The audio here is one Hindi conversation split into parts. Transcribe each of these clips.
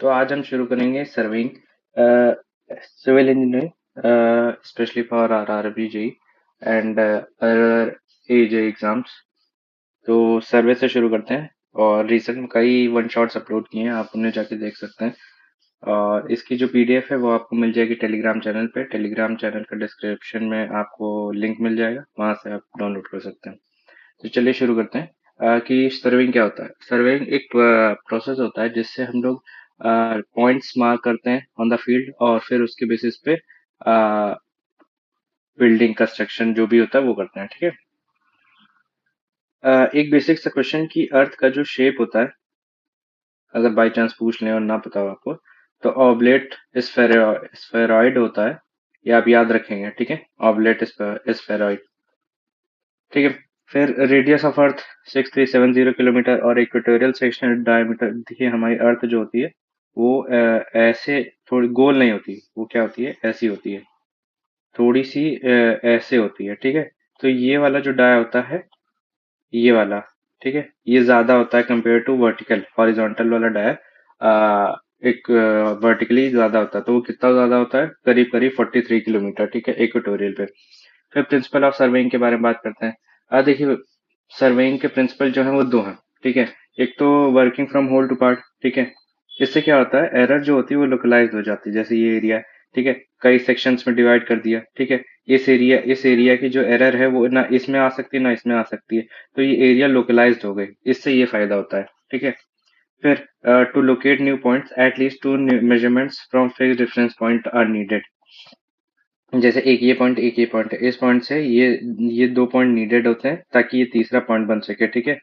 तो आज हम शुरू करेंगे surveying civil engineering, specially for R R B JE and other AE exams. तो सर्वे से शुरू करते हैं। और रिसेंट में कई वन शॉट्स अपलोड किए हैं, आप उन्हें जाके देख सकते हैं। और इसकी जो पीडीएफ है वो आपको मिल जाएगी टेलीग्राम चैनल पे। टेलीग्राम चैनल का डिस्क्रिप्शन में आपको लिंक मिल जाएगा, वहां से आप डाउनलोड कर सकते हैं। तो चलिए शुरू करते हैं। कि सर्वेइंग क्या होता है। सर्वेइंग एक प्रोसेस होता है जिससे हम लोग पॉइंट्स मार्क करते हैं ऑन द फील्ड, और फिर उसके बेसिस पे बिल्डिंग कंस्ट्रक्शन जो भी होता है वो करते हैं। ठीक है। एक बेसिक सा क्वेश्चन कि अर्थ का जो शेप होता है, अगर बाई चांस पूछ लें और ना पता हो आपको, तो ऑब्लेट स्फेरॉइड होता है। ये आप याद रखेंगे। ठीक है, ऑब्लेट स्फेरॉइड। ठीक है। फिर रेडियस ऑफ अर्थ 6370 किलोमीटर, और इक्वेटोरियल सेक्शन डायमीटर। देखिए हमारी अर्थ जो होती है वो ऐसे थोड़ी गोल नहीं होती, वो क्या होती है, ऐसी होती है, थोड़ी सी ऐसे होती है। ठीक है। तो ये वाला जो डाया होता है, ये वाला, ठीक है, ये ज्यादा होता है कंपेयर टू वर्टिकल। हॉरिजॉन्टल वाला डाया एक वर्टिकली ज्यादा होता है। तो वो कितना ज्यादा होता है, करीब करीब 43 किलोमीटर। ठीक है, इक्वेटोरियल पे। फिर प्रिंसिपल ऑफ सर्वेइंग के बारे में बात करते हैं। देखिए सर्वेइंग के प्रिंसिपल जो है वो दो हैं। ठीक है। एक तो working from whole to part. ठीक है। इससे क्या होता है, एरर जो होती है वो लोकलाइज हो जाती है। जैसे ये एरिया है, ठीक है, कई सेक्शंस में डिवाइड कर दिया। ठीक है। इस एरिया की जो एरर है वो ना इसमें आ सकती है ना इसमें आ सकती है। तो ये एरिया लोकलाइज्ड हो गई, इससे ये फायदा होता है। ठीक है। फिर to locate new points at least two measurements from fix difference point are needed. जैसे एक ये पॉइंट है, इस पॉइंट से ये दो पॉइंट नीडेड होते हैं ताकि ये तीसरा पॉइंट बन सके। ठीक है।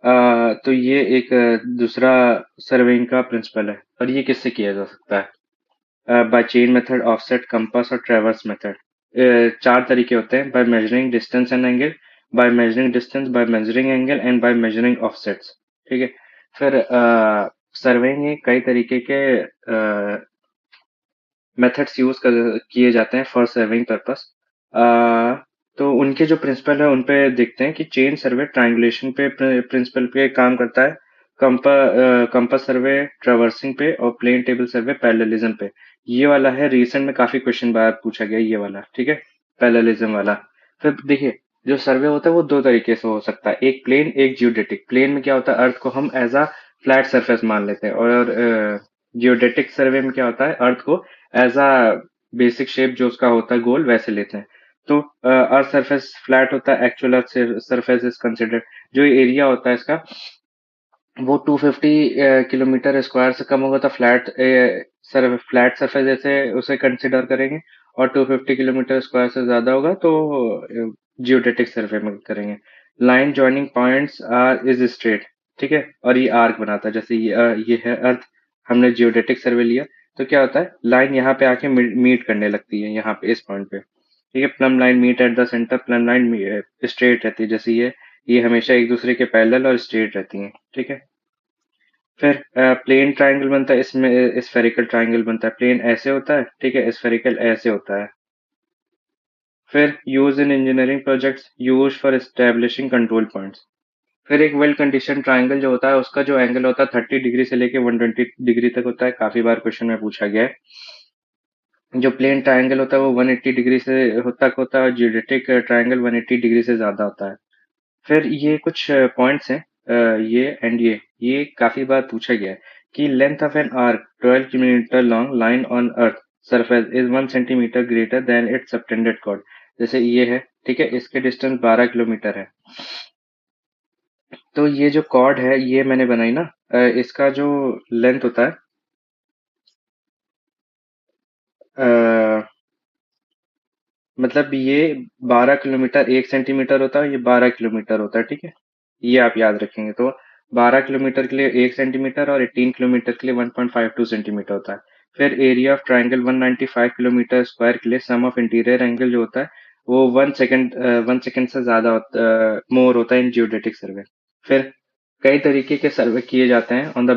तो ये एक दूसरा सर्वेइंग का प्रिंसिपल है। और ये किससे किया जा सकता है, by chain method, offset, compass और ट्रेवर्स मेथड। चार तरीके होते हैं, by measuring distance and angle, by measuring distance, by measuring angle and by measuring offsets. ठीक है। फिर सर्वेइंग में कई तरीके के मेथड्स यूज किए जाते हैं फॉर सर्विंग पर्पस। तो उनके जो प्रिंसिपल है उन पे देखते हैं कि चेन सर्वे ट्रायंगुलेशन पे प्रिंसिपल पे काम करता है, कंपास सर्वे ट्रावर्सिंग पे, और प्लेन टेबल सर्वे पैरेललिज्म पे। ये वाला है, रिसेंट में काफी क्वेश्चन बार पूछा गया ये वाला। ठीक है, पैरेललिज्म वाला। फिर देखिए जो सर्वे होता है वो दो तरीके से हो सकता है, एक प्लेन एक जियोडेटिक। प्लेन में क्या होता है, अर्थ को हम एज अ फ्लैट सरफेस मान लेते हैं, और जियोडेटिक सर्वे में क्या होता है, अर्थ को एज अ बेसिक शेप जो उसका होता है गोल वैसे लेते हैं। तो अर्थ सरफेस फ्लैट होता है, actual earth surface is considered. जो एरिया होता है इसका वो 250 किलोमीटर स्क्वायर से कम होगा तो फ्लैट सरफेस जैसे उसे कंसिडर करेंगे, और 250 किलोमीटर स्क्वायर से ज्यादा होगा तो जियोडेटिक सर्वे में करेंगे। Line joining points are is straight. ठीक है, और ये आर्क बनाता है। जैसे ये है अर्थ, हमने जियोडेटिक सर्वे लिया, तो क्या होता है, लाइन यहाँ पे आके मीट करने लगती है, यहाँ पे इस पॉइंट पे। ठीक है, plumb line meet at the centre, plumb line straight रहती है। जैसे ये हमेशा एक दूसरे के पैरेलल और स्ट्रेट रहती हैं। ठीक है। फिर प्लेन ट्रायंगल बनता है, इसमें स्फेरिकल ट्रायंगल बनता है। प्लेन ऐसे होता है, ठीक है, स्फेरिकल ऐसे होता है। फिर use in engineering projects, use for establishing control points. फिर एक वेल कंडीशन ट्रायंगल जो होता है उसका जो एंगल होता है 30 डिग्री से लेके 120 डिग्री तक होता है। काफी बार क्वेश्चन में पूछा गया है। जो प्लेन ट्रायंगल होता है वो 180 डिग्री से तक होता है, और जियोडेटिक ट्रायंगल 180 डिग्री से ज्यादा होता है। फिर ये कुछ पॉइंट्स हैं, ये एंड ये काफी बार पूछा गया है कि length of an arc 12 kilometre long line on earth surface is 1 centimetre greater than its subtended chord. जैसे ये है, ठीक है, इसके डिस्टेंस 12 किलोमीटर है। तो ये जो कॉर्ड है ये मैंने बनाई ना, इसका जो लेंथ होता है, मतलब ये 12 किलोमीटर 1 सेंटीमीटर होता है, ये 12 किलोमीटर होता है। ठीक है, ये आप याद रखेंगे। तो 12 किलोमीटर के लिए 1 सेंटीमीटर, और 18 किलोमीटर के लिए 1.52 सेंटीमीटर होता है। फिर area of triangle 195 kilometre square के लिए सम ऑफ इंटीरियर एंगल जो होता है वो 1 सेकंड से ज्यादा मोर होता है इन जियोडेटिक सर्वे। फिर कई तरीके के सर्वे किए जाते हैं on the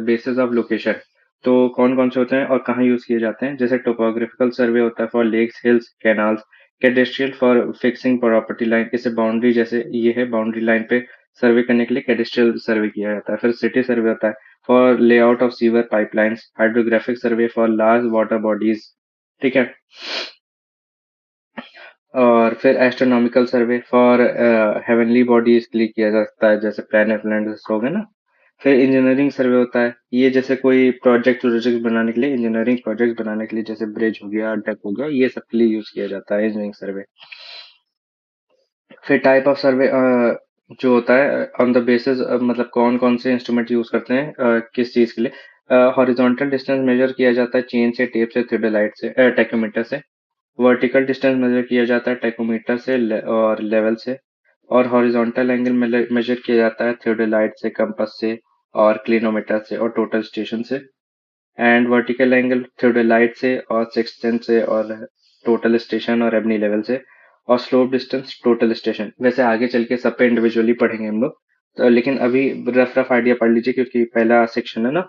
basis of location. तो कौन कौन से होते हैं और कहाँ यूज किए जाते हैं, जैसे टोपोग्राफिकल सर्वे होता है for lakes, hills, canals. Cadastral for fixing property line, इसे बाउंड्री, जैसे ये है बाउंड्री लाइन पे सर्वे करने के लिए कैडेस्ट्रियल सर्वे किया जाता है। फिर सिटी सर्वे होता है for layout of sewer pipelines, hydrographic survey for large water bodies, ठीक है। और फिर astronomical survey for heavenly bodies के लिए किया जाता है, जैसे प्लैनेट प्लैनेट्स हो गए ना। फिर इंजीनियरिंग सर्वे होता है, ये जैसे कोई प्रोजेक्ट बनाने के लिए, इंजीनियरिंग प्रोजेक्ट बनाने के लिए, जैसे ब्रिज हो गया, डक हो गया, ये सब के लिए यूज किया जाता है इंजीनियरिंग सर्वे। फिर टाइप ऑफ सर्वे जो होता है ऑन द बेसिस, मतलब कौन कौन से इंस्ट्रूमेंट यूज करते हैं किस चीज के लिए। हॉरिजॉन्टल डिस्टेंस मेजर किया जाता है चेन से, टेप से, थियोडोलाइट से, टेकोमीटर से। वर्टिकल डिस्टेंस मेजर किया जाता है टेकोमीटर से और लेवल से। और हॉरिजॉन्टल एंगल मेजर किया जाता है थियोडोलाइट से, कंपास से, और क्लिनोमीटर से, और टोटल स्टेशन से। एंड वर्टिकल एंगल थियोडोलाइट से और सिक्सटेंथ से और टोटल स्टेशन और एबनी लेवल से। और स्लोप डिस्टेंस टोटल स्टेशन। वैसे आगे चल के सब पे इंडिविजुअली पढ़ेंगे हम लोग, तो लेकिन अभी रफ रफ आइडिया पढ़ लीजिए क्योंकि पहला सेक्शन है ना।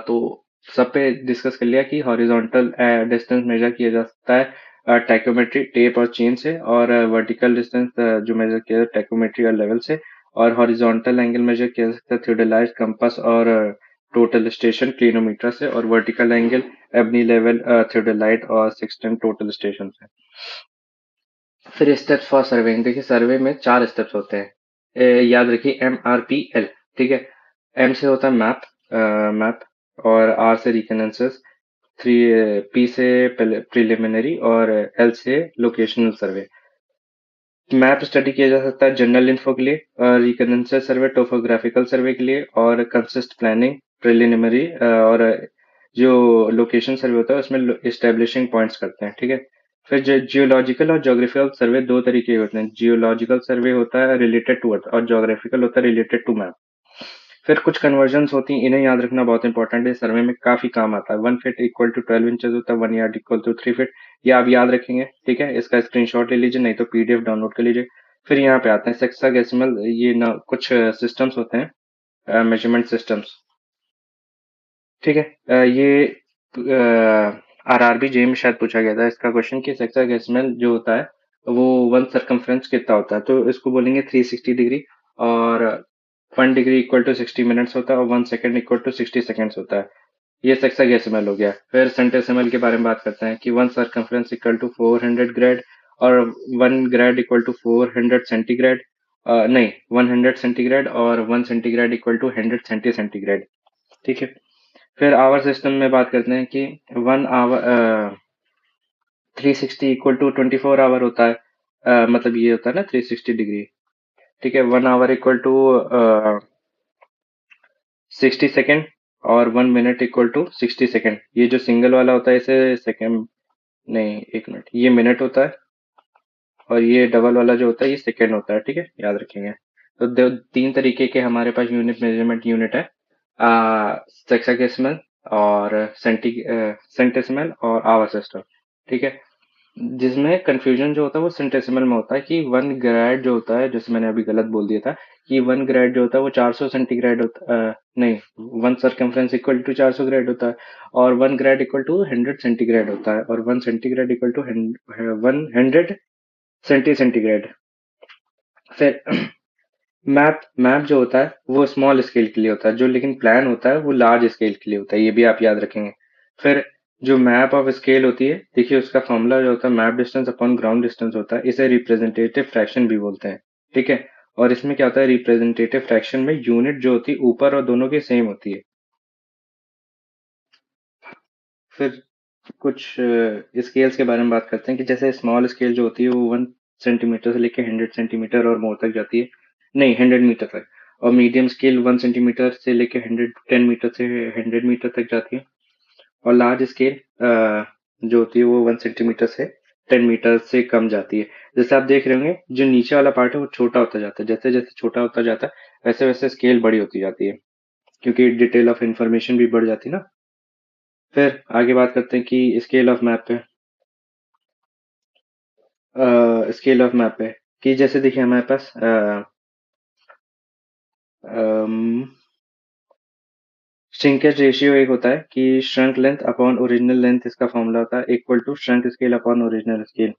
तो सब पे डिस्कस कर लिया कि हॉरिजॉन्टल डिस्टेंस मेजर किया जा सकता है टाइकोमेट्री, टेप और चेन से। और वर्टिकल डिस्टेंस जो मेजर किया जाता है टाइकोमेट्री और लेवल से। और हॉरिजॉन्टल एंगल मेजर किया जा सकता है थियोडोलाइट, कंपास और टोटल स्टेशन, क्लिनोमीटर से। और vertical angle ebony level, theodolite और सिक्सटेंट टोटल स्टेशन से। फिर स्टेप्स फॉर सर्वेइंग, देखिए सर्वे में 4 स्टेप्स होते हैं। याद रखिए MRPL, ठीक है। M से होता है मैप, मैप। और R से रिकनेंसेस, थ्री P से प्रिलिमिनरी, और L से लोकेशनल सर्वे। मैप स्टडी किया जा सकता है जनरल इन्फो के लिए, रिकनेंसेस सर्वे टोपोग्राफिकल सर्वे के लिए, और कंसिस्ट प्लानिंग प्रिलिमिनरी, और जो लोकेशन सर्वे होता है उसमें इस्टेब्लिशिंग पॉइंट्स करते हैं, ठीक है। फिर जियोलॉजिकल और ज्योग्राफिकल सर्वे दो तरीके के होते हैं। जियोलॉजिकल सर्वे होता है रिलेटेड टू अर्थ, और ज्योग्राफिकल होता है रिलेटेड टू मैप। फिर कुछ कन्वर्जन्स होती हैं, इन्हें याद रखना बहुत इंपॉर्टेंट है, सर्वे में काफी काम आता है। 1 फीट इक्वल टू 12 इंचेस होता है, 1 यार्ड इक्वल टू 3 फीट। ये आप याद रखेंगे, ठीक है। इसका स्क्रीनशॉट ले लीजिए, नहीं तो PDF डाउनलोड कर लीजिए। फिर यहाँ पे आते हैं सेक्साडेसिमल, ये ना कुछ सिस्टम्स होते हैं, मेजरमेंट सिस्टम्स, ठीक है। ये RRB जे में शायद पूछा गया था इसका क्वेश्चन कि सेक्साडेसिमल जो होता है वो वन सरकमफ्रेंस कितना होता है, तो इसको बोलेंगे 360 डिग्री। और 1 डिग्री इक्वल टू 60 मिनट्स होता है, और 1 सेकेंड इक्वल टू 60 सेकेंड्स होता है। ये सेक्साडेसिमल हो गया। फिर सेंटेसिमल के बारे में बात करते हैं कि one circumference equal to 400 grade, और 1 ग्रेड इक्वल टू 400 सेंटीग्रेड। नहीं, 100 सेंटीग्रेड, और 1 सेंटीग्रेड इक्वल टू 100 सेंटीग्रेड, ठीक है। फिर आवर सिस्टम में बात करते हैं कि 1 आवर 360 इक्वल टू 24 आवर होता है। मतलब ये होता है ना 360 डिग्री, ठीक है। 1 आवर इक्वल टू 60 सेकेंड, और 1 मिनट इक्वल टू 60 सेकेंड। ये जो सिंगल वाला होता है इसे सेकेंड, नहीं 1 मिनट, ये मिनट होता है। और ये डबल वाला जो होता है ये सेकेंड होता है, ठीक है, याद रखेंगे। तो तीन तरीके के हमारे पास यूनिट, मेजरमेंट यूनिट है। सेक्साडेसिमल, और सेंटेसिमल, और आवर सिस्टम, ठीक है। जिसमें कंफ्यूजन जो होता है वो सेंटेसिमल में होता है कि 1 ग्रेड जो होता है, जैसे मैंने अभी गलत बोल दिया था कि 1 ग्रेड जो होता है वो 400 सेंटीग्रेड होता है, नहीं, 1 सरकमफ्रेंस इक्वल टू 400 ग्रेड होता है। और 1 ग्रेड इक्वल टू 100 सेंटीग्रेड होता है, और 1 सेंटीग्रेड इक्वल टू 100 सेंटीग्रेड। फिर मैप, मैप जो होता है वो स्मॉल स्केल के लिए होता है, जो लेकिन प्लान होता है वो लार्ज स्केल के लिए होता है, ये भी आप याद रखेंगे। फिर जो मैप ऑफ स्केल होती है, देखिए उसका फॉर्मूला जो होता है map distance upon ground distance होता है, इसे रिप्रेजेंटेटिव फ्रैक्शन भी बोलते हैं, ठीक है। और इसमें क्या होता है, रिप्रेजेंटेटिव फ्रैक्शन में यूनिट जो होती है ऊपर और दोनों की सेम होती है। फिर कुछ स्केल्स के बारे में बात करते हैं कि जैसे स्मॉल स्केल जो होती है वो 1 सेंटीमीटर से लेकर 100 सेंटीमीटर और मोर तक जाती है, नहीं 100 मीटर तक। और मीडियम स्केल 1 सेंटीमीटर से लेकर 110 मीटर से 100 मीटर तक जाती है। और लार्ज स्केल जो होती है वो 1 सेंटीमीटर से 10 मीटर से कम जाती है। जैसे आप देख रहे होंगे जो नीचे वाला पार्ट है वो छोटा होता जाता है, जैसे जैसे छोटा होता जाता है वैसे वैसे स्केल बड़ी होती जाती है, क्योंकि डिटेल ऑफ इंफॉर्मेशन भी बढ़ जाती है ना। फिर आगे बात करते हैं कि स्केल ऑफ मैप पे, स्केल ऑफ मैप है कि जैसे देखिए हमारे पास श्रिंकेज रेशियो एक होता है कि shrunk length upon original length, इसका फॉर्मूला होता है equal to shrunk scale upon original scale.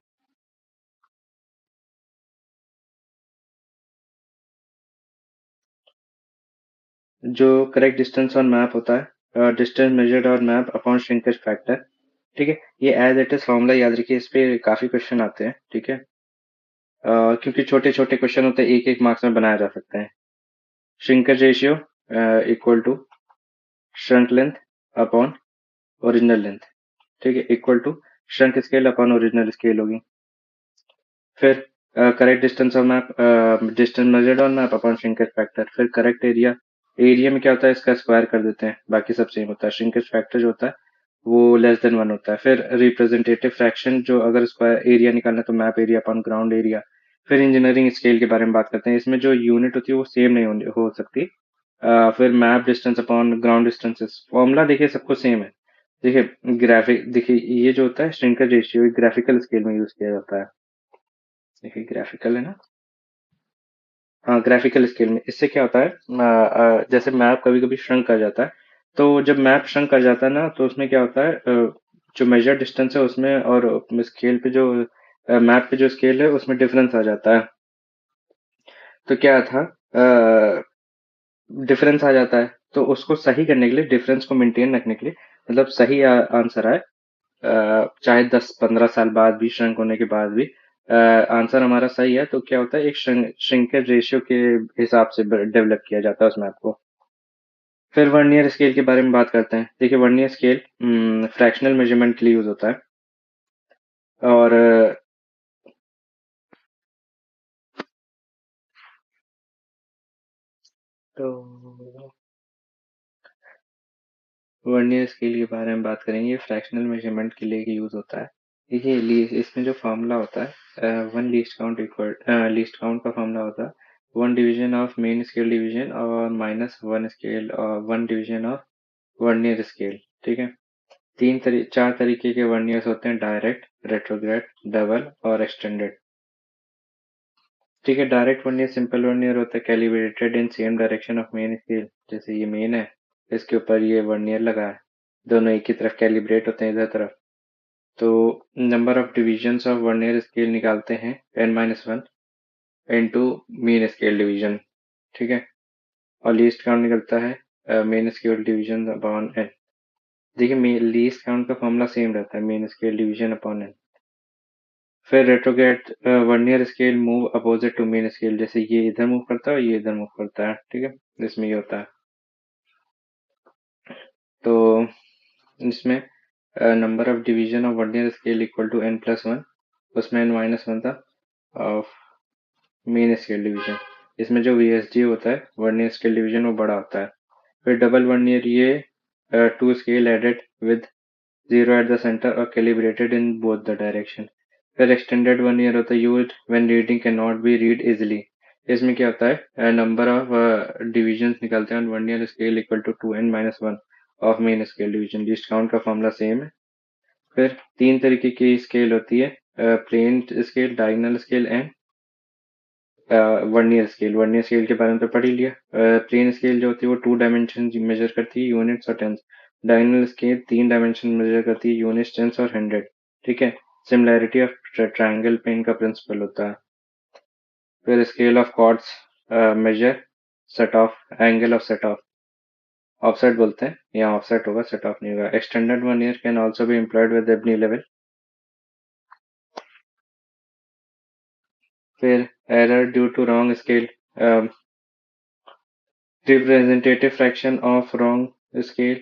जो करेक्ट डिस्टेंस ऑन मैप होता है, distance measured on map upon shrinkage factor. ठीक है, ये एज इट इज फॉर्मूला याद रखिए, इस पे काफी क्वेश्चन आते हैं। ठीक है, क्योंकि छोटे छोटे क्वेश्चन होते हैं, एक एक मार्क्स में बनाया जा सकता है। Shrinkage ratio equal to shrunk length upon original length. ठीक है, equal to shrunk scale upon original scale होगी। फिर correct distance of map, distance measured on map upon shrinkage factor. फिर करेक्ट एरिया, एरिया में क्या होता है, इसका स्क्वायर कर देते हैं, बाकी सब सेम होता है। श्रिंकेज फैक्टर जो होता है वो लेस देन 1 होता है। फिर रिप्रेजेंटेटिव फ्रैक्शन, जो अगर स्क्वायर एरिया निकालना है तो map area upon ground area. फिर इंजीनियरिंग स्केल के बारे में बात करते हैं, इसमें जो यूनिट होती है वो सेम नहीं हो सकती। फिर map distance upon ground distances, formula देखिए सबको सेम है। देखिए ग्राफिक, देखिए ये जो होता है श्रिंकेज रेशियो ग्राफिकल स्केल में यूज किया जाता है। देखिए ग्राफिकल है ना, हाँ ग्राफिकल स्केल में। इससे क्या होता है, जैसे मैप कभी कभी श्रंक कर जाता है, तो जब मैप श्रंक कर जाता है ना, तो उसमें क्या होता है, जो मेजर डिस्टेंस है उसमें और स्केल पे जो मैप पे जो स्केल है उसमें डिफरेंस आ जाता है। तो क्या था, डिफरेंस आ जाता है, तो उसको सही करने के लिए, डिफरेंस को मेंटेन रखने के लिए, मतलब सही आंसर आए, चाहे 10-15 साल बाद भी, श्रंक होने के बाद भी आंसर हमारा सही है, तो क्या होता है, एक श्रिंकेज रेशियो के हिसाब से डेवलप किया जाता है उस मैप को। फिर वर्नियर स्केल के बारे में बात करते हैं। देखिए वर्नियर स्केल फ्रैक्शनल मेजरमेंट के लिए यूज होता है। और तो वर्नियर स्केल के बारे में बात करेंगे, फ्रैक्शनल मेजरमेंट के लिए यूज होता है। देखिए इसमें जो फॉर्मूला होता है, one least count equal, least count का फॉर्मूला होता है one division of main scale division और माइनस वन स्केल और one division of vernier scale. ठीक है, चार तरीके के वर्नियर्स होते हैं, डायरेक्ट, रेट्रोग्रेड, डबल और एक्सटेंडेड। ठीक है, डायरेक्ट वर्नियर सिंपल वर्नियर होता है, calibrated in same direction of main scale. जैसे ये मेन है, इसके ऊपर ये वर्नियर लगा है, दोनों एक ही तरफ कैलिब्रेट होते हैं, इधर तरफ। तो number of divisions of vernier scale निकालते हैं n-1 into main scale division. ठीक है, और लीस्ट काउंट निकलता है main scale division upon n। देखिए लीस्ट काउंट का फॉर्मूला सेम रहता है, main scale division upon n। फिर retrograde vernier scale move opposite to main scale, जैसे ये इधर मूव करता है और ये इधर मूव करता है। ठीक है, इसमें ये होता है। तो इसमें number of division of vernier scale equal to n+1, उसमें n-1 था ऑफ मेन स्केल डिवीजन। इसमें जो VSD होता है वर्नियर स्केल डिवीजन वो बड़ा होता है। फिर डबल वर्नियर, ये two scale added with zero at the centre और calibrated in both the direction. फिर एक्सटेंडेड वर्नियर होता है used when reading can not be read easily. इसमें क्या होता है, नंबर ऑफ डिविजन निकलते हैं vernier scale equal to 2n-1 of main scale division. Least count का फॉर्मूला सेम है। फिर तीन तरीके की स्केल होती है, plain scale, diagonal scale and vernier scale. Vernier scale के बारे में तो पढ़ ही लिया। प्लेन स्केल जो होती है वो 2 डायमेंशन मेजर करती है, यूनिट्स और tens. Diagonal scale 3 dimension measure करती है, यूनिट्स, टेंस और हंड्रेड। ठीक है, सिमिलैरिटी ऑफ ट्रायंगल पे इनका प्रिंसिपल होता है। फिर scale of chords measure set off, angle of set off, offset बोलते हैं, यहाँ ऑफसेट होगा, सेट ऑफ नहीं होगा। Extended vernier can also be employed with Abney level. फिर error due to wrong scale, representative fraction of wrong scale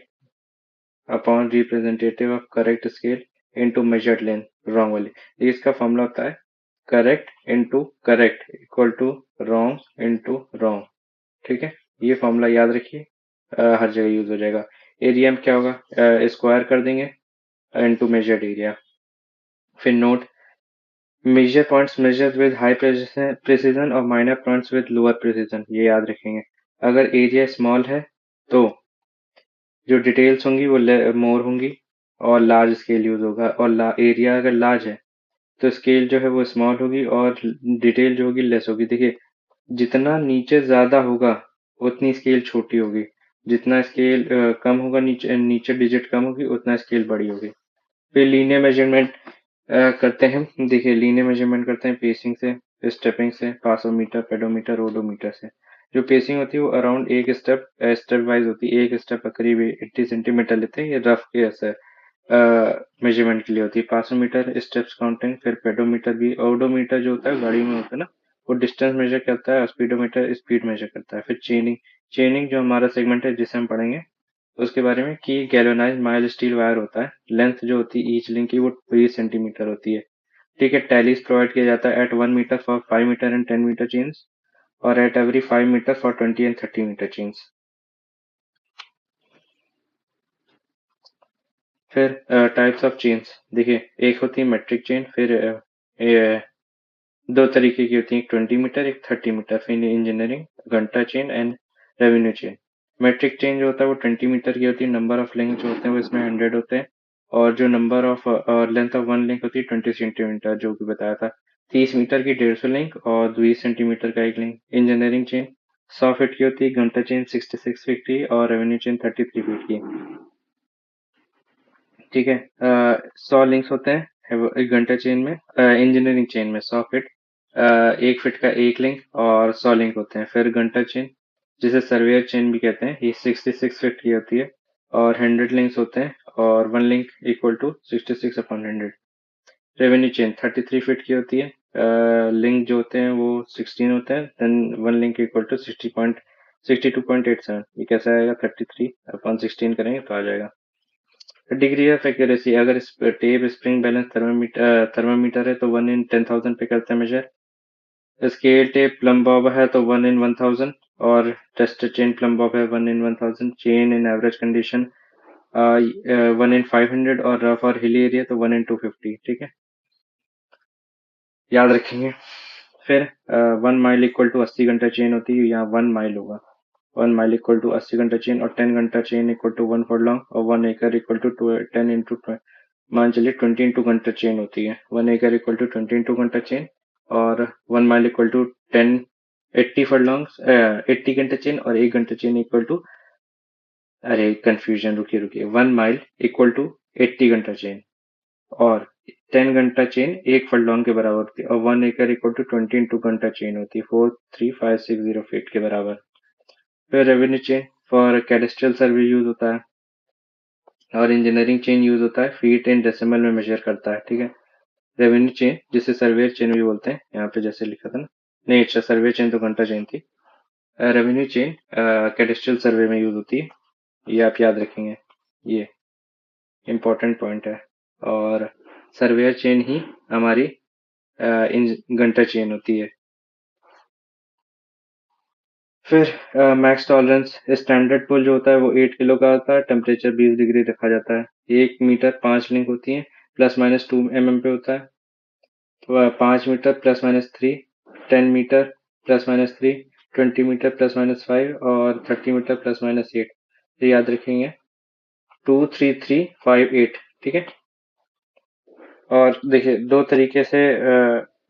upon representative of correct scale into measured length, wrong वाली। ये इसका फॉर्मूला होता है correct into correct equal to wrong into wrong. ठीक है, ये फॉर्मूला याद रखिए, हर जगह यूज हो जाएगा। एरिया में क्या होगा, स्क्वायर कर देंगे इंटू मेजर्ड एरिया। फिर note, major points measure with high precision और minor points with lower precision, ये याद रखेंगे। अगर एरिया स्मॉल है तो जो डिटेल्स होंगी वो मोर होंगी और लार्ज स्केल यूज होगा, और एरिया अगर लार्ज है तो स्केल जो है वो स्मॉल होगी और डिटेल जो होगी लेस होगी। देखिए जितना नीचे ज्यादा होगा उतनी स्केल छोटी होगी, जितना स्केल कम होगा, नीचे नीचे डिजिट कम होगी, उतना स्केल बड़ी होगी। फिर लीनियर मेजरमेंट करते हैं। देखिए लीनियर मेजरमेंट करते हैं पेसिंग से, स्टेपिंग से, पासोमीटर, पेडोमीटर, ओडोमीटर से। जो पेसिंग होती है वो अराउंड एक स्टेप वाइज होती है। एक स्टेप करीब 80 सेंटीमीटर लेते हैं। ये रफ के ऐसे मेजरमेंट के लिए होती है। पासोमीटर स्टेप्स काउंटिंग, फिर पेडोमीटर भी। ओडोमीटर जो होता है गाड़ी में होता है ना, वो डिस्टेंस मेजर करता है। स्पीडोमीटर स्पीड मेजर करता है। फिर चेनिंग, चेनिंग जो हमारा सेगमेंट है जिसे हम पढ़ेंगे उसके बारे में, कि गैल्वेनाइज्ड माइल्ड स्टील वायर होता है। लेंथ जो होती है ईच लिंक की वो 20 सेंटीमीटर होती है। ठीक है। टैलीज प्रोवाइड किया जाता है at 1 metre for 5 metre and 10 metre chains, और at every 5 metre for 20 and 30 metre chains. फिर टाइप्स ऑफ चेन्स देखिए, एक होती है मेट्रिक चेन। फिर दो तरीके की होती है, एक 20 मीटर एक 30 मीटर। फिर engineering Gunter chain and revenue chain. Metric chain जो होता है वो 20 मीटर की होती है। नंबर ऑफ लिंक जो होते हैं वो इसमें 100 होते हैं। और जो number of length of one link होती है 20 सेंटीमीटर, जो कि बताया था। 30 मीटर की 150 लिंक और 20 सेंटीमीटर का एक लिंक। इंजीनियरिंग चेन 100 फीट की होती है। घंटा चेन 66 फीट की और रेवेन्यू चेन 33 फीट की। ठीक है। 100 लिंक्स होते हैं एक घंटा चेन में। इंजीनियरिंग चेन में 100 फीट, 1 फीट का एक लिंक और 100 लिंक होते हैं। फिर घंटा चेन जिसे सर्वेयर चेन भी कहते हैं, ये 66 फीट की होती है और 100 लिंक्स होते हैं, और one link equal to 66/100। Revenue chain 33 feet की होती है। लिंक जो होते हैं वो 16 होते हैं। Then one link equal to 62.87। ये कैसे आएगा? 33/16 करेंगे तो आ जाएगा। डिग्री ऑफ एक्यूरेसी, अगर टेप स्प्रिंग बैलेंस थर्मामीटर है तो 1 in 10,000 पे करते हैं measure. Scale tape plumb bob है तो 1 in 1,000, और टेस्ट चेन प्लम बॉब है 1 in 1,000। Chain in average condition 1 in 500, और रफ और हिली एरिया तो 1 in 250। ठीक है, याद रखेंगे। फिर 1 mile equal to 80 Gunter chain होती है, यहाँ 1 माइल होगा। 1 mile equal to 80 Gunter chain, और 10 Gunter chain equal to 1 foot long, और 1 एकड़ इक्वल टू 10 इंटू, मान चलिए 20 इंटू घंटा चेन होती है। 1 एकड़ equal to 20 into Gunter chain, और 1 mile equal to 80 foot long, 80 Gunter chain, और 1 घंटा चेन इक्वल टू, अरे कंफ्यूजन, रुकिए रुकिए, 1 mile equal to 80 Gunter chain, और 10 घंटा चेन 1 फुट लॉन्ग के बराबर होती है, और 1 एकड़ equal to 20 into Gunter chain होती है 43560 फीट के बराबर। फिर revenue chain for कैडेस्ट्रियल survey use होता है, और इंजीनियरिंग चेन यूज होता है फीट इन डेसिमल में मेजर करता है। ठीक है। रेवेन्यू चेन जिसे सर्वेयर चेन भी बोलते हैं, यहाँ पे जैसे लिखा था ना, नहीं अच्छा, सर्वे चेन तो घंटा चेन थी। रेवेन्यू चेन कैडेस्ट्रियल सर्वे में यूज होती है, ये आप याद रखेंगे, ये इंपॉर्टेंट पॉइंट है। और सर्वेयर चेन ही हमारी घंटा चेन होती है। फिर मैक्स टॉलरेंस, स्टैंडर्ड पुल जो होता है वो 8 किलो का होता है। टेम्परेचर 20 डिग्री रखा जाता है। 1 मीटर 5 लिंक होती है, ±2 mm पे होता है। तो 5 मीटर ±3, 10 मीटर ±3, 20 मीटर ±5, और 30 मीटर ±8। तो याद रखेंगे 23358। ठीक है। और देखिए, दो तरीके से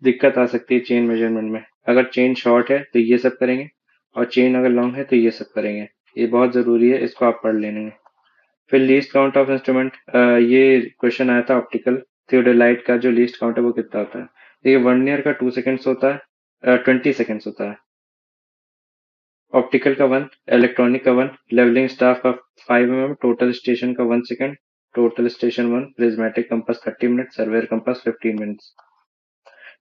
दिक्कत आ सकती है चेन मेजरमेंट में। अगर चेन शॉर्ट है तो ये सब करेंगे, और चेन अगर लॉन्ग है तो ये सब करेंगे। ये बहुत जरूरी है, इसको आप पढ़ लेंगे। फिर लीस्ट काउंट ऑफ इंस्ट्रूमेंट, ये क्वेश्चन आया था ऑप्टिकल थियोडोलाइट का, जो लीस्ट काउंट है वो कितना होता है। देखिए, वर्नियर का 2 सेकेंड्स होता है, 20 सेकेंड्स होता है। ऑप्टिकल का 1, इलेक्ट्रॉनिक का 1, लेवलिंग स्टाफ का 5 mm, टोटल स्टेशन का 1 second, total station 1, prismatic compass 30 minute, surveyor compass 15 minutes.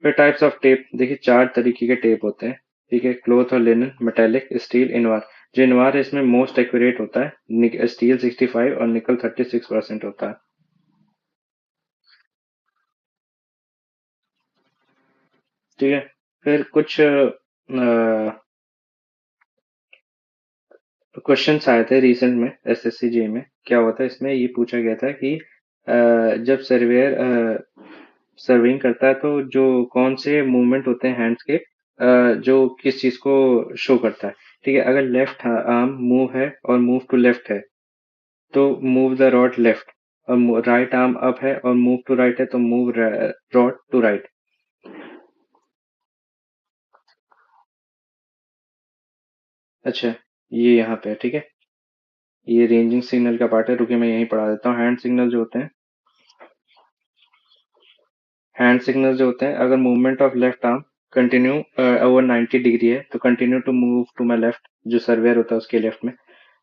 फिर टाइप्स ऑफ टेप, देखिए 4 तरीके के टेप होते हैं। ठीक है। क्लोथ और लिनन, मेटेलिक, स्टील, इनवार। जो इनवार है इसमें मोस्ट एक्यूरेट होता है। स्टील 65 और निकल 36% होता है। ठीक है। फिर कुछ क्वेश्चंस आए थे रिसेंट में एसएससी जी में। क्या हुआ था इसमें, ये पूछा गया था कि जब सर्वेयर सर्विंग करता है तो जो कौन से मूवमेंट होते हैं हैंड्स के, जो किस चीज को शो करता है। ठीक है। अगर लेफ्ट आर्म मूव है और मूव टू लेफ्ट है तो मूव द रॉड लेफ्ट, और राइट आर्म अप है और मूव टू राइट है तो मूव रॉड टू राइट। अच्छा, ये यहाँ पे है। ठीक है। ये रेंजिंग सिग्नल का पार्ट है, रुकिए मैं यहीं पढ़ा देता हूँ। हैंड सिग्नल जो होते हैं, हैंड सिग्नल जो होते हैं, अगर movement of left arm continue over 90 degree है तो continue to move to my left, जो सर्वेयर होता है उसके लेफ्ट में।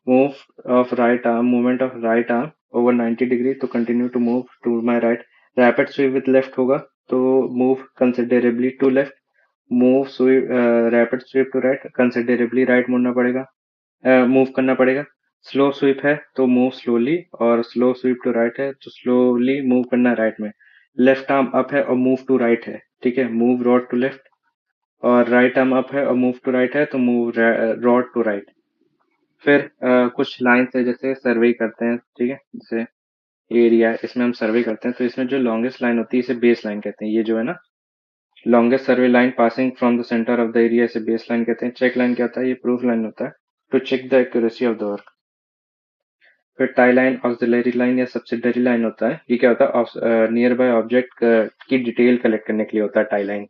Move of right arm, movement of right arm over 90 degree तो continue to move to my right. Rapid sweep with left होगा तो move considerably to left. Move sweep, rapid sweep to right, considerably right मुड़ना पड़ेगा, मूव करना पड़ेगा। स्लो स्वीप है तो मूव स्लोली, और स्लो स्वीप टू राइट है तो स्लोली मूव करना राइट में। लेफ्ट आर्म अप है और मूव टू राइट है, ठीक है, मूव रॉड टू लेफ्ट। और राइट आर्म अप है और मूव टू राइट है तो मूव रॉड टू राइट। फिर कुछ लाइन्स है जैसे सर्वे करते हैं, ठीक है, जैसे एरिया, इसमें हम सर्वे करते हैं तो इसमें जो लॉन्गेस्ट लाइन होती है इसे बेस लाइन कहते हैं। ये जो है ना, longest survey line passing from the centre of the area, इसे बेस लाइन कहते हैं। चेक लाइन क्या होता है? ये प्रूफ लाइन होता है, to check the accuracy of the work. फिर टाई लाइन ऑक्सिलरी लाइन या सब्सिडरी लाइन होता है। ये क्या होता है? नियर बाय ऑब्जेक्ट की डिटेल कलेक्ट करने के लिए होता है tie line.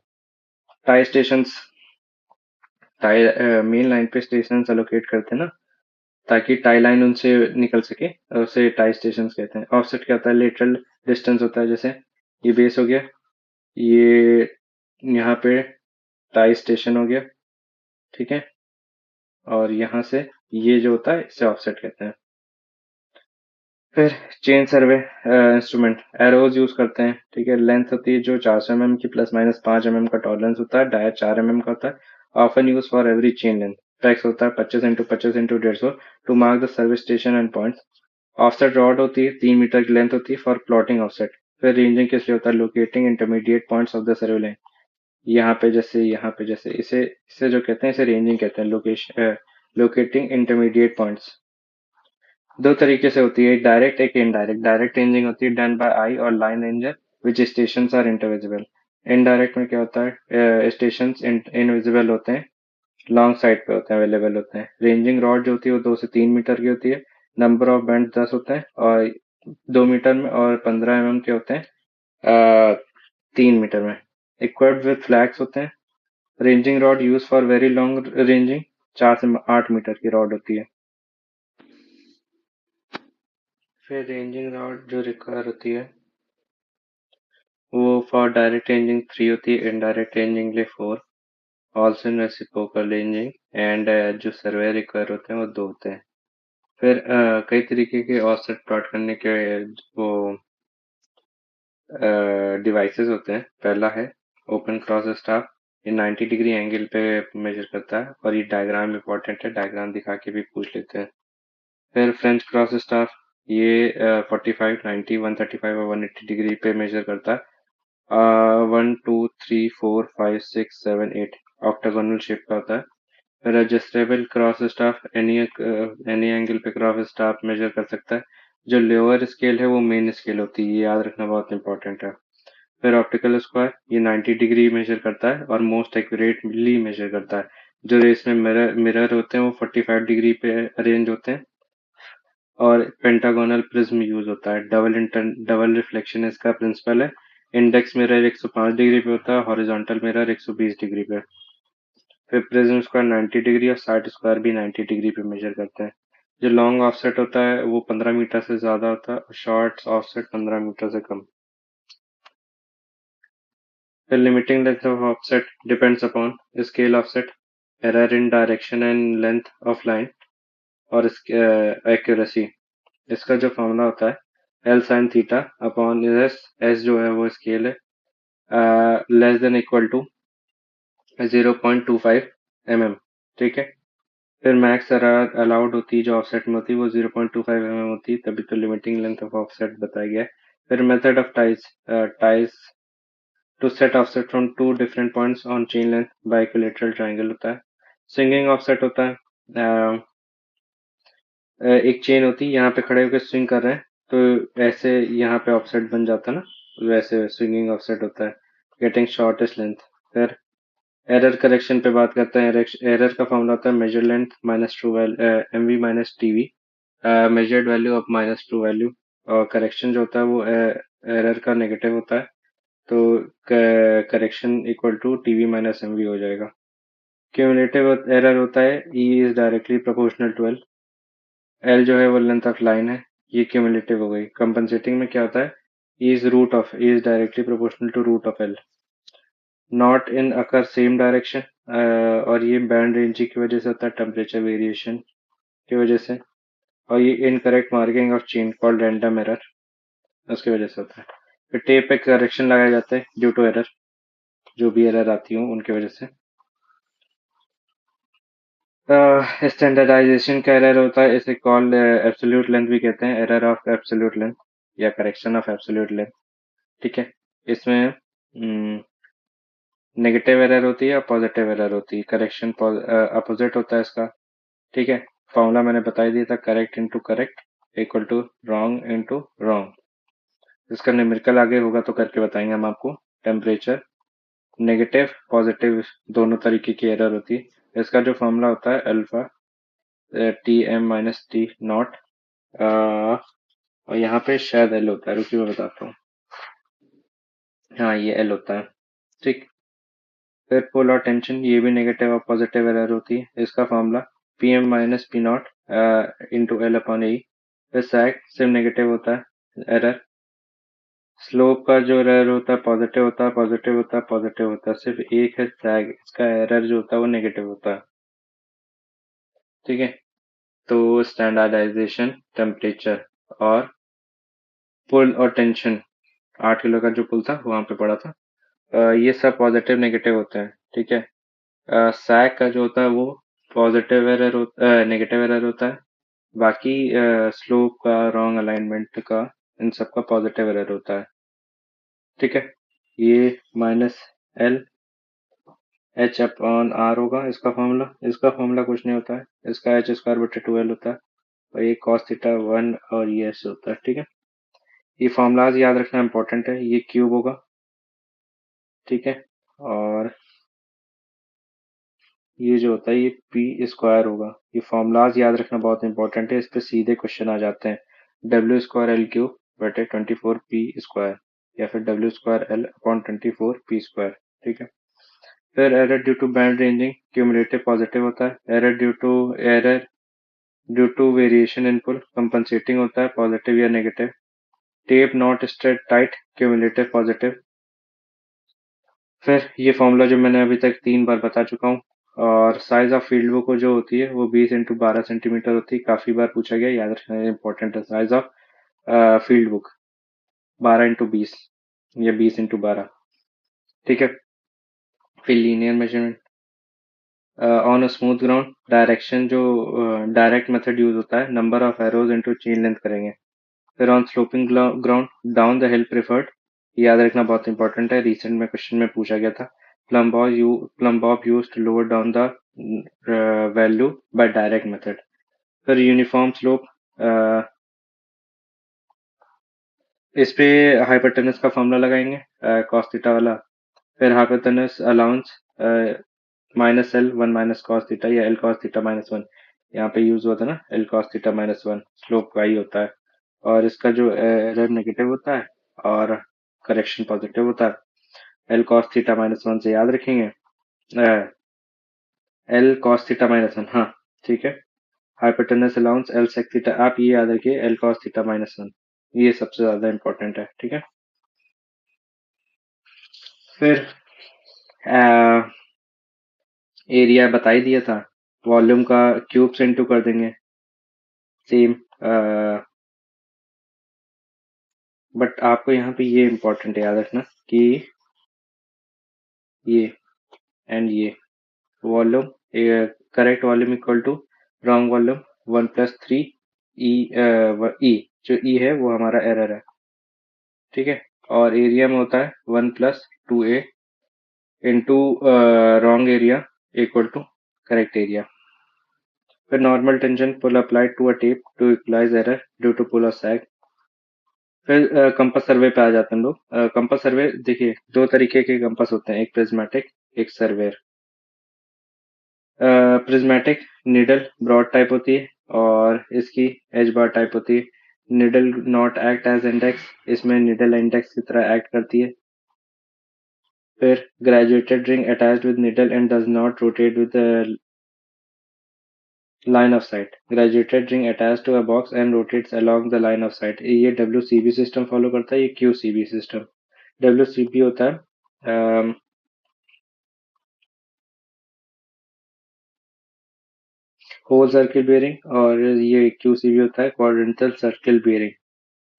Tie station, tie main line पे स्टेशन एलोकेट करते हैं ना, ताकि टाई लाइन उनसे निकल सके, उसे टाई स्टेशन कहते हैं। ऑफसेट क्या होता है? लेटरल डिस्टेंस होता है। जैसे ये बेस हो गया, ये यहाँ पे टाई स्टेशन हो गया, ठीक है, और यहाँ से ये जो होता है इसे ऑफसेट कहते हैं। फिर chain survey instrument arrows use करते हैं, ठीक है। लेंथ होती है जो 400 mm की, प्लस माइनस 5 mm का टॉलरेंस होता है। डाया 4 mm का होता है। Often use for every chain length. Tacks होता है 25 x 25 x 150 to mark the service station and points. Offset rod होती है 3 मीटर की लेंथ होती है फॉर प्लॉटिंग ऑफसेट। फिर रेंजिंग किस लिए होता है? Locating intermediate points of the survey line. यहाँ पे जैसे इसे इसे जो कहते हैं, इसे रेंजिंग कहते हैं, लोकेटिंग इंटरमीडिएट पॉइंट्स। दो तरीके से होती है, एक डायरेक्ट एक इनडायरेक्ट। डायरेक्ट रेंजिंग होती है डन बाय आई और line ranger which station are intervisible. Indirect में क्या होता है? स्टेशन इनविजिबल होते हैं, लॉन्ग साइड पे होते हैं, अवेलेबल होते हैं। रेंजिंग रॉड जो होती है वो 2 से 3 मीटर की होती है। नंबर ऑफ बैंड 10 होते हैं, और 2 मीटर में, और 15 mm के होते हैं 3 मीटर में। इक्विप्ड विद फ्लैग्स होते हैं। Ranging rod use for very long ranging, 4 से 8 मीटर की रॉड होती है। फिर रेंजिंग रॉड जो रिक्वायर होती है वो फॉर डायरेक्ट रेंजिंग 3 होती है, इनडायरेक्ट रेंजिंग के लिए 4, also in reciprocal ranging, and जो सर्वे रिक्वायर होते हैं वो 2 होते हैं। फिर कई तरीके के ऑफसेट प्लॉट करने के वो डिवाइसेस होते हैं। पहला है ओपन क्रॉस स्टाफ। ये 90 डिग्री एंगल पे मेजर करता है, और ये डायग्राम इंपॉर्टेंट है, डायग्राम दिखा के भी पूछ लेते हैं। फिर फ्रेंच क्रॉस स्टाफ, ये 45, 90, 135 और 180 डिग्री पे मेजर करता है। 1 2 3 4 5 6 7 8 ऑक्टागोनल शेप का होता है। फिर adjustable cross staff, any angle पे क्रॉस स्टाफ मेजर कर सकता है। जो लोअर स्केल है वो मेन स्केल होती है, ये याद रखना बहुत इंपॉर्टेंट है। फिर ऑप्टिकल स्क्वायर, ये 90 डिग्री मेजर करता है और मोस्ट एक्यूरेटली मेजर करता है। जो रेस में मिरर मिरर होते हैं वो 45 डिग्री पे अरेंज होते हैं। और पेंटागोनल प्रिज्म यूज होता है। डबल रिफ्लेक्शन इसका प्रिंसिपल है। इंडेक्स मिरर 105 डिग्री पे होता है, हॉरिजॉन्टल मिरर 120 डिग्री पे। फिर प्रिज्म स्क्वायर 90 डिग्री और साइड स्क्वायर भी 90 डिग्री पे मेजर करते हैं। जो लॉन्ग ऑफसेट होता है वो 15 मीटर से ज्यादा होता है, और शॉर्ट ऑफसेट 15 मीटर से कम। The limiting length of offset depends upon scale offset, error in direction and length of line, और accuracy। इसका जो फॉर्मूला होता है L sin theta upon S, S जो है वो स्केल है, less than equal to 0.25 mm, ठीक है। फिर मैक्स एरर अलाउड होती है जो ऑफसेट में होती है वो 0.25 mm होती है, तभी तो लिमिटिंग लेंथ ऑफ ऑफसेट बताया गया है। फिर method of ties to set offset from two different points on chain length by equilateral triangle होता है। स्विंगिंग ऑफसेट होता है, एक चेन होती है, यहाँ पे खड़े होकर स्विंग कर रहे हैं तो ऐसे यहाँ पे ऑफसेट बन जाता है ना, वैसे स्विंगिंग ऑफसेट होता है। Getting shortest length. फिर एरर करेक्शन पे बात करते हैं। एरर का फॉर्मूला होता है measure length minus true M V minus T V, measured value of minus true value. और करेक्शन जो होता है वो एरर का नेगेटिव होता है, तो correction equal to TV minus M V हो जाएगा। क्यूमुलेटिव एरर होता है E is directly proportional to L. L जो है वो लेंथ ऑफ लाइन है, ये क्यूमुलेटिव हो गई। कंपनसेटिंग में क्या होता है? E is directly proportional to root of L. Not in occur same direction, और ये बैंड रेंजिंग की वजह से होता है, टेम्परेचर वेरिएशन की वजह से। और ये incorrect marking of chain called random error, उसकी वजह से होता है। फिर टेप पे करेक्शन लगाए जाते हैं ड्यू टू एरर, जो भी एरर आती हो उनकी वजह से। स्टैंडर्डाइजेशन का एरर होता है, इसे कॉल्ड एब्सोल्यूट लेंथ भी कहते हैं, एरर ऑफ एब्सोल्यूट लेंथ या करेक्शन ऑफ एब्सोल्यूट लेंथ। ठीक है, इसमें नेगेटिव एरर होती है और पॉजिटिव एरर होती है, करेक्शन अपोजिट होता है इसका। ठीक है, फॉर्मूला मैंने बता ही दिया था, correct into correct equal to wrong into wrong. इसका न्यूमेरिकल आगे होगा तो करके बताएंगे हम आपको। टेम्परेचर नेगेटिव पॉजिटिव दोनों तरीके की एरर होती है। इसका जो फॉर्मूला होता है alpha T M minus T nought, और यहाँ पे शायद एल होता है, रुकिए मैं बताता हूँ। हाँ, ये एल होता है। ठीक, फिर पुल और टेंशन, ये भी नेगेटिव और पॉजिटिव एरर होती है। इसका formula P M minus P naught into L upon A. फिर सैग सिर्फ नेगेटिव होता है एरर। स्लोप का जो एरर होता है पॉजिटिव होता है, पॉजिटिव होता है, पॉजिटिव होता है, सिर्फ एक है सैग, इसका एरर जो होता है वो नेगेटिव होता है। ठीक है, तो स्टैंडर्डाइजेशन, टेम्परेचर और पुल और टेंशन, 8 किलो का जो पुल था वहां पे पड़ा था, ये सब पॉजिटिव नेगेटिव होते हैं। ठीक है, सैग का जो होता है वो पॉजिटिव एरर नेगेटिव एरर होता है। बाकी स्लोप का, रॉन्ग अलाइनमेंट का, इन सब का पॉजिटिव एरर होता है। ठीक है, ये minus L H upon R होगा इसका फॉर्मूला। इसका फॉर्मूला कुछ नहीं होता है, इसका एच स्क्वायर बटे 2 एल होता है, और ये कॉस थीटा 1 और ये एस होता है। ठीक है, ये फॉर्मूलाज याद रखना इंपॉर्टेंट है। ये क्यूब होगा, ठीक है, और ये जो होता है ये पी स्क्वायर होगा। ये फॉर्मूलाज याद रखना बहुत इंपॉर्टेंट है, इस पे सीधे क्वेश्चन आ जाते हैं। डब्ल्यू स्क्वायर एल क्यूब बटे 24 पी स्क्वायर, या फिर W square L upon 24 P square. ठीक है, फिर error due to bad ranging cumulative positive होता है। Error due to variation in pull compensating होता है, पॉजिटिव या negative. Tape not straight tight cumulative positive. फिर ये फॉर्मूला जो मैंने अभी तक 3 बार बता चुका हूँ। और साइज ऑफ फील्ड बुक जो होती है वो 20 × 12 सेंटीमीटर होती है, काफी बार पूछा गया, याद रखना इंपॉर्टेंट है। साइज ऑफ फील्ड बुक 12 × 20 या 20 × 12। ठीक है, फिर linear measurement on a smooth ground, direction जो डायरेक्ट मेथड यूज होता है, number of arrows into chain length करेंगे। फिर on sloping ground down the hill preferred, याद रखना बहुत इंपॉर्टेंट है, रिसेंट में क्वेश्चन में पूछा गया था। Plumb bob use to lower down the value by direct method. फिर यूनिफॉर्म स्लोप, इस पे हाइपोटेनस का फॉर्मूला लगाएंगे, कॉस थीटा वाला। फिर hypotenuse allowance minus L 1 - cos theta, या एल कॉस थीटा -1, यहाँ पे यूज हुआ था ना, एल कॉस थीटा -1 स्लोप का ही होता है। और इसका जो एरर नेगेटिव होता है और करेक्शन पॉजिटिव होता है। एल कॉस थीटा -1 से याद रखेंगे, एल कॉस थीटा -1, हाँ ठीक है। Hypotenuse allowance L sec theta, आप ये याद रखिए, एल कॉस थीटा -1, ये सबसे ज्यादा इंपॉर्टेंट है। ठीक है, फिर एरिया बता ही दिया था, वॉल्यूम का क्यूब से इंटू कर देंगे सेम। बट आपको यहाँ पे ये इंपॉर्टेंट याद रखना कि ये एंड ये volume, correct volume equal to wrong volume 1 + 3 E E, जो ई है वो हमारा एरर है। ठीक है, और एरिया में होता है 1 + 2a into wrong area equal to correct area. फिर normal tension pull applied to a tape to equalise error due to pull और सैग। फिर कंपास सर्वे पे आ जाते हैं हम लोग। कंपास सर्वे देखिए, दो तरीके के कंपास होते हैं, एक प्रिज्मेटिक एक surveyor. Prismatic needle broad type होती है, और इसकी एज बार टाइप होती है। Needle not act as index, इसमें निडल इंडेक्स की तरह एक्ट करती है। फिर graduated ring attached with needle and does not rotate with line of sight, graduated ring attached to a box and rotates along the line of sight, ये WCB सिस्टम फॉलो करता है। ये QCB सिस्टम, WCB होता है होल सर्किल बेयरिंग, और ये QCB होता है क्वाड्रेंटल सर्किल बेयरिंग।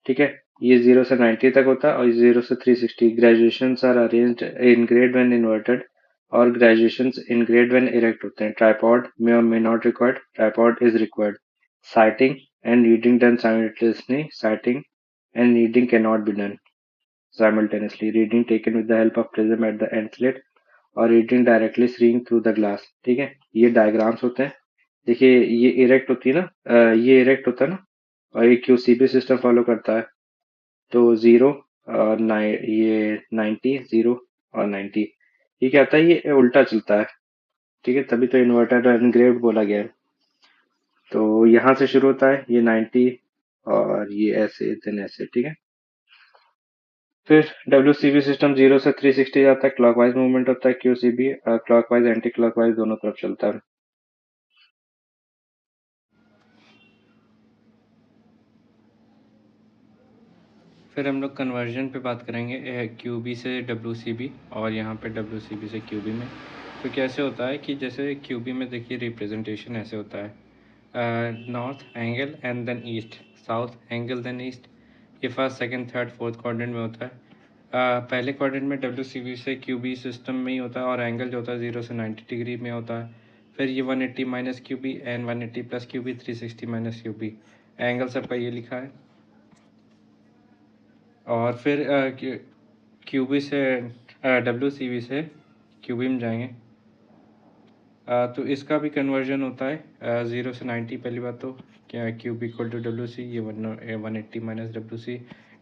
ठीक है, ये 0 से 90 तक होता है, और 0 से 360। Graduations are arranged in grade when inverted, और graduations in grade when erect होते हैं। ट्राइपॉड मे और may not required, tripod is required. Sighting and reading done simultaneously, sighting and reading can not be done simultaneously. Reading taken with the help of prism at the end slit, और reading directly seeing through the glass. ठीक है, ये डायग्राम्स होते हैं। देखिए ये इरेक्ट होती है ना, ये इरेक्ट होता है ना, और ये QCB सिस्टम फॉलो करता है। तो 0 और ये 90, 0 और 90, ये क्या होता है, ये उल्टा चलता है। ठीक है, तभी तो इन्वर्टेड और एनग्रेव्ड बोला गया है। तो यहाँ से शुरू होता है ये 90, और ये ऐसे देन ऐसे। ठीक है, फिर WCB सिस्टम 0 से 360 जाता है, क्लॉकवाइज मूवमेंट होता है। QCB क्लॉकवाइज एंटी क्लॉकवाइज दोनों तरफ चलता है। फिर हम लोग कन्वर्जन पे बात करेंगे, QB से WCB, और यहाँ पे WCB से QB में। तो कैसे होता है कि जैसे QB में देखिए रिप्रेजेंटेशन ऐसे होता है, north angle and then east, south angle then east. ये first second third fourth quadrant में होता है। पहले क्वाड्रेंट में WCB से QB सिस्टम में ही होता है, और एंगल जो होता है 0 से 90 डिग्री में होता है। फिर ये 180 minus QB and 180 plus QB, 360 minus QB। Angle सबका ये लिखा है। और फिर QB से WCB से QB में जाएंगे, तो इसका भी कन्वर्जन होता है 0 से 90। पहली बात तो क्या QB इक्वल टू WC, ये 180 माइनस WC,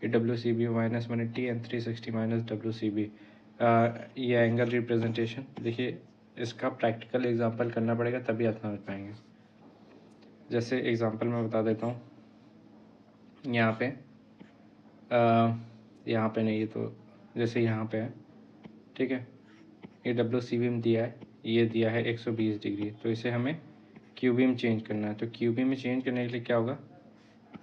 ये WCB minus 180 and 360 minus WCB। ये एंगल रिप्रेजेंटेशन देखिए, इसका प्रैक्टिकल एग्जांपल करना पड़ेगा तभी आप समझ पाएंगे। जैसे एग्जांपल मैं बता देता हूँ, यहाँ पे यहाँ पे नहीं, तो जैसे यहाँ पे है। ठीक है, ये WCB में दिया है, ये दिया है 120 डिग्री, तो इसे हमें QB में चेंज करना है। तो QB में चेंज करने के लिए क्या होगा,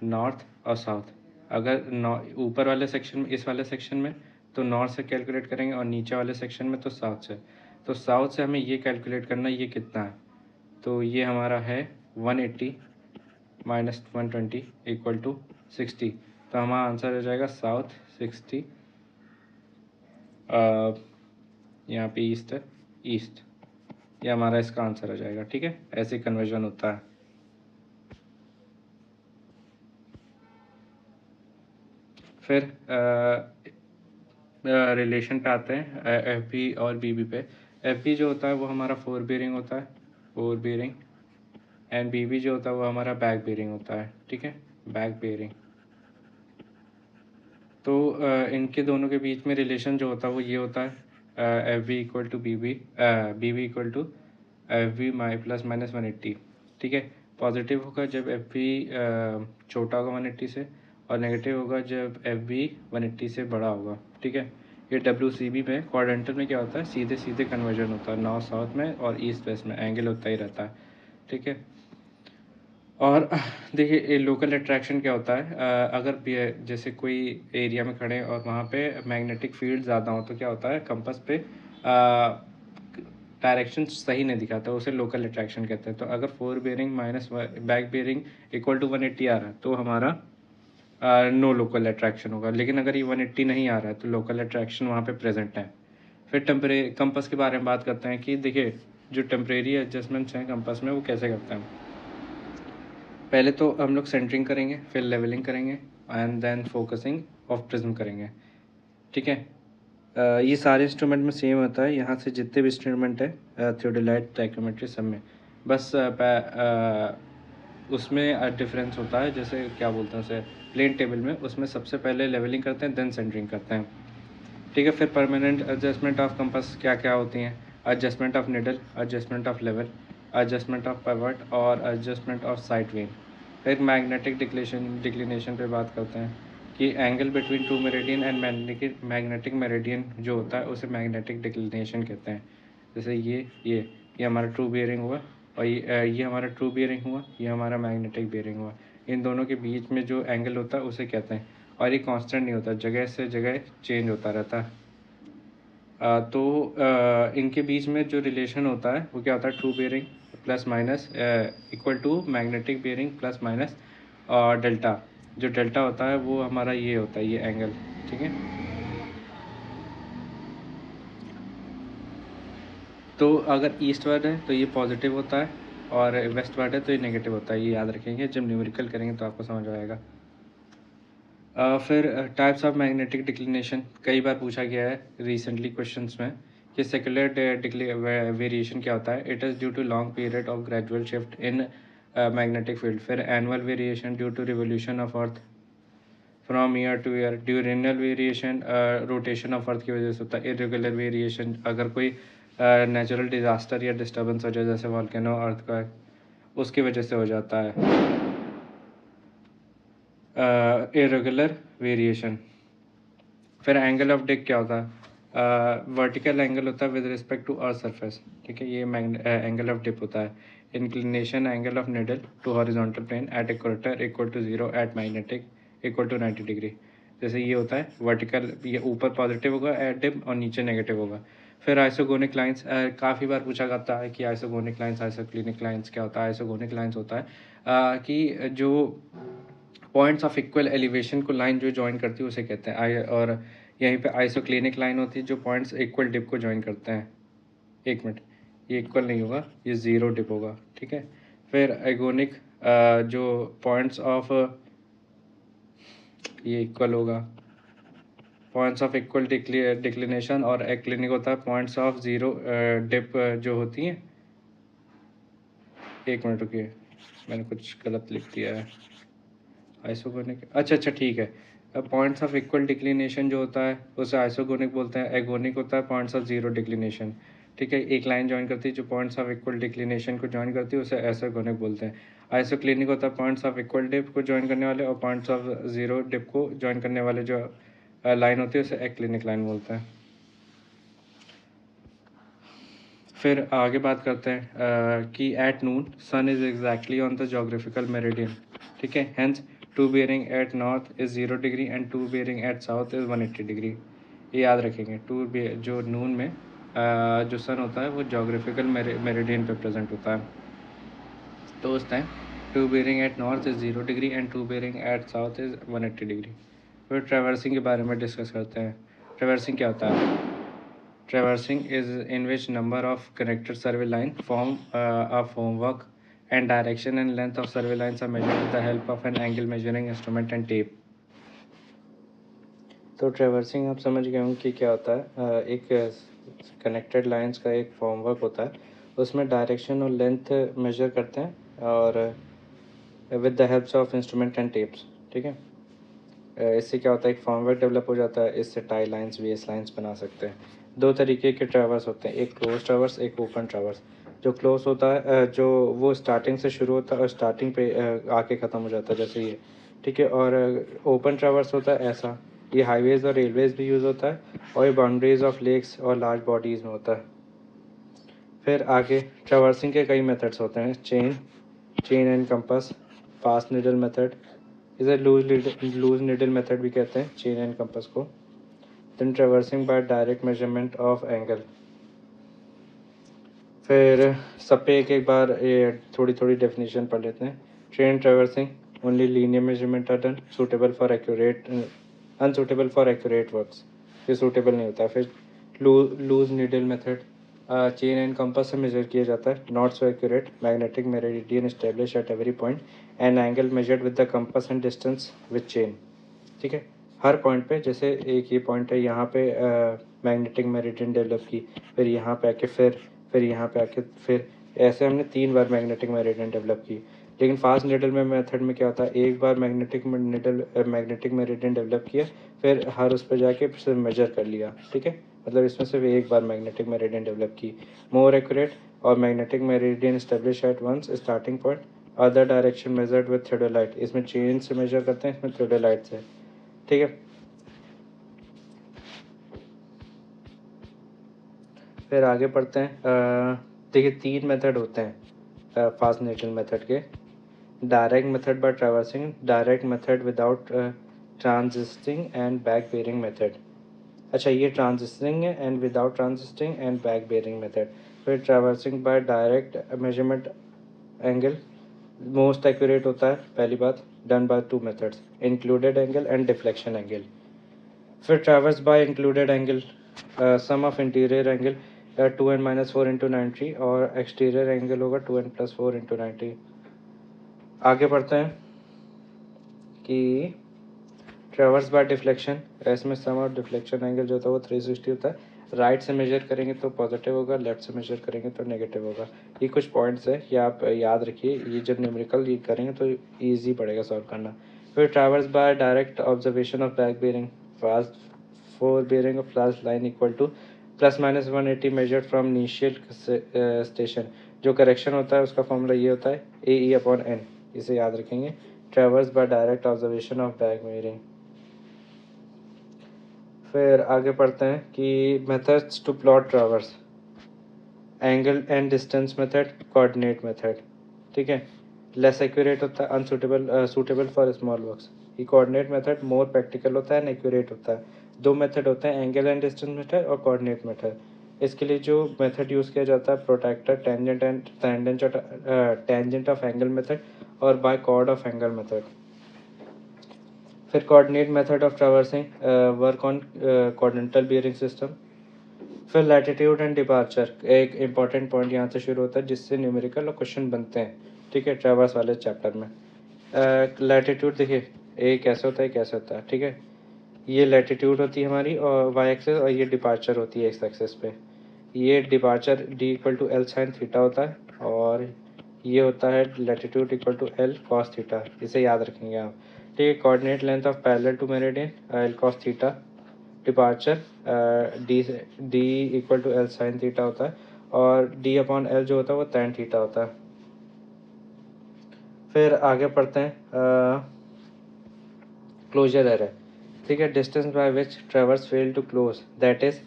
नॉर्थ और साउथ। अगर ऊपर वाले सेक्शन में, इस वाले सेक्शन में, तो नॉर्थ से कैलकुलेट करेंगे, और नीचे वाले सेक्शन में तो साउथ से। तो साउथ से हमें ये कैलकुलेट करना है, ये कितना है। तो ये हमारा है 180 माइनस 120 इक्वल टू 60। तो हमारा आंसर हो जाएगा साउथ 60, यहाँ पे ईस्ट है, ईस्ट। ये हमारा इसका आंसर हो जाएगा। ठीक है, ऐसे कन्वर्जन होता है। फिर रिलेशन पे आते हैं, FB और BB पे। FB जो होता है वो हमारा फोर बेयरिंग होता है, फोर बेयरिंग। एंड BB जो होता है वो हमारा बैक बेयरिंग होता है। ठीक है, बैक बेयरिंग। तो इनके दोनों के बीच में रिलेशन जो होता है वो ये होता है, FB equal to BB, BB equal to FB plus minus 180। ठीक है, पॉजिटिव होगा जब FB छोटा होगा 180 से, और नेगेटिव होगा जब FB 180 से बड़ा होगा। ठीक है, ये WCB में क्वाड्रेंटल में क्या होता है, सीधे सीधे कन्वर्जन होता है, नॉर्थ साउथ में और ईस्ट वेस्ट में एंगल होता ही रहता है। ठीक है, और देखिए ये लोकल अट्रैक्शन क्या होता है, अगर जैसे कोई एरिया में खड़े हैं और वहाँ पे मैग्नेटिक फील्ड ज़्यादा हो, तो क्या होता है, कंपास पे डायरेक्शन सही नहीं दिखाता, उसे लोकल अट्रैक्शन कहते हैं। तो अगर fore bearing minus back bearing equal to 180 आ रहा है, तो हमारा नो लोकल अट्रैक्शन होगा। लेकिन अगर ये 180 नहीं आ रहा है, तो लोकल अट्रैक्शन वहाँ पे प्रेजेंट है। फिर टेम्परेरी कंपास के बारे में बात करते हैं कि देखिए जो टेम्परेरी एडजस्टमेंट्स हैं कंपास में वो कैसे करते हैं। पहले तो हम लोग सेंटरिंग करेंगे, फिर लेवलिंग करेंगे, and then focusing of prism करेंगे। ठीक है, ये सारे इंस्ट्रूमेंट में सेम होता है, यहाँ से जितने भी इंस्ट्रूमेंट है थियोडोलाइट टाइकोमेट्री सब में, बस उसमें डिफरेंस होता है। जैसे क्या बोलते हैं उसे, प्लेन टेबल में उसमें सबसे पहले लेवलिंग करते हैं, देन सेंटरिंग करते हैं। ठीक है, फिर परमानेंट एडजस्टमेंट ऑफ कंपास क्या क्या होती हैं, adjustment of needle, adjustment of level, adjustment of pivot, और एडजस्टमेंट ऑफ साइड वेन। फिर मैग्नेटिक डिक्लिनेशन पे बात करते हैं कि angle between two meridian and magnetic meridian जो होता है उसे मैग्नेटिक डिक्लिनेशन कहते हैं। जैसे ये हमारा ट्रू बियरिंग हुआ, और ये हमारा ट्रू बियरिंग हुआ, ये हमारा मैग्नेटिक बियरिंग हुआ। इन दोनों के बीच में जो एंगल होता है उसे कहते हैं, और ये कांस्टेंट नहीं होता, जगह से जगह चेंज होता रहता है। तो इनके बीच में जो रिलेशन होता है वो क्या होता है, true bearing plus minus equal to magnetic bearing plus minus delta. जो डेल्टा होता है वो हमारा ये होता है, ये एंगल, ठीक है। तो अगर ईस्टवर्ड है तो ये पॉजिटिव होता है, और वेस्टवर्ड है तो ये नेगेटिव होता है। ये याद रखेंगे, जब न्यूमेरिकल करेंगे तो आपको समझ आएगा। फिर टाइप्स ऑफ मैग्नेटिक डिक्लिनेशन कई बार पूछा गया है रिसेंटली क्वेश्चंस में कि सेकुलर वेरिएशन क्या होता है। It is due to long period of gradual shift in magnetic field. फिर annual variation due to revolution of earth from year to year. Diurnal variation rotation of earth की वजह से होता है। इरेगुलर वेरिएशन अगर कोई नेचुरल डिजास्टर या डिस्टर्बेंस हो जाए, जैसे वॉल्केनो, अर्थ का, उसकी वजह से हो जाता है इरेगुलर वेरिएशन। फिर एंगल ऑफ डिक क्या होता है? वर्टिकल एंगल होता है with respect to earth surface, ठीक है, ये एंगल ऑफ डिप होता है। Inclination angle of needle to horizontal plane at equator equal to 0 at magnetic equal to 90 degree. जैसे ये होता है वर्टिकल, ये ऊपर पॉजिटिव होगा एट डिप और नीचे नेगेटिव होगा। फिर आइसोगोनिक लाइंस काफ़ी बार पूछा जाता है कि आइसोगोनिक लाइंस आइसोक्लिनिक लाइंस क्या होता है। आइसोगोनिक लाइंस होता है कि जो पॉइंट्स ऑफ इक्वल एलिवेशन को लाइन जो ज्वाइन करती है उसे कहते हैं। और यहीं पे आइसोक्लिनिक लाइन होती है जो पॉइंट्स इक्वल डिप को ज्वाइन करते हैं। एक मिनट, ये इक्वल नहीं होगा, ये ज़ीरो डिप होगा, ठीक है। फिर एगोनिक जो पॉइंट्स ऑफ, ये इक्वल होगा, पॉइंट्स ऑफ इक्वल डिक्लिनेशन। और एक्लिनिक होता है पॉइंट्स ऑफ ज़ीरो डिप जो होती हैं। एक मिनट रुकिए, मैंने कुछ गलत लिख दिया है। आइसोगोनिक, अच्छा ठीक है। पॉइंट्स ऑफ इक्वल डिक्लिनेशन जो होता है उसे आइसोगोनिक बोलते हैं। एगोनिक होता है पॉइंट्स ऑफ जीरो डिक्लिनेशन, ठीक है। एक लाइन ज्वाइन करती है जो पॉइंट्स ऑफ इक्वल डिक्लिनेशन को ज्वाइन करती है उसे आइसोगोनिक बोलते हैं। आइसोक्लिनिक होता है पॉइंट्स ऑफ इक्वल डिप को ज्वाइन करने वाले, और पॉइंट्स ऑफ जीरो डिप को ज्वाइन करने वाले जो लाइन होती है उसे एक्लिनिक लाइन बोलते हैं। फिर आगे बात करते हैं कि at noon sun is exactly on the geographical meridian, ठीक है। Hence true bearing at north is 0 degree and true bearing at south is 180 degree. ये याद रखेंगे। जो नून में जो सन होता है वो जोग्राफिकल मेरिडियन पे प्रेजेंट होता है, तो उस time true bearing at north is 0 degree and true bearing at south is 180 degree. फिर ट्रेवर्सिंग के बारे में डिस्कस करते हैं। ट्रेवर्सिंग क्या होता है? Traversing is in which number of connected survey line form a formwork, and direction and length of survey lines are measured with the help of an angle measuring instrument and tape. तो ट्रेवर्सिंग आप समझ गए होंगे कि क्या होता है। एक कनेक्टेड लाइंस का एक फॉर्मवर्क होता है, उसमें डायरेक्शन और लेंथ मेजर करते हैं, और with the helps of instrument and tapes, ठीक है। इससे क्या होता है, एक फॉर्मवर्क डेवलप हो जाता है। इससे टाई लाइंस, वीएस लाइंस बना सकते हैं। दो तरीके के ट्रैवर्स होते हैं, एक क्लोज ट्रैवर्स, एक ओपन ट्रैवर्स। जो क्लोज होता है जो वो स्टार्टिंग से शुरू होता है और स्टार्टिंग पे आके ख़त्म हो जाता है, जैसे ये, ठीक है। और ओपन ट्रैवर्स होता है ऐसा, ये हाईवेज़ और रेलवेज़ भी यूज़ होता है, और ये बाउंड्रीज ऑफ लेक्स और लार्ज बॉडीज़ में होता है। फिर आगे ट्रैवर्सिंग के कई मेथड्स होते हैं। Chain and compass, fast needle method, इसे लूज नीडल मेथड भी कहते हैं, चेन एंड कंपास को। Then traversing by direct measurement of angle. फिर सब पे एक एक बार ये थोड़ी थोड़ी डेफिनेशन पढ़ लेते हैं। Train traversing only linear measurement are done, suitable for accurate, unsuitable for accurate works, ये सूटेबल नहीं होता। फिर loose needle method, chain and compass से मेजर किया जाता है, not so accurate, magnetic meridian establish at every point and angle measured with the compass and distance with chain, ठीक है। हर पॉइंट पे, जैसे एक ये पॉइंट है, यहाँ पे मैग्नेटिक मेरिडियन डेवलप की, फिर यहाँ पे आके फिर यहाँ पे आके फिर ऐसे हमने 3 बार मैग्नेटिक मेरिडियन डेवलप की। लेकिन फास्ट नीडल में मेथड में क्या होता है, एक बार मैग्नेटिक मेरिडियन डेवलप किया, फिर हर उस पर जाके फिर मेजर कर लिया, ठीक है। मतलब इसमें सिर्फ एक बार मैग्नेटिक मेरिडियन डेवलप की, मोर एक्यूरेट। और magnetic meridian establish at once starting point, other direction measured with theodolite, इसमें चेन से मेजर करते हैं, इसमें थ्योडोलाइट से, ठीक है। फिर आगे पढ़ते हैं। देखिए 3 मेथड होते हैं फास्ट नीडल मेथड के। Direct method by traversing, direct method without transiting and back bearing method. अच्छा, ये ट्रांजिस्टिंग है, and without transiting and back bearing method. फिर traversing by direct measurement angle most accurate होता है, पहली बात, done by two methods, included angle and deflection angle. फिर traverse by included angle, sum of interior angle 2n-4 × 90 और एक्सटीरियर एंगल होगा 2n+4 × 90। आगे बढ़ते हैं कि ट्रैवर्स बाय डिफ्लेक्शन, इसमें सम ऑफ डिफ्लेक्शन एंगल जो होता है वो 360 होता है। राइट से मेजर करेंगे तो पॉजिटिव होगा, लेफ्ट से मेजर करेंगे तो नेगेटिव होगा। ये कुछ पॉइंट्स है, ये आप याद रखिए, ये जब न्यूमेरिकल ये करेंगे तो ईजी पड़ेगा सॉल्व करना। फिर traverse by direct observation of back bearing, fast fore bearing of last line equal to +-180 measured from initial station. जो करेक्शन होता है उसका फॉर्मूला ये होता है AE/N, इसे याद रखेंगे। Traverse by direct observation of back bearing. फिर आगे पढ़ते हैं कि methods to plot traverse, angle and distance method, coordinate method. ठीक है, लेस एक्यूरेट होता है, unsuitable suitable for small works. ये कोऑर्डिनेट मेथड मोर प्रैक्टिकल होता है एंड एक्यूरेट होता है। दो मेथड होते हैं, एंगल एंड डिस्टेंस मेथड और कोऑर्डिनेट मेथड। इसके लिए जो मेथड यूज़ किया जाता है, protractor, tangent and tangent of angle method और by chord of angle method. फिर coordinate method of traversing, work on coordinatal bearing system. फिर लैटिट्यूड एंड डिपार्चर, एक इंपॉर्टेंट पॉइंट यहाँ से शुरू होता है जिससे न्यूमेरिकल और क्वेश्चन बनते हैं। ठीक है, ट्रैवर्स वाले चैप्टर में लैटिट्यूड देखिए ए कैसे होता है, कैसे होता है। ठीक है, ये लैटिट्यूड होती है हमारी और वाई एक्सेस, और ये डिपार्चर होती है एक्स एक्सेस पे। ये डिपार्चर D=L sin थीटा होता है और ये होता है लैटिट्यूड =L cos थीटा, इसे याद रखेंगे आप। ठीक है, coordinate length of parallel to meridian L cos theta, departure D=L sin theta होता है और D/L जो होता है वो tan थीटा होता है। फिर आगे पढ़ते हैं क्लोजर एरर। ठीक है, distance by which traverse fail to close, that is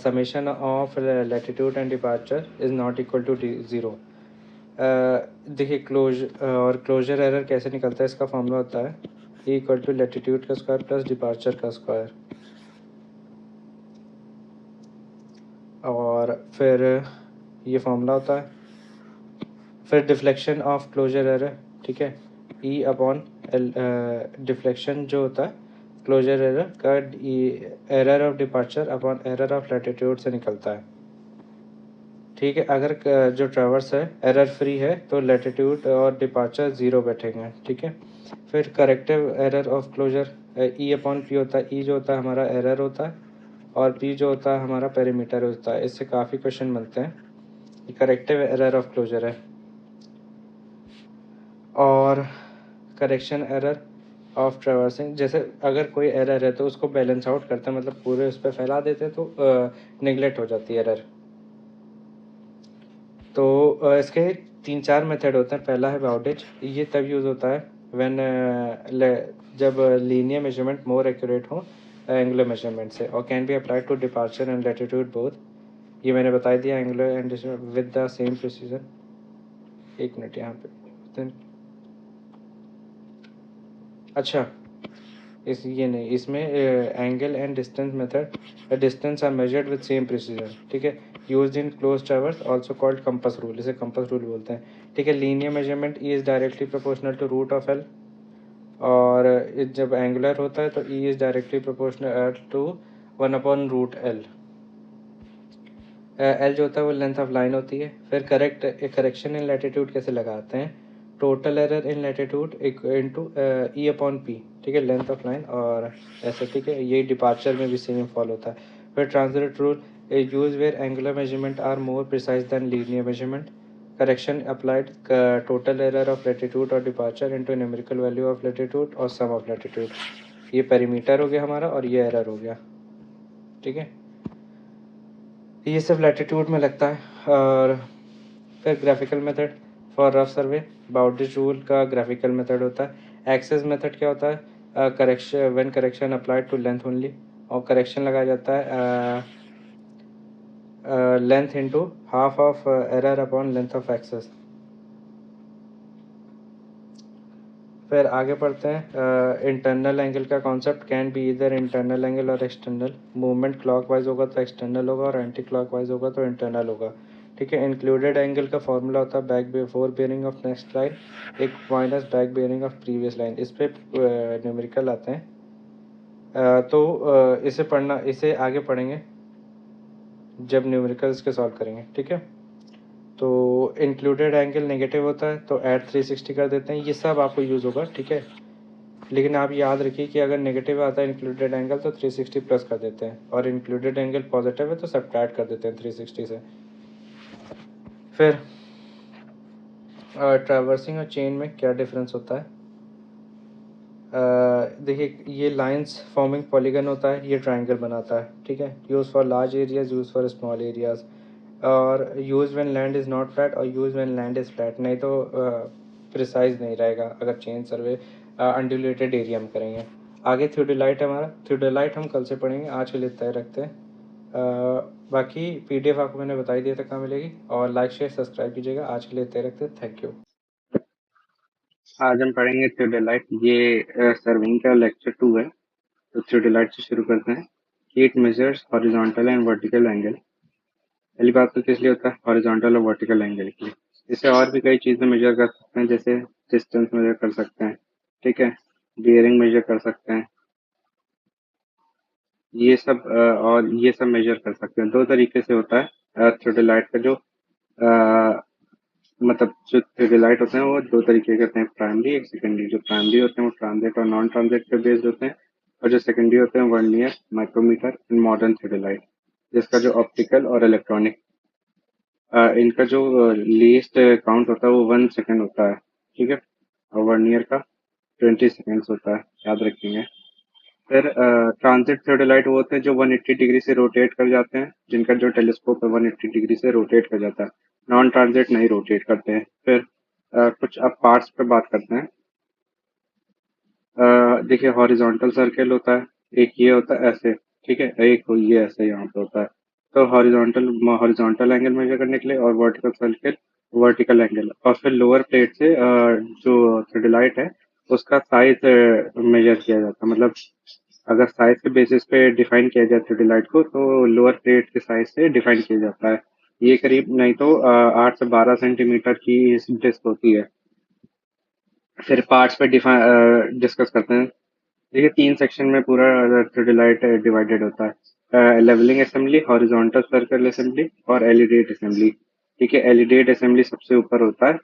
summation of latitude and departure is not equal to 0। देखिए और क्लोजर एरर कैसे निकलता है, इसका फॉर्मूला होता है E लैटिट्यूड का स्क्वायर प्लस डिपार्चर का स्क्वायर। और फिर ये फॉर्मूला होता है। फिर डिफ्लेक्शन ऑफ क्लोजर एरर, ठीक है, E/L, डिफ्लेक्शन जो होता है क्लोजर एरर का error of departure upon error of latitude से निकलता है। ठीक है, अगर जो ट्रैवर्स है एरर फ्री है तो लैटिट्यूड और डिपार्चर 0 बैठेंगे। ठीक है, फिर corrective error of closure E/P होता है। E जो होता है हमारा एरर होता है और P जो होता है हमारा पेरीमीटर होता है। इससे काफ़ी क्वेश्चन बनते हैं। ये करेक्टिव एरर ऑफ क्लोजर है। और करेक्शन एरर ऑफ ट्रैवर्सिंग, जैसे अगर कोई एरर है तो उसको बैलेंस आउट करते हैं, मतलब पूरे उस पर फैला देते हैं तो निगलेक्ट हो जाती है एरर। तो इसके 3-4 मेथड होते हैं। पहला है बाउडेज, ये तब यूज़ होता है व्हेन जब लीनियर मेजरमेंट मोर एक्यूरेट हो एंगुलर मेजरमेंट से, और can be applied to departure and latitude both. ये मैंने बता दिया, angular and with the same precision. एक मिनट यहाँ पे, अच्छा ये नहीं, इसमें angle and distance method, distance are measured with same precision. ठीक है, used in close traverse also called compass rule, इसे कंपास रूल बोलते हैं। ठीक है, linear measurement E is directly proportional to root of L, और जब एंगुलर होता है तो E is directly proportional to 1/√L। L जो होता है वो लेंथ ऑफ लाइन होती है। फिर करेक्शन इन लैटिट्यूड कैसे लगाते हैं, total error in latitude into E/P। ठीक है, लेंथ ऑफ लाइन और ऐसे। ठीक है, ये डिपार्चर में भी सेम फॉलो होता है। फिर transit rule use where angular measurement are more precise than linear measurement. Correction applied total error of latitude और departure into numerical value of latitude और सम ऑफ लैटिट्यूड। ये पेरीमीटर हो गया हमारा और ये एरर हो गया। ठीक है, ये सब लैटिट्यूड में लगता है। और फिर graphical method for rough survey, boundary rule का ग्राफिकल मेथड होता है। एक्सेस मेथड क्या होता है, correction when correction applied to length only, और करेक्शन लगाया जाता है length into half of error upon length of axis. फिर आगे पढ़ते हैं इंटरनल एंगल का कॉन्सेप्ट, कैन बी इधर इंटरनल एंगल और एक्सटर्नल। मूवमेंट क्लॉकवाइज होगा तो एक्सटर्नल होगा और एंटी क्लॉकवाइज होगा तो इंटरनल होगा। ठीक है। इंक्लूडेड एंगल का फॉर्मूला होता है back before bearing of next line एक minus back bearing of previous line. इस पर न्यूमेरिकल आते हैं। तो इसे पढ़ना, इसे आगे पढ़ेंगे जब न्यूमेरिकल्स के सॉल्व करेंगे, ठीक है। तो इंक्लूडेड एंगल नेगेटिव होता है तो ऐड 360 कर देते हैं, ये सब आपको यूज़ होगा, ठीक है। लेकिन आप याद रखिए कि अगर नेगेटिव आता है इंक्लूडेड एंगल तो 360 प्लस कर देते हैं, और इंक्लूडेड एंगल पॉजिटिव है तो सब्ट्रैक्ट कर देते हैं 360 से। फिर ट्रैवर्सिंग और चेन में क्या डिफरेंस होता है? देखिए, ये लाइंस फॉर्मिंग पॉलीगन होता है, ये ट्रायंगल बनाता है, ठीक है। Use for large areas, use for small areas, और use when land is not flat और use when land is flat. नहीं तो प्रिसाइज नहीं रहेगा अगर चेन सर्वे अनड्यूलेटेड एरिया में करेंगे। आगे थियोडोलाइट हमारा, थियोडोलाइट हम कल से पढ़ेंगे, आज के लिए तय रखते हैं। बाकी PDF आपको मैंने बता ही दिया था कहाँ मिलेगी, और लाइक शेयर सब्सक्राइब कीजिएगा। आज के लिए तय रखते हैं, थैंक यू। आज हम पढ़ेंगे थियोडोलाइट। ये सर्विंग का लेक्चर 2 है। तो थियोडोलाइट से शुरू करते हैं। It measures horizontal and vertical angle. पहली बात तो किस लिए होता है? हॉरिजॉन्टल और वर्टिकल एंगल के लिए। इसे और भी कई चीजें मेजर कर सकते हैं, जैसे डिस्टेंस मेजर कर सकते हैं, ठीक है, बियरिंग मेजर कर सकते हैं, ये सब और ये सब मेजर कर सकते हैं। दो तरीके से होता है थियोडोलाइट का जो मतलब जो थियोडोलाइट होते हैं वो दो तरीके के होते हैं, प्राइमरी एक सेकेंडरी। जो प्राइमरी होते हैं वो ट्रांजिट और नॉन ट्रांजिट पे बेस्ड होते हैं, और जो सेकेंडरी होते हैं vernier, micrometer and modern theodolite, जिसका जो ऑप्टिकल और इलेक्ट्रॉनिक इनका जो लीस्ट काउंट होता है वो 1 सेकेंड होता है, ठीक है, और वर्नियर का 20 सेकेंड्स होता है, याद रखेंगे। फिर ट्रांजिट थियोडोलाइट वो होते हैं जो 180 डिग्री से रोटेट कर जाते हैं, जिनका जो टेलीस्कोप है 180 डिग्री से रोटेट कर जाता है। नॉन ट्रांजिट नहीं रोटेट करते हैं। फिर कुछ अब पार्ट्स पे बात करते हैं। देखिए, हॉरिजॉन्टल सर्कल होता है, एक ये होता है ऐसे, ठीक है, एक ये ऐसे यहाँ पे होता है। तो हॉरिजॉन्टल हॉरिजॉन्टल एंगल मेजर करने के लिए, और वर्टिकल सर्कल वर्टिकल एंगल, और फिर लोअर प्लेट से जो थियोडोलाइट है उसका साइज मेजर किया जाता है। मतलब अगर साइज के बेसिस पे डिफाइन किया जाए थियोडोलाइट को, तो लोअर प्लेट के साइज से डिफाइन किया जाता है। ये करीब नहीं तो 8 से 12 सेंटीमीटर की डिस्क होती है। फिर पार्ट्स पे डिस्कस करते हैं। देखिए, 3 सेक्शन में पूरा थियोडोलाइट डिवाइडेड होता है, levelling assembly, horizontal circle assembly और एलिडेट असेंबली। ठीक है, एलिडेट असेंबली सबसे ऊपर होता है,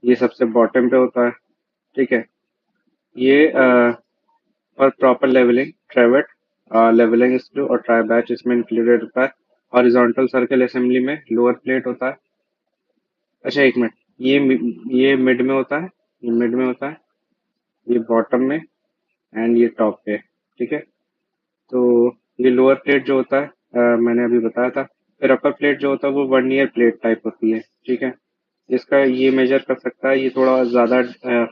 ये सबसे बॉटम पे होता है, ठीक है। ये और प्रॉपर लेवलिंग ट्रेवेट, लेवलिंग स्क्रू और ट्राई बैच इसमें इंक्लूडेड होता है। हॉरिजॉन्टल सर्कल असेंबली में लोअर प्लेट होता है। अच्छा, एक मिनट, ये मिड में होता है, ये मिड में होता है, ये बॉटम में, एंड ये टॉप पे, ठीक है। तो ये लोअर प्लेट जो होता है मैंने अभी बताया था। फिर अपर प्लेट जो होता है वो वर्नियर प्लेट टाइप होती है, ठीक है। इसका ये मेजर कर सकता है, ये थोड़ा ज़्यादा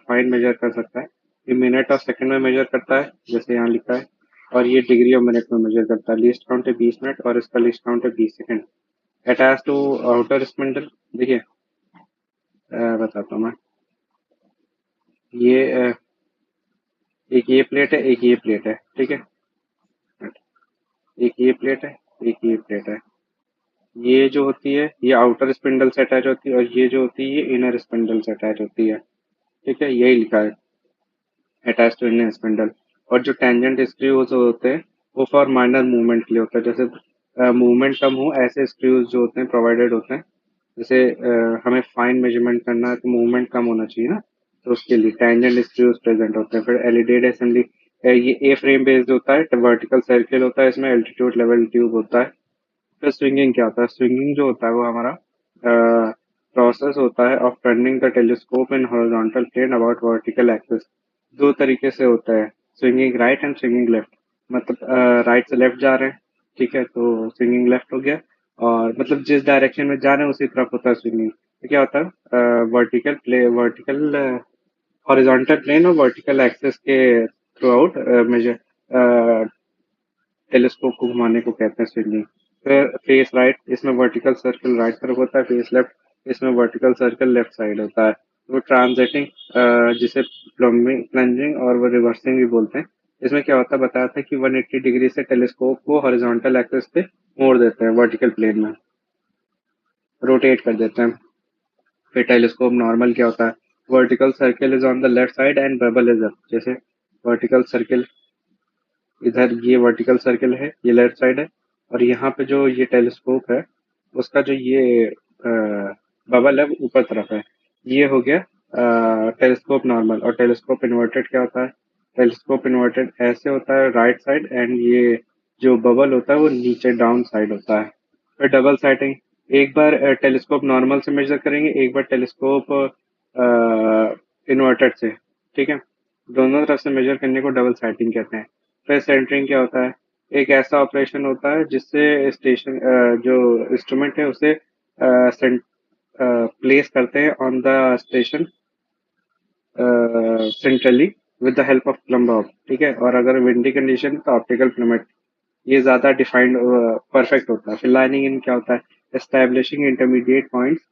फाइन मेजर कर सकता है। ये मिनट और सेकंड में मेजर करता है, जैसे यहाँ लिखा है, और ये डिग्री और मिनट में मेजर करता है। लीस्ट काउंट है 20 मिनट और इसका लीस्ट काउंट है 20 second. Attach to outer spindle. देखिए, बताता हूँ मैं। ये एक ये प्लेट है, एक ये प्लेट है, ठीक है। एक ये प्लेट है, एक ये प्लेट है। ये जो होती है ये आउटर स्पिंडल से अटैच होती है, और ये जो होती है ये इनर स्पिंडल से अटैच होती है, ठीक है। यही लिखा है, अटैच टू इनर स्पिंडल। और जो टेंजेंट स्क्रूज होते हैं वो फॉर माइनर मूवमेंट के लिए होता है, जैसे मूवमेंट कम हो ऐसे स्क्रूज जो होते हैं प्रोवाइडेड होते हैं। जैसे हमें फाइन मेजरमेंट करना है तो मूवमेंट कम होना चाहिए ना, तो उसके लिए टेंजेंट स्क्रूज प्रेजेंट होते हैं। फिर एलिडेड असेंबली, ये ए फ्रेम बेस्ड होता है, वर्टिकल सर्किल होता है, इसमें एल्टीट्यूड लेवल ट्यूब होता है। फिर स्विंगिंग क्या होता है? स्विंगिंग जो होता है वो हमारा प्रोसेस होता है of turning the telescope in horizontal plane about vertical axis. दो तरीके से होता है, swinging right and swinging left. मतलब राइट से लेफ्ट जा रहे हैं, ठीक है, तो स्विंगिंग लेफ्ट हो गया। और मतलब जिस डायरेक्शन में जा रहे हैं उसी तरफ होता है स्विंगिंग। तो क्या होता है, वर्टिकल हॉरिजॉन्टल प्लेन और वर्टिकल एक्सिस के थ्रू आउट मेजर टेलीस्कोप को घुमाने को कहते हैं स्विंगिंग। फिर फेस राइट, इसमें वर्टिकल सर्कल राइट तरफ होता है। फेस लेफ्ट, इसमें वर्टिकल सर्कल लेफ्ट साइड होता है। वो ट्रांजिटिंग, जिसे प्लंजिंग और वो रिवर्सिंग भी बोलते हैं। इसमें क्या होता है, बताया था कि 180 डिग्री से टेलीस्कोप को हॉरिजॉन्टल एक्सिस पे मोड़ देते हैं वर्टिकल प्लेन में। रोटेट कर देते हैं। फिर टेलीस्कोप नॉर्मल क्या होता है, vertical circle is on the left side and bubble is up. जैसे वर्टिकल सर्किल इधर, ये वर्टिकल सर्किल है, ये लेफ्ट साइड है, और यहाँ पे जो ये टेलीस्कोप है उसका जो ये बबल है वो ऊपर तरफ है। ये हो गया टेलीस्कोप नॉर्मल। और टेलीस्कोप इन्वर्टेड क्या होता है, टेलीस्कोप इन्वर्टेड ऐसे होता है राइट साइड, एंड ये जो बबल होता है वो नीचे डाउन साइड होता है। फिर डबल साइटिंग, एक बार टेलीस्कोप नॉर्मल से मेजर करेंगे, एक बार टेलीस्कोप इन्वर्टेड से, ठीक है। दोनों तरफ से मेजर करने को डबल साइटिंग कहते हैं। फिर सेंटरिंग क्या होता है, एक ऐसा ऑपरेशन होता है जिससे स्टेशन जो इंस्ट्रूमेंट है उसे प्लेस करते हैं on the station centrally with the help of plum Bob, ठीक है। और अगर विंडी कंडीशन तो ऑप्टिकल प्लमेट, ये ज्यादा डिफाइंड परफेक्ट होता है। फिर लाइनिंग इन क्या होता है, establishing intermediate points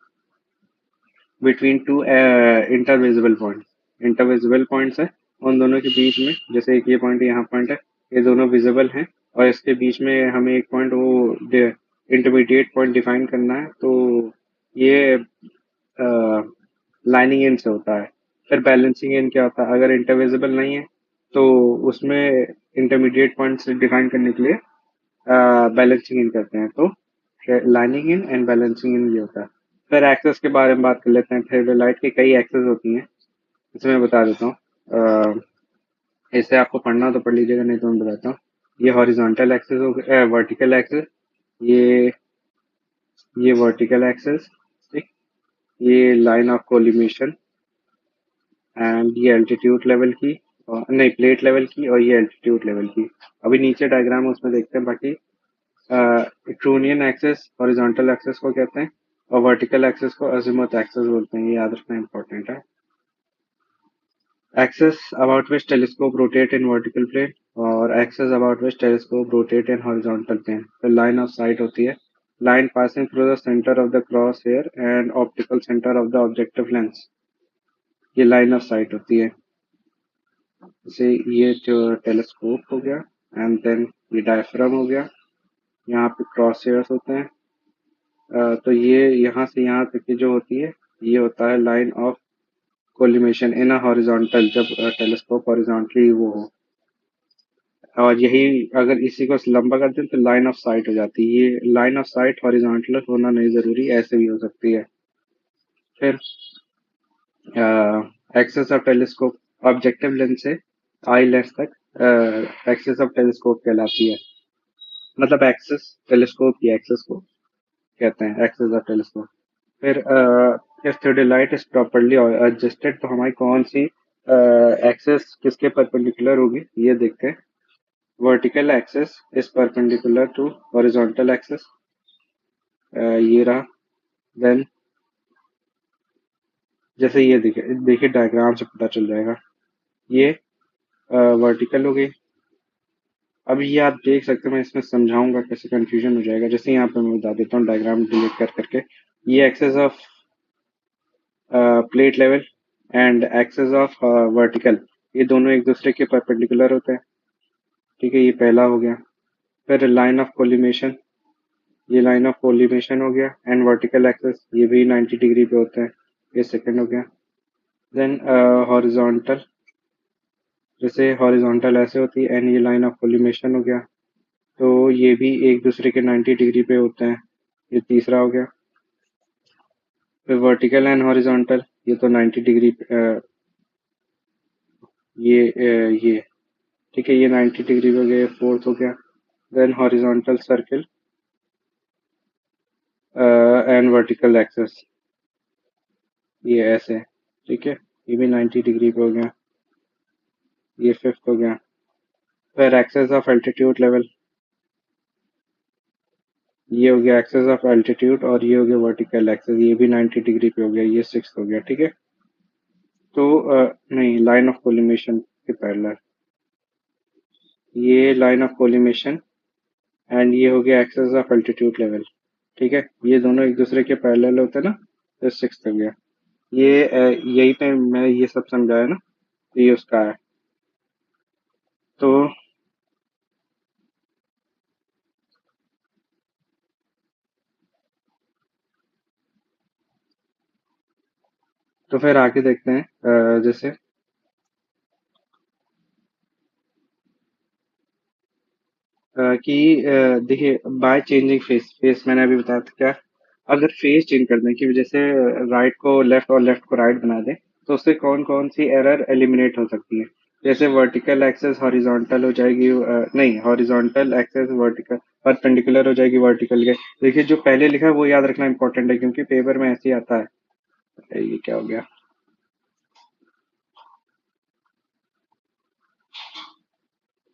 between two intervisible points. Intervisible points है उन दोनों के बीच में, जैसे एक ये पॉइंट यहाँ पॉइंट है, ये दोनों विजिबल हैं, और इसके बीच में हमें एक पॉइंट वो इंटरमीडिएट पॉइंट डिफाइन करना है, तो ये लाइनिंग इन से होता है। फिर बैलेंसिंग इन क्या होता है, अगर इंटरविजिबल नहीं है तो उसमें इंटरमीडिएट पॉइंट्स डिफाइन करने के लिए बैलेंसिंग इन करते हैं। तो लाइनिंग इन एंड बैलेंसिंग इन ये होता है। फिर एक्सेस के बारे में बात कर लेते हैं। फिर लाइट की कई एक्सेस होती हैं, इसे मैं बता देता हूँ। इसे आपको पढ़ना तो पढ़ लीजिएगा, नहीं तो मैं बताता हूँ। ये हॉरिजॉन्टल एक्सेस हो गया, वर्टिकल एक्सेस, ये ये वर्टिकल एक्सेस, ठीक। ये लाइन ऑफ कोलिमेशन, एंड ये एल्टीट्यूड लेवल की, और नहीं प्लेट लेवल की, और ये एल्टीट्यूड लेवल की। अभी नीचे डायग्राम उसमें देखते हैं। बाकी ट्रूनियन एक्सेस हॉरिजॉन्टल एक्सेस को कहते हैं, और वर्टिकल एक्सेस को अजीमुथ एक्सेस बोलते हैं। ये याद रखना इंपॉर्टेंट है। Axis about which telescope rotate in vertical plane, और axis about which telescope rotate in horizontal plane. फिर लाइन ऑफ साइट होती है, line passing through the centre of the cross hair and optical centre of the objective lens, ये लाइन ऑफ साइट होती है। जैसे ये जो टेलीस्कोप हो गया, एंड देन ये डायफ्राम हो गया, यहाँ पे क्रॉस हेयर्स होते हैं। तो ये यहाँ से यहाँ तक की जो होती है, ये होता है line of collimation in a horizontal, जब टेलीस्कोप हॉरिजॉन्टली वो हो। और यही अगर इसी को लंबा कर दें तो लाइन ऑफ साइट हो जाती है। ये लाइन ऑफ साइट हॉरिजॉन्टल होना नहीं जरूरी, ऐसे भी हो सकती है। फिर axis of telescope, objective lens से आई लेंस तक एक्सेस ऑफ टेलीस्कोप कहलाती है। मतलब एक्सेस, टेलीस्कोप की एक्सेस को कहते हैं एक्सेस ऑफ टेलीस्कोप। फिर if theodolite is properly adjusted, तो हमारी कौन सी एक्सेस किसके परपेंडिकुलर होगी ये देखते हैं। Vertical axis is perpendicular to horizontal axis, ये रहा। देन जैसे ये देखिए देखिए डायग्राम से पता चल जाएगा, ये वर्टिकल हो गई। अब ये आप देख सकते हैं, मैं इसमें समझाऊंगा कैसे कंफ्यूजन हो जाएगा। जैसे यहाँ पे मैं बता देता हूँ डायग्राम डिलीट कर करके, ये axis of plate level and axis of vertical, ये दोनों एक दूसरे के परपेंडिकुलर होते हैं, ठीक है। ये पहला हो गया। फिर लाइन ऑफ कोलिमेशन, ये लाइन ऑफ कोलिमेशन हो गया, एंड वर्टिकल एक्सेस ये भी 90 डिग्री पे होते हैं, ये सेकंड हो गया। देन हॉरिजॉन्टल, जैसे हॉरिजॉन्टल ऐसे होती है, एंड ये लाइन ऑफ कोलिमेशन हो गया, तो ये भी एक दूसरे के 90 डिग्री पे होते हैं, ये तीसरा हो गया। फिर वर्टिकल एंड हॉरिजॉन्टल, ये तो 90 डिग्री ये ठीक है, ये 90 डिग्री पे हो गया, फोर्थ हो गया। Then horizontal circle and vertical axis, ये ऐसे, ठीक है, ये भी 90 डिग्री पे हो गया, ये फिफ्थ हो गया। फिर एक्सेस ऑफ एल्टीट्यूड लेवल, ये हो गया एक्सेस ऑफ एल्टीट्यूड, और ये हो गया वर्टिकल एक्सेस, ये भी 90 डिग्री पे हो गया, ये सिक्स हो गया, ठीक है। तो नहीं, लाइन ऑफ कोलिमेशन के पैरेलल, ये लाइन ऑफ कोलिमेशन, एंड ये हो गया एक्सेस ऑफ एल्टीट्यूड लेवल, ठीक है। ये दोनों एक दूसरे के पैरेलल होते हैं ना, तो सिक्स हो गया। ये यही पे मैं ये सब समझाया ना, तो ये उसका है। तो तो फिर आगे देखते हैं जैसे कि देखिए बाय चेंजिंग फेस फेस मैंने अभी बताया था क्या, अगर फेस चेंज कर दें कि जैसे राइट को लेफ्ट और लेफ्ट को राइट बना दें तो उससे कौन कौन सी एरर एलिमिनेट हो सकती है। जैसे वर्टिकल एक्सेस हॉरिजॉन्टल हो जाएगी, नहीं हॉरिजॉन्टल एक्सेस वर्टिकल परपेंडिकुलर हो जाएगी वर्टिकल के। देखिए जो पहले लिखा है वो याद रखना इंपॉर्टेंट है क्योंकि पेपर में ऐसे ही आता है। ये क्या हो गया।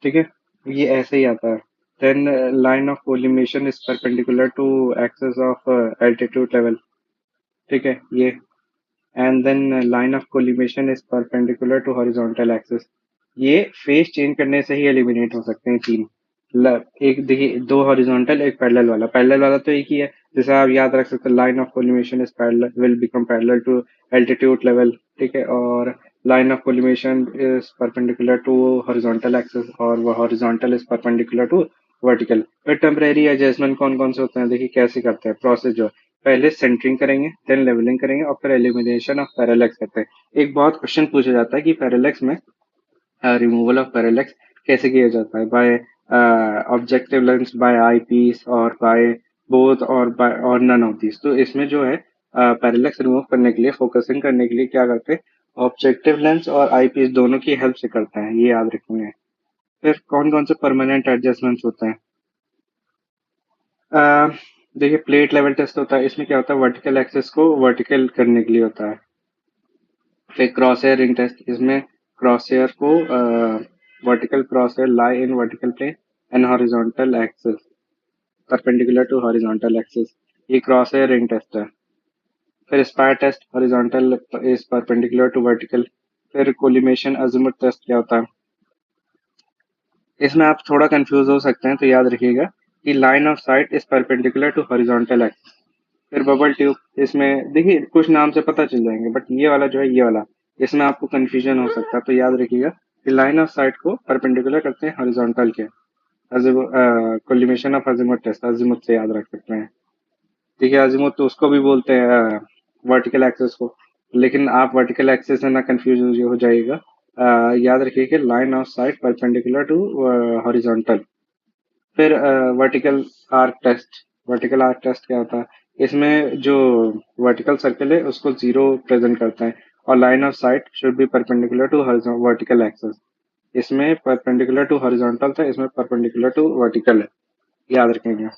ठीक है, ये ऐसे ही आता है। Then line of collimation is perpendicular to axis of altitude level. ठीक है ये। And then line of collimation is perpendicular to horizontal axis. ये फेस चेंज करने से ही एलिमिनेट हो सकते हैं तीन। एक देखिए दो हॉरिजॉन्टल एक पैरेलल वाला तो एक ही है। जैसे आप याद रख सकते हैं line of collimation is parallel will become parallel to altitude level. ठीक है, और line of collimation is perpendicular to horizontal axis और वो horizontal is perpendicular to vertical. फिर टेम्परेरी एडजस्टमेंट कौन कौन से होते हैं, देखिए कैसे करते हैं प्रोसेस जो है। पहले सेंटरिंग करेंगे, देन लेवलिंग करेंगे और फिर एलिमिनेशन ऑफ पैरेलैक्स करते हैं। एक बहुत क्वेश्चन पूछा जाता है कि पैरेलैक्स में रिमूवल ऑफ पैरेलैक्स कैसे किया जाता है, by objective lens, by eyepiece और बाय बोथ और बाय और नन ऑफ दिस। तो इसमें जो है पैरेलैक्स रिमूव करने के लिए फोकसिंग करने के लिए क्या करते हैं, ऑब्जेक्टिव लेंस और आई पीस दोनों की हेल्प से करते हैं, ये याद रखेंगे। फिर कौन कौन से परमानेंट एडजस्टमेंट्स होते हैं। अ, देखिए प्लेट लेवल टेस्ट होता है, इसमें क्या होता है वर्टिकल एक्सेस को वर्टिकल करने के लिए होता है। फिर क्रॉस हेयर रिंग टेस्ट, इसमें क्रॉस हेयर को vertical cross hair lie in vertical plane and horizontal axis perpendicular to horizontal axis. ये क्रॉस हेयर रिंग टेस्ट है। फिर spire test horizontal is perpendicular to vertical. फिर कोलिमेशन अजीमुथ टेस्ट क्या होता है, इसमें आप थोड़ा कंफ्यूज हो सकते हैं तो याद रखिएगा कि line of sight is perpendicular to horizontal axis. फिर बबल ट्यूब, इसमें देखिए कुछ नाम से पता चल जाएंगे बट ये वाला जो है ये वाला, इसमें आपको कंफ्यूजन हो सकता है तो याद रखिएगा कि लाइन ऑफ साइट को परपेंडिकुलर करते हैं हॉरिजॉन्टल के। Collimation of azimuth test azimuth से याद रख सकते हैं। ठीक है, अजीमुथ तो उसको भी बोलते हैं वर्टिकल एक्सेस को, लेकिन आप वर्टिकल एक्सेस से ना कंफ्यूज हो जाइएगा। याद रखिए कि line of sight perpendicular to horizontal. फिर vertical arc test, vertical arc test क्या होता है, इसमें जो वर्टिकल सर्कल है उसको जीरो प्रेजेंट करता है और line of sight should be perpendicular to vertical axis. इसमें परपेंडिकुलर टू हॉरिजॉन्टल था, इसमें परपेंडिकुलर टू वर्टिकल है, याद रखेंगे।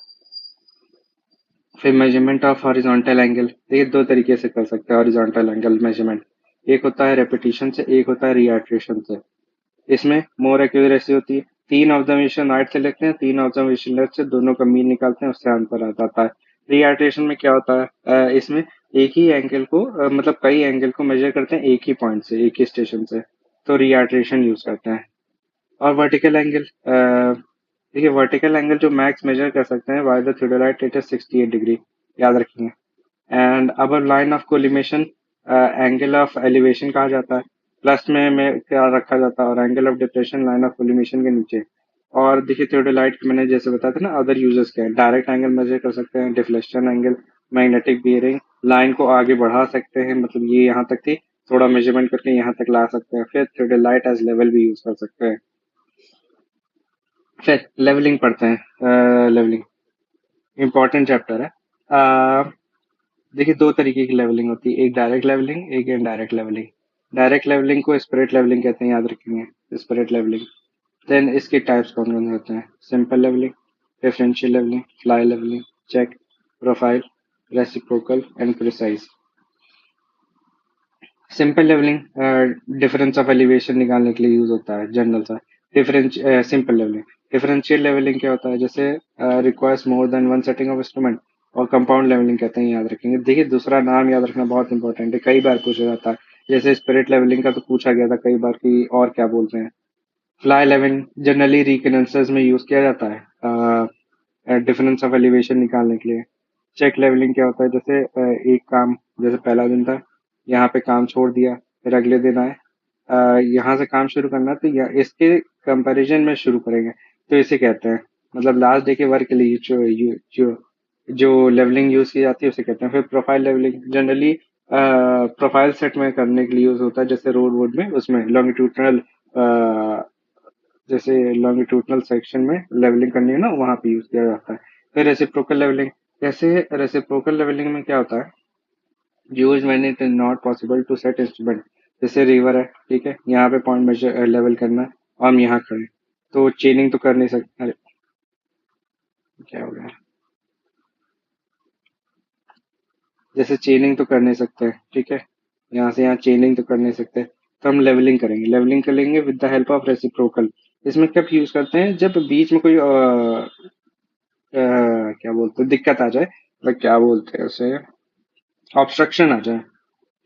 फिर मेजरमेंट ऑफ हॉरिजॉन्टल एंगल, ये दो तरीके से कर सकते हैं हॉरिजॉन्टल एंगल मेजरमेंट। एक होता है रेपिटेशन से, एक होता है रिएट्रेशन से। इसमें मोर एक्यूरेसी होती है। तीन ऑब्जर्वेशन राइट से लेते हैं, तीन ऑब्जर्वेशन लेफ्ट से, दोनों का मीन निकालते हैं, उससे आंसर आ जाता है। रिहाइड्रेशन में क्या होता है, इसमें एक ही एंगल को मतलब कई एंगल को मेजर करते हैं एक ही पॉइंट से, एक ही स्टेशन से, तो रिहाइड्रेशन यूज करते हैं। और वर्टिकल एंगल, देखिए वर्टिकल एंगल जो मैक्स मेजर कर सकते हैं by the theodolite it is 68 degree, याद रखेंगे। एंड अबर line of collimation angle of elevation कहा जाता है, प्लस में क्या रखा जाता है, और angle of depression line of collimation के नीचे। और देखिए थियोडोलाइट मैंने जैसे बताया था ना, अदर यूजर्स क्या है, डायरेक्ट एंगल मेजर कर सकते हैं, deflection angle, magnetic bearing, line को आगे बढ़ा सकते हैं, मतलब ये यहाँ तक थी, थोड़ा मेजरमेंट करके यहाँ तक ला सकते हैं। फिर थियोडोलाइट एज लेवल भी यूज कर सकते हैं। फिर लेवलिंग पढ़ते हैं, लेवलिंग इंपॉर्टेंट चैप्टर है। देखिए दो तरीके की लेवलिंग होती है, एक डायरेक्ट लेवलिंग एक इनडायरेक्ट लेवलिंग। डायरेक्ट लेवलिंग को स्पिरिट लेवलिंग कहते हैं, याद रखेंगे, स्पिरिट लेवलिंग। देन इसके टाइप्स कौन कौन से होते हैं, simple levelling, differential levelling, fly levelling, check, profile, reciprocal and precise. Simple levelling difference of elevation निकालने के लिए यूज होता है, जनरल सा। Difference simple levelling. Differential levelling क्या होता है, जैसे requires more than one setting of instrument, और कंपाउंड लेवलिंग कहते हैं, याद रखेंगे। देखिए दूसरा नाम याद रखना बहुत इंपॉर्टेंट है, कई बार पूछा जाता है। जैसे स्पिरिट लेवलिंग का तो पूछा गया था कई बार कि और क्या बोलते हैं। फ्लाई लेवलिंग जनरली रिकनेंसर्स में यूज किया जाता है डिफरेंस ऑफ एलिवेशन निकालने के लिए। चेक लेवलिंग क्या होता है, जैसे एक काम, जैसे पहला दिन था, यहाँ पे काम छोड़ दिया, फिर अगले दिन आए, यहाँ से काम शुरू करना, तो इसके कंपैरिजन में शुरू करेंगे, तो इसे कहते हैं, मतलब लास्ट डे के वर्क के लिए जो लेवलिंग यूज की जाती है उसे कहते हैं। फिर profile levelling generally profile set में करने के लिए यूज होता है, जैसे रोड वोड में उसमें लॉन्गिट्यूडनल, जैसे लॉन्गिट्यूडनल सेक्शन में लेवलिंग करनी है ना, वहां पे यूज किया जाता है। फिर रेसिप्रोकल लेवलिंग, जैसे रेसिप्रोकल लेवलिंग में क्या होता है, use when it is not possible to set instrument. जैसे रिवर है, ठीक है, यहाँ पे पॉइंट मेजर लेवल करना है और हम यहाँ खड़े हैं, तो चेनिंग तो कर नहीं सकते। अरे क्या हो गया, जैसे चेनिंग तो कर नहीं सकते, ठीक है, यहाँ से यहाँ चेनिंग तो कर नहीं सकते, तो हम लेवलिंग करेंगे, लेवलिंग करेंगे with the help of reciprocal. इसमें कब यूज करते हैं, जब बीच में कोई क्या बोलते हैं, दिक्कत आ जाए, मतलब क्या बोलते हैं उसे, ऑब्स्ट्रक्शन आ जाए,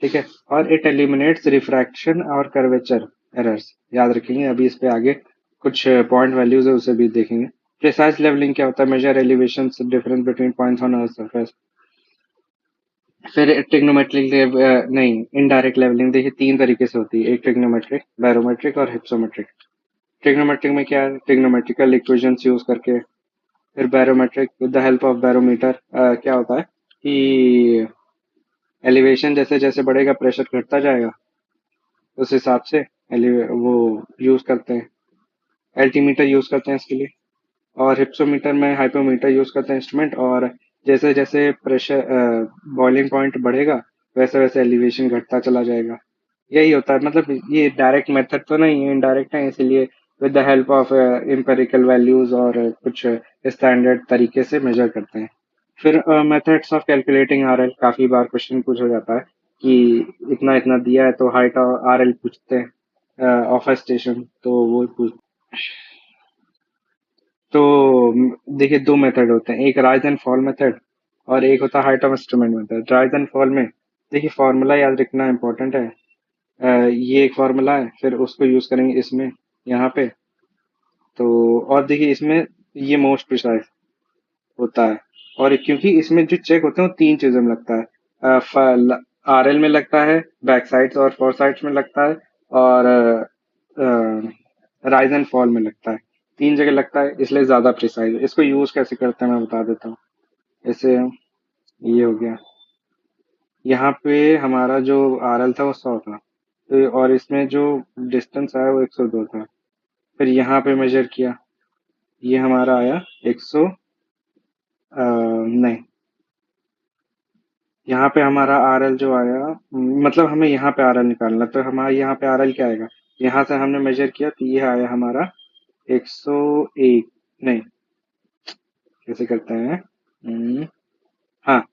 ठीक है। और इट एलिमिनेट्स रिफ्रैक्शन और कर्वेचर एरर्स, याद रखेंगे, अभी इस पे आगे कुछ पॉइंट वैल्यूज है उसे भी देखेंगे। प्रिसाइज लेवलिंग क्या होता है, measure elevation difference between points on earth surface. फिर ट्रिग्नोमेट्रिक नहीं, इनडायरेक्ट लेवलिंग देखिए तीन तरीके से होती है, एक ट्रिग्नोमेट्रिक, बैरोमेट्रिक और हिप्सोमेट्रिक। ट्रिग्नोमेट्रिक में क्या है, ट्रिग्नोमेट्रिकल इक्वेशंस यूज करके। फिर barometric with the help of barometer, क्या होता है कि एलिवेशन जैसे जैसे बढ़ेगा प्रेशर घटता जाएगा, उस हिसाब से वो यूज करते हैं, एल्टीमीटर यूज करते हैं इसके लिए। और हिप्सोमीटर में हाइपोमीटर यूज करते हैं इंस्ट्रूमेंट, और जैसे जैसे प्रेशर बॉइलिंग पॉइंट बढ़ेगा वैसे वैसे एलिवेशन घटता चला जाएगा। यही होता है, मतलब ये डायरेक्ट मेथड तो नहीं है, इनडायरेक्ट है, इसीलिए with the help of empirical values और कुछ स्टैंडर्ड तरीके से मेजर करते हैं। फिर मेथड्स ऑफ कैलकुलेटिंग आरएल, काफी बार क्वेश्चन पूछा जाता है कि इतना इतना दिया है तो हाइट आरएल पूछते हैं ऑफ ए स्टेशन, तो वो पूछ। तो देखिए दो मेथड होते हैं, एक राइज एंड फॉल मेथड और एक होता है height of instrument method. Rise and fall में देखिए फॉर्मूला याद रखना इंपॉर्टेंट है। ये एक फॉर्मूला है, फिर उसको यूज करेंगे इसमें, यहाँ पे। तो और देखिए इसमें ये मोस्ट प्रिसाइज होता है, और क्योंकि इसमें जो चेक होते हैं वो तीन चीजों में लगता है, आरएल में लगता है, बैक साइड्स और फोर साइड्स में लगता है, और राइज एंड फॉल में लगता है, तीन जगह लगता है, इसलिए ज्यादा प्रिसाइज है। इसको यूज कैसे करते हैं मैं बता देता हूँ। जैसे ये हो गया, यहाँ पे हमारा जो आरएल था वो 100 था, तो और इसमें जो डिस्टेंस आया वो 102 था। फिर यहाँ पे मेजर किया, ये हमारा आया 100, नहीं, यहाँ पे हमारा आरएल जो आया, मतलब हमें यहाँ पे आरएल निकालना, तो हमारा यहाँ पे आरएल क्या आएगा, यहाँ से हमने मेजर किया तो ये आया हमारा 101, नहीं, कैसे करते हैं, हाँ,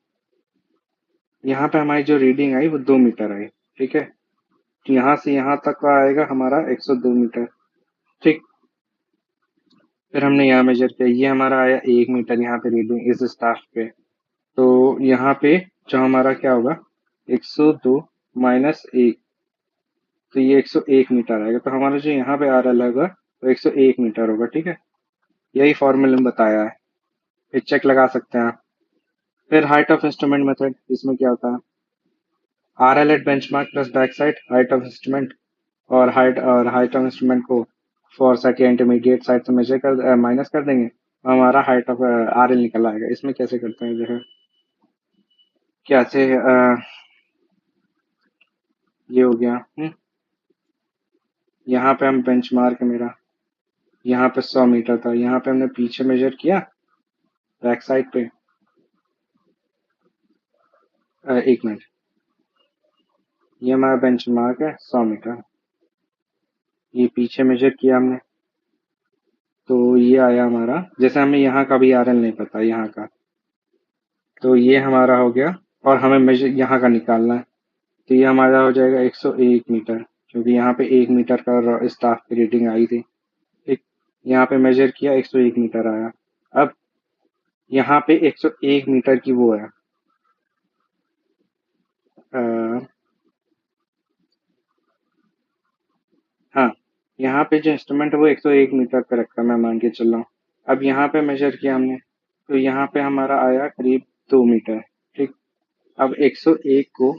यहाँ पे हमारी जो रीडिंग आई वो 2 मीटर आई, ठीक है, तो यहाँ से यहाँ तक का आएगा हमारा 102 मीटर, ठीक। फिर हमने यहाँ मेजर किया, ये हमारा आया 1 मीटर यहाँ पे रीडिंग इस स्टाफ पे, तो यहाँ पे जो हमारा क्या होगा, 102 माइनस 1, तो ये 101 मीटर आएगा, तो हमारा जो यहाँ पे आ रहा होगा वो 101 मीटर होगा, ठीक है। यही फॉर्मूला में बताया है, फिर चेक लगा सकते हैं आप। फिर हाइट ऑफ इंस्ट्रूमेंट मेथड, इसमें क्या होता है, R L at benchmark plus back sight height of instrument, और हाइट ऑफ इंस्ट्रूमेंट को फॉर साइड या इंटरमीडिएट साइड से मेजर कर माइनस कर देंगे, हमारा हाइट ऑफ आर एल निकल आएगा। इसमें कैसे करते हैं, जो है कैसे, ये हो गया, यहाँ पे हम बेंचमार्क है मेरा, यहाँ पे 100 मीटर था, यहाँ पे हमने पीछे मेजर किया बैक साइड पे, 1 मिनट, ये हमारा बेंचमार्क है 100 मीटर, ये पीछे मेजर किया हमने, तो ये आया हमारा, जैसे हमें यहाँ का भी आरएल नहीं पता यहाँ का, तो ये हमारा हो गया, और हमें मेजर यहाँ का निकालना है, तो ये हमारा हो जाएगा 101 मीटर, क्योंकि यहाँ पे 1 मीटर का स्टाफ की रीडिंग आई थी, ठीक। यहाँ पे मेजर किया 101 मीटर आया। अब यहाँ पे 101 मीटर की वो है, अ, हाँ, यहाँ पे जो इंस्ट्रूमेंट है वो 101 मीटर पे रखा है, मैं मान के चल रहा हूँ। अब यहाँ पे मेजर किया हमने, तो यहाँ पे हमारा आया करीब 2 मीटर, ठीक। अब 101 को,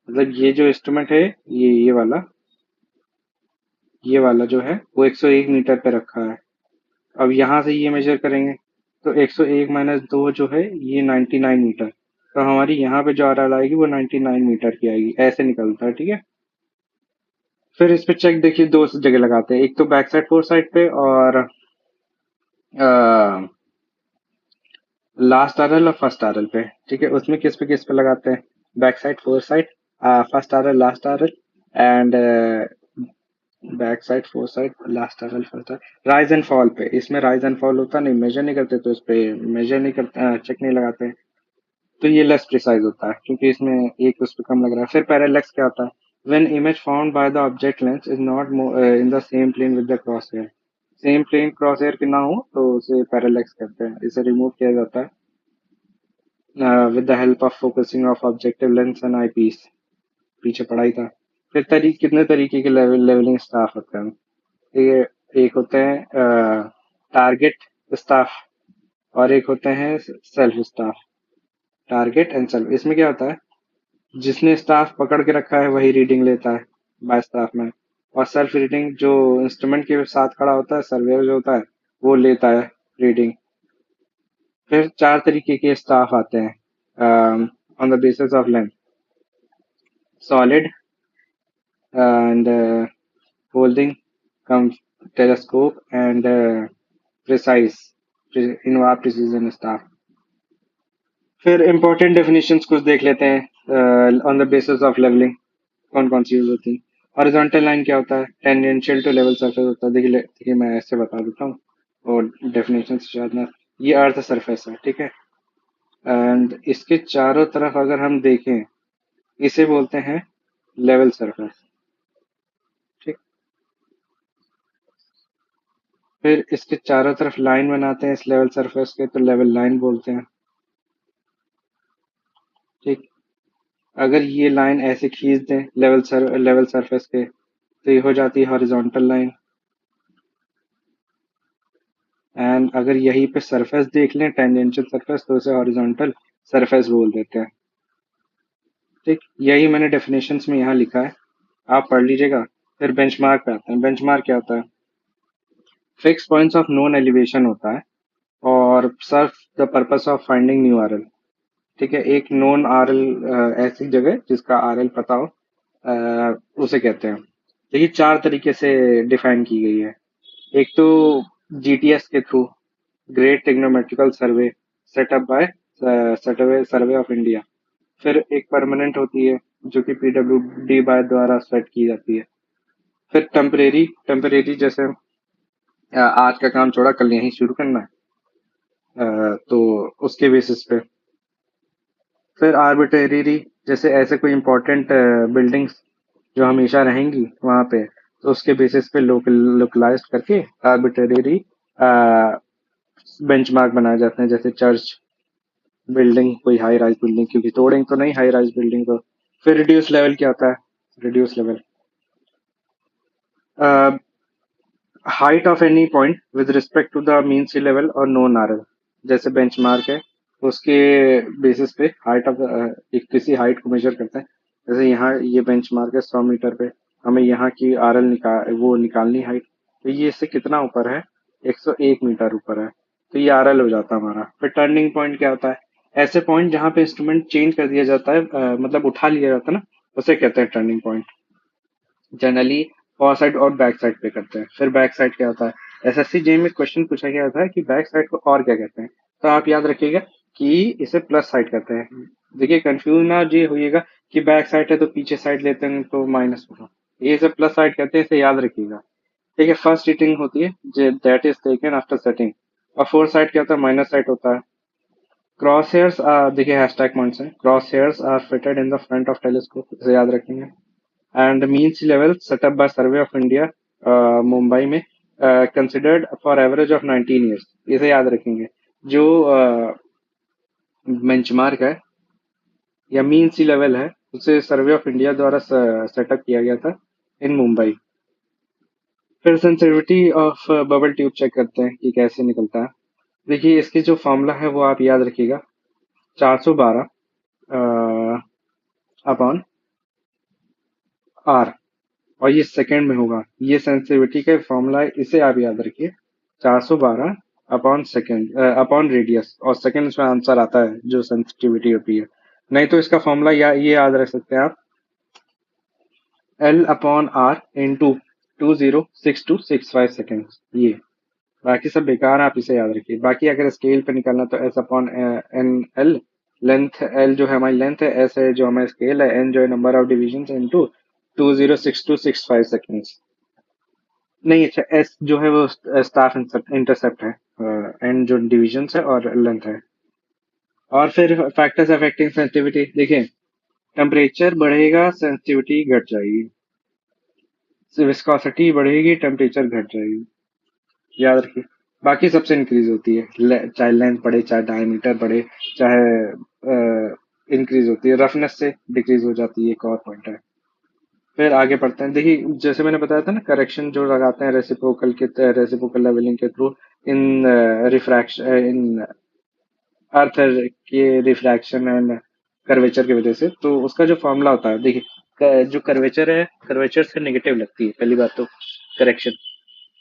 मतलब ये जो इंस्ट्रूमेंट है, ये वाला जो है वो 101 मीटर पे रखा है। अब यहाँ से ये मेजर करेंगे, तो 101 माइनस 2 जो है ये 99 मीटर, तो हमारी यहाँ पे जो आरएल आएगी वो 99 मीटर की आएगी, ऐसे निकलता है, ठीक है। फिर इस पे चेक देखिए दो जगह लगाते हैं, एक तो बैक साइड फोर साइड पे और लास्ट आरएल और फर्स्ट आरएल पे, ठीक है। उसमें किस पे लगाते हैं, back side four side, first RL last RL and back side four side last RL first RL, rise and fall पे। इसमें राइज एंड फॉल होता नहीं, मेजर नहीं करते, तो इस पे मेजर नहीं करते, चेक नहीं लगाते, तो ये लेस प्रिसाइज होता है क्योंकि इसमें एक उस पे कम लग रहा है। फिर पैरेलैक्स क्या होता है, when image found by the object lens is not in the same plane with the cross hair, same plane cross hair के ना हो तो उसे पैरेलैक्स कहते हैं। इसे रिमूव किया जाता है with the help of focusing of objective lens and eyepiece. पीछे पढ़ाई था। फिर कितने तरीके के लेवलिंग स्टाफ होते हैं, ये एक होते हैं टारगेट स्टाफ और एक होते हैं self staff. Target and self, इसमें क्या होता है, जिसने स्टाफ पकड़ के रखा है वही रीडिंग लेता है बाय स्टाफ में, और सेल्फ रीडिंग जो इंस्ट्रूमेंट के साथ खड़ा होता है, सर्वेयर जो होता है, वो लेता है रीडिंग। फिर चार तरीके के स्टाफ आते हैं on the basis of length, solid and holding cum telescope and precise invar precision staff. फिर इंपॉर्टेंट डेफिनेशंस कुछ देख लेते हैं on the basis of levelling, कौन कौन सी यूज होती है। हॉरिजॉन्टल लाइन क्या होता है, टेंजेंशियल टू लेवल सरफेस होता है। देखिए मैं ऐसे बता देता हूँ और डेफिनेशन से याद ना, ये अर्थ सरफेस है, ठीक है। एंड इसके चारों तरफ अगर हम देखें, इसे बोलते हैं लेवल सरफेस, ठीक। फिर इसके चारों तरफ लाइन बनाते हैं इस लेवल सरफेस के, तो लेवल लाइन बोलते हैं, ठीक। अगर ये लाइन ऐसे खींच दें लेवल सरफेस के, तो ये हो जाती है हॉरिजॉन्टल लाइन। एंड अगर यहीं पे सरफेस देख लें, टेंजेंशियल सरफेस, तो उसे हॉरिजॉन्टल सरफेस बोल देते हैं, ठीक। यही मैंने डेफिनेशंस में यहाँ लिखा है, आप पढ़ लीजिएगा। फिर बेंचमार्क पे आते हैं। बेंचमार्क क्या होता है, fix points of known elevation होता है और serve the purpose of finding new RL, ठीक है। एक नोन आरएल ऐसी जगह जिसका आरएल पता हो, उसे कहते हैं। देखिए चार तरीके से डिफाइन की गई है। एक तो जीटीएस के through, great trigonometrical survey set up by survey of India. फिर एक परमानेंट होती है जो कि पीडब्ल्यूडी बाय द्वारा सेट की जाती है। फिर टेम्परेरी, जैसे आज का काम छोड़ा कल यहीं शुरू करना है, तो उसके बेसिस पे। फिर आर्बिट्रेरी, जैसे ऐसे कोई इंपॉर्टेंट बिल्डिंग्स जो हमेशा रहेंगी वहां पे, तो उसके बेसिस पे लोकलाइज करके आर्बिट्रेरी बेंचमार्क बनाए जाते हैं, जैसे चर्च बिल्डिंग, कोई हाई राइज बिल्डिंग, क्योंकि तोड़ेंगे तो नहीं हाई राइज बिल्डिंग को। फिर रिड्यूस लेवल क्या होता है, reduce level height of any point with respect to the mean sea level और नोन आरएल। जैसे बेंचमार्क है, उसके बेसिस पे हाइट ऑफ एक किसी हाइट को मेजर करते हैं। जैसे यहाँ ये बेंचमार्क है 100 मीटर पे, हमें यहाँ की आरएल निकालनी हाइट, तो ये इससे कितना ऊपर है, 101 मीटर ऊपर है, तो ये आरएल हो जाता है हमारा। फिर टर्निंग पॉइंट क्या होता है, ऐसे पॉइंट जहाँ पे इंस्ट्रूमेंट चेंज कर दिया जाता है, मतलब उठा लिया जाता है ना, उसे कहते हैं turning point. Generally for side और बैक साइड पे करते हैं। फिर बैक साइड क्या होता है, एसएससी जे में क्वेश्चन पूछा गया था कि बैक साइड को और क्या कहते हैं, तो आप याद रखिएगा कि इसे प्लस साइड कहते हैं। देखिए कंफ्यूज ना जी होइएगा कि बैक साइड है तो पीछे साइड लेते हैं तो माइनस होगा, ये सब प्लस साइड कहते हैं, इसे याद रखिएगा, ठीक है। फर्स्ट रीडिंग होती है that is taken after setting, और फोर साइड क्या होता है, माइनस साइड होता है। क्रॉस हेयर्स, देखिए हैशटैग पॉइंट्स हैं, cross hairs are fitted in the front of telescope, इसे याद रखेंगे। And mean sea level set up by survey of India Mumbai में, considered for average of 19 years, इसे याद रखेंगे। जो बेंचमार्क है या मीन सी लेवल है, उसे सर्वे ऑफ इंडिया द्वारा सेटअप किया गया था इन मुंबई। फिर sensitivity of bubble tube check करते हैं कि कैसे निकलता है। देखिए इसकी जो फॉर्मूला है वो आप याद रखिएगा, 412 अपॉन आर, और ये सेकंड में होगा, ये सेंसिटिविटी का फॉर्मूला है, इसे आप याद रखिए। 412 अपॉन सेकंड अपॉन रेडियस, और सेकंड में आंसर आता है जो सेंसिटिविटी होती है। नहीं तो इसका फॉर्मूला ये याद रख सकते हैं आप, L/R इंटू 206265 सेकेंड। ये बाकी सब बेकार है, आप इसे याद रखिए। बाकी अगर स्केल पे निकालना तो S/N/L, लेंथ L जो है हमारी लेंथ है, S है जो हमारा स्केल है, N जो है number of division into 206265 seconds. नहीं, अच्छा, S जो है वो स्टाफ इंटरसेप्ट है, N जो डिविजन है और लेंथ है। और फिर फैक्टर्स अफेक्टिंग सेंसिटिविटी देखिए, टेम्परेचर बढ़ेगा सेंसिटिविटी घट जाएगी, विस्कोसिटी बढ़ेगी टेम्परेचर घट जाएगी, याद रखिए। बाकी सबसे इंक्रीज होती है, चाहे लेंथ बढ़े चाहे डायमीटर बढ़े, चाहे इंक्रीज होती है, रफनेस से डिक्रीज हो जाती है, एक और पॉइंट है। फिर आगे बढ़ते हैं, देखिए जैसे मैंने बताया था ना, करेक्शन जो लगाते हैं रेसिप्रोकल लेवलिंग के थ्रू इन रिफ्रैक्शन इन अर्थ के रिफ्रैक्शन एंड कर्वेचर की वजह से, तो उसका जो फॉर्मूला होता है देखिए, जो कर्वेचर है, कर्वेचर से नेगेटिव लगती है पहली बात तो करेक्शन।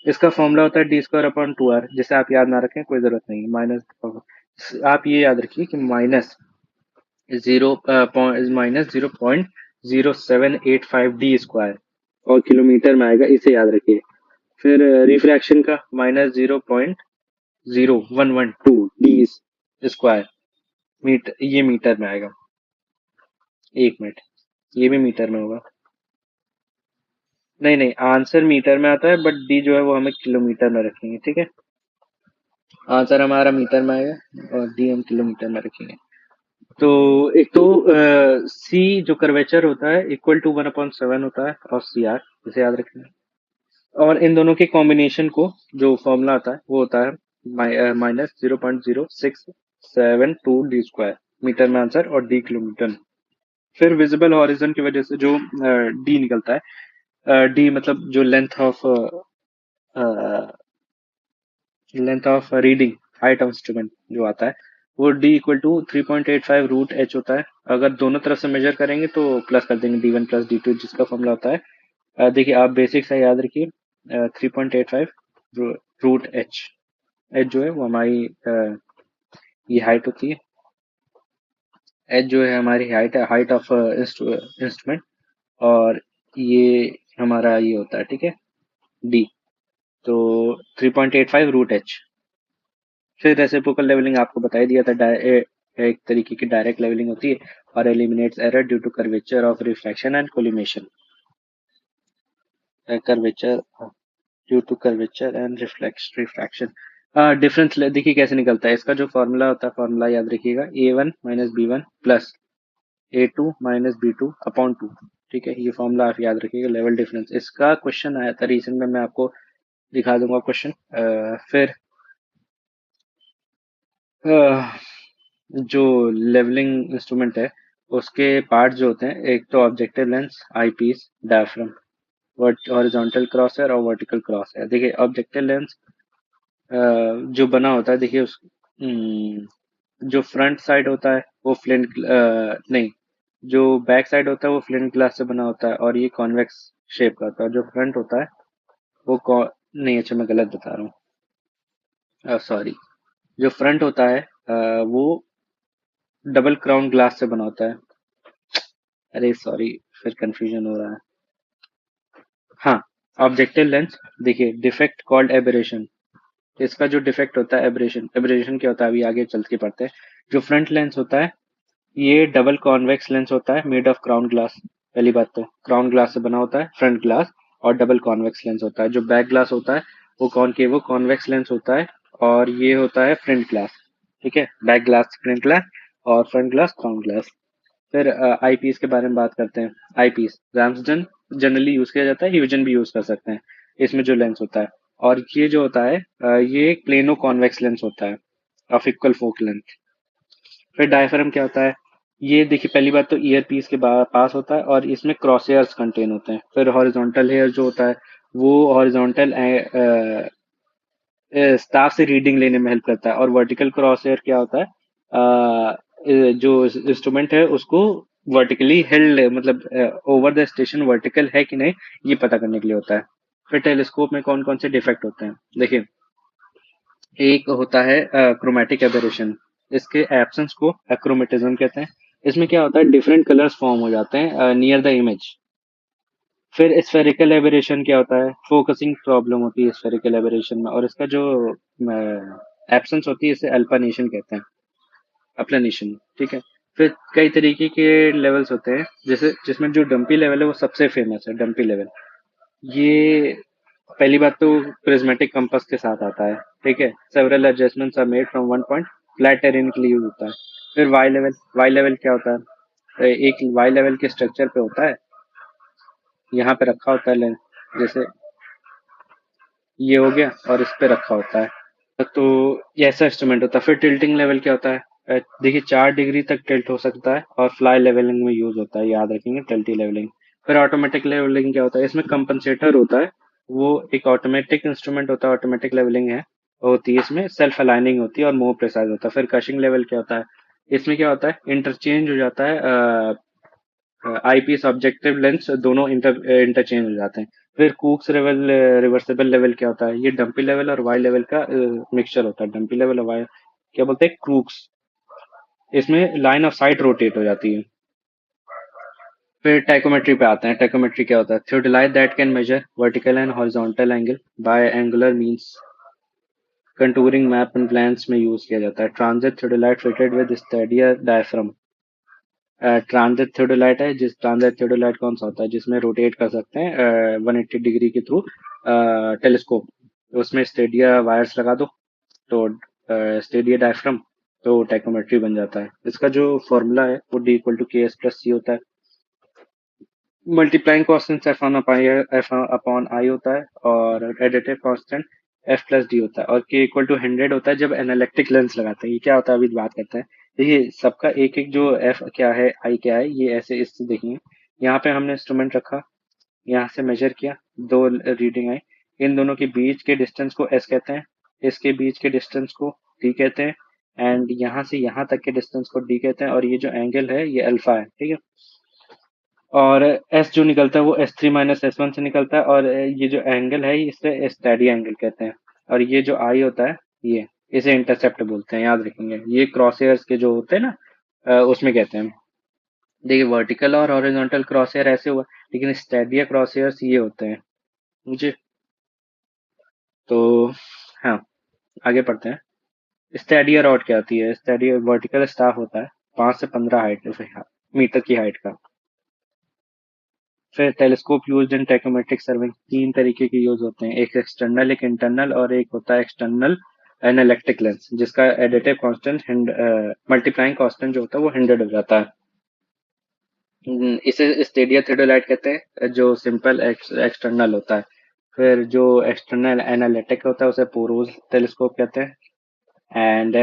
इसका फॉर्मूला होता है d² अपॉन 2r, जिसे आप याद ना रखें कोई जरूरत नहीं, माइनस, आप ये याद रखिए कि -0.0785 d² और किलोमीटर में आएगा, इसे याद रखिए। फिर रिफ्रैक्शन का -0.0112 d², मीटर, ये मीटर में आएगा। एक मिनट, ये भी मीटर में होगा। नहीं नहीं, आंसर मीटर में आता है, बट डी जो है वो हमें किलोमीटर में रखेंगे, ठीक है। आंसर हमारा मीटर में आएगा और डी हम किलोमीटर में रखेंगे। तो एक तो सी जो कर्वेचर होता है इक्वल टू 1/7 होता है और CR, इसे याद रखेंगे। और इन दोनों के कॉम्बिनेशन को जो फॉर्मूला आता है वो होता है -0.0672 d², मीटर में आंसर और डी किलोमीटर। फिर विजिबल हॉरिजन की वजह से जो डी निकलता है, डी मतलब जो length of reading height of instrument जो आता है, वो डी इक्वल टू 3.85 √h होता है। अगर दोनों तरफ से मेजर करेंगे तो प्लस कर देंगे D1 प्लस D2, जिसका फॉर्मूला होता है, देखिए आप बेसिक से याद रखिए, 3.85 √h। एच जो है वो हमारी ये हाइट होती है, एच जो है हमारी हाइट है, हाइट ऑफ इंस्ट्रूमेंट, और ये हमारा ये होता है, ठीक है, डी। तो 3.85 √h। फिर रेसिप्रोकल लेवलिंग आपको बता ही दिया था, एक तरीके की डायरेक्ट लेवलिंग होती है और eliminates error due to curvature of refraction and collimation. Curvature due to curvature and refraction. Difference देखिए कैसे निकलता है, इसका जो फॉर्मूला होता है, फॉर्मूला याद रखिएगा, A1 - B1 plus A2 - B2 upon 2, ठीक है। ये फॉर्मूला आप याद रखिएगा, लेवल डिफरेंस। इसका क्वेश्चन आया था रिसेंट में, मैं आपको दिखा दूंगा क्वेश्चन। फिर अह, जो लेवलिंग इंस्ट्रूमेंट है उसके पार्ट जो होते हैं, एक तो objective lens, eyepiece, diaphragm, horizontal cross है और वर्टिकल क्रॉस है। देखिए ऑब्जेक्टिव लेंस जो बना होता है, देखिए उस जो फ्रंट साइड होता है वो फ्लिंट नहीं, जो बैक साइड होता है वो फ्लिंट ग्लास से बना होता है और ये कॉन्वेक्स शेप का होता है। जो फ्रंट होता है वो नहीं, अच्छा मैं गलत बता रहा हूँ, सॉरी। जो फ्रंट होता है वो डबल क्राउन ग्लास से बना होता है। अरे सॉरी, फिर कंफ्यूजन हो रहा है। हाँ, ऑब्जेक्टिव लेंस, देखिए डिफेक्ट कॉल्ड एबरेशन। इसका जो डिफेक्ट होता है एबरेशन, एबरेशन क्या होता है अभी आगे चल के पढ़ते हैं। जो फ्रंट लेंस होता है ये डबल कॉन्वेक्स लेंस होता है, मेड ऑफ क्राउन ग्लास। पहली बात तो क्राउन ग्लास से बना होता है फ्रंट ग्लास, और डबल कॉन्वेक्स लेंस होता है। जो बैक ग्लास होता है वो कॉन्वेक्स लेंस होता है, और ये होता है फ्रंट ग्लास, ठीक है। बैक ग्लास फ्रंट ग्लास और फ्रंट ग्लास क्राउन ग्लास। फिर आईपीस के बारे में बात करते हैं। आईपीस रैम्सडन जनरली यूज किया जाता है, ह्यूजन भी यूज कर सकते हैं इसमें जो लेंस होता है। और ये जो होता है ये एक प्लेनो कॉन्वेक्स लेंस होता है ऑफ इक्वल फोक लेंथ। फिर डायफ्राम क्या होता है, ये देखिए पहली बात तो ईयर पीस के पास होता है और इसमें क्रॉस हेयर्स कंटेन होते हैं। फिर हॉरिजॉन्टल हेयर जो होता है वो हॉरिजॉन्टल स्टाफ से रीडिंग लेने में हेल्प करता है। और वर्टिकल क्रॉस हेयर क्या होता है, जो इंस्ट्रूमेंट है उसको वर्टिकली हेल्ड, मतलब ओवर द स्टेशन वर्टिकल है कि नहीं, ये पता करने के लिए होता है। फिर टेलीस्कोप में कौन कौन से डिफेक्ट होते हैं, देखिए एक होता है क्रोमेटिक एबरेशन, इसके एब्सेंस को एक्रोमेटिज्म कहते हैं। इसमें क्या होता है, डिफरेंट कलर्स फॉर्म हो जाते हैं नियर द इमेज। फिर स्फेरिकल एबरेशन क्या होता है, फोकसिंग प्रॉब्लम होती है स्फेरिकल एबरेशन में, और इसका जो एब्सेंस होती है इसे अल्पनेशन कहते हैं, अपलेनेशन। ठीक है। फिर कई तरीके के लेवल्स होते हैं, जैसे जिसमें जो डंपी लेवल है वो सबसे फेमस है, डंपी लेवल। ये पहली बात तो प्रिज्मेटिक कंपास के साथ आता है। ठीक है। Several adjustments are made from one point, flat terrain के लिए यूज होता है। फिर वाई लेवल, वाई लेवल क्या होता है, एक वाई लेवल के स्ट्रक्चर पे होता है, यहाँ पे रखा होता है लेंस, जैसे ये हो गया, और इस पे रखा होता है। तो ये ऐसा इंस्ट्रूमेंट होता है। फिर टिल्टिंग लेवल क्या होता है, देखिए 4 डिग्री तक टिल्ट हो सकता है और फ्लाई लेवलिंग में यूज होता है, याद रखेंगे टिल्टी लेवलिंग। फिर ऑटोमेटिक लेवलिंग क्या होता है, इसमें कंपनसेटर होता है, वो एक ऑटोमेटिक इंस्ट्रूमेंट होता है, ऑटोमेटिक लेवलिंग है होती है, इसमें सेल्फ अलाइनिंग होती है और मोर प्रिसाइज होता है। फिर कशिंग लेवल क्या होता है, इसमें क्या होता है, इंटरचेंज हो जाता है, आईपीएस ऑब्जेक्टिव लेंस दोनों इंटरचेंज हो जाते हैं। फिर कूक्स लेवल, रिवर्सिबल लेवल क्या होता है, ये डंपी लेवल और वाई लेवल का मिक्सचर होता है, डंपी लेवल और वाई क्या बोलते हैं, क्रूक्स। इसमें लाइन ऑफ साइट रोटेट हो जाती है। फिर टाइकोमेट्री पे आते हैं। टाइकोमेट्री क्या होता है, theodolite that can measure vertical and horizontal angle by angular means, contouring map and plans में यूज किया जाता है। Transit theodolite fitted with stadia diaphragm. Transit theodolite है, जिस ट्रांजिट थियोडोलाइट कौन सा होता है, जिसमें रोटेट कर सकते हैं 180 डिग्री के थ्रू टेलीस्कोप, उसमें स्टेडिया वायर्स लगा दो, तो स्टेडिया डायफ्राम, तो टाइकोमेट्री बन जाता है। इसका जो फॉर्मूला है वो डी इक्वल टू के एस प्लस सी होता है। Multiplying constant F upon I होता है, और additive constant F plus D होता है, और के इक्वल टू 100 होता है जब एनालिटिक लेंस लगाते हैं। ये क्या होता है, अभी बात करते हैं। देखिए सबका एक एक जो एफ क्या है, आई क्या है, ये ऐसे इससे देखेंगे। यहाँ पे हमने इंस्ट्रूमेंट रखा, यहाँ से मेजर किया, दो रीडिंग आई, इन दोनों के बीच के डिस्टेंस को एस कहते हैं, इसके बीच के डिस्टेंस को डी कहते हैं, एंड यहाँ से यहाँ तक के डिस्टेंस को डी कहते हैं, और ये जो एंगल है ये अल्फा है। ठीक है। और एस जो निकलता है वो S3 - S1 से निकलता है, और ये जो एंगल है इसे स्टेडी एंगल कहते हैं। और ये जो आई होता है, ये इसे इंटरसेप्ट बोलते हैं, याद रखेंगे। ये क्रॉस हेयर्स के जो होते हैं ना, उसमें कहते हैं। देखिए वर्टिकल और हॉरिजॉन्टल क्रॉस हेयर ऐसे हुआ, लेकिन स्टेडिया क्रॉस हेयर्स ये होते हैं मुझे। तो हाँ, आगे पढ़ते हैं। स्टेडिया रॉड क्या होती है, स्टेडिया वर्टिकल स्टाफ होता है, 5 से 15 हाइट मीटर की हाइट का। फिर टेलीस्कोप यूज्ड इन टैकोमेट्रिक सर्विंग, 3 तरीके के यूज होते हैं, एक एक्सटर्नल, एक इंटरनल, और एक होता है एक्सटर्नल एनालिटिक लेंस, जिसका एडिटिव कांस्टेंट मल्टीप्लाइंग कांस्टेंट जो होता है वो 100 हो जाता है। इसे स्टेडिया थियोडोलाइट कहते हैं, जो सिंपल एक्सटर्नल होता है। फिर जो एक्सटर्नल एनालिटिक होता है उसे पोरोज टेलीस्कोप कहते हैं। एंड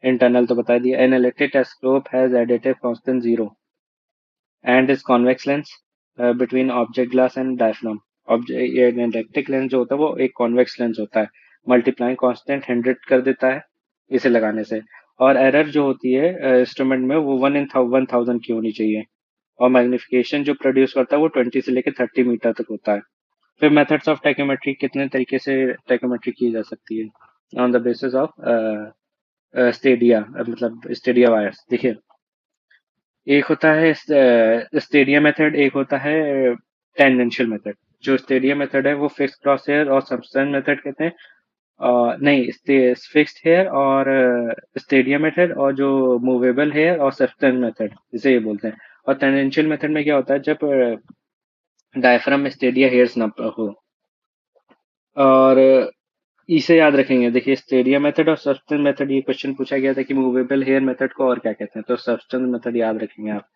इंटरनल तो बता दिया। Analytic telescope has additive constant 0 and is convex lens between object glass and diaphragm. Object lens जो होता है वो एक कॉन्वेक्स लेंस होता है, मल्टीप्लाइंग कांस्टेंट 100 कर देता है इसे लगाने से। और एरर जो होती है इंस्ट्रूमेंट में वो 1 in 1000 की होनी चाहिए, और मैग्निफिकेशन जो प्रोड्यूस करता है वो 20 से लेकर 30 मीटर तक होता है। फिर मेथड्स ऑफ टाइकोमेट्री, कितने तरीके से टाइकोमेट्री की जा सकती है, on the basis of Stadia, मतलब स्टेडिया वायर्स। देखिए एक होता है स्टेडिया मेथड, एक होता है टेंजेंशियल मेथड। जो स्टेडिया मेथड है वो फिक्स क्रॉस हेयर और सब्सटेंस मेथड कहते हैं, नहीं फिक्स्ड हेयर और स्टेडिया मेथड, और जो मूवेबल हेयर और सब्सटेंस मेथड इसे ये बोलते हैं। और टेंजेंशियल मेथड में क्या होता है, जब डायफ्राम में स्टेडिया हेयर्स ना हो। और इसे याद रखेंगे, देखिए स्टेडिया मेथड और सब्सटेंस मेथड, ये क्वेश्चन पूछा गया था कि मूवेबल हेयर मेथड को और क्या कहते हैं, तो सब्सटेंस मेथड याद रखेंगे आप।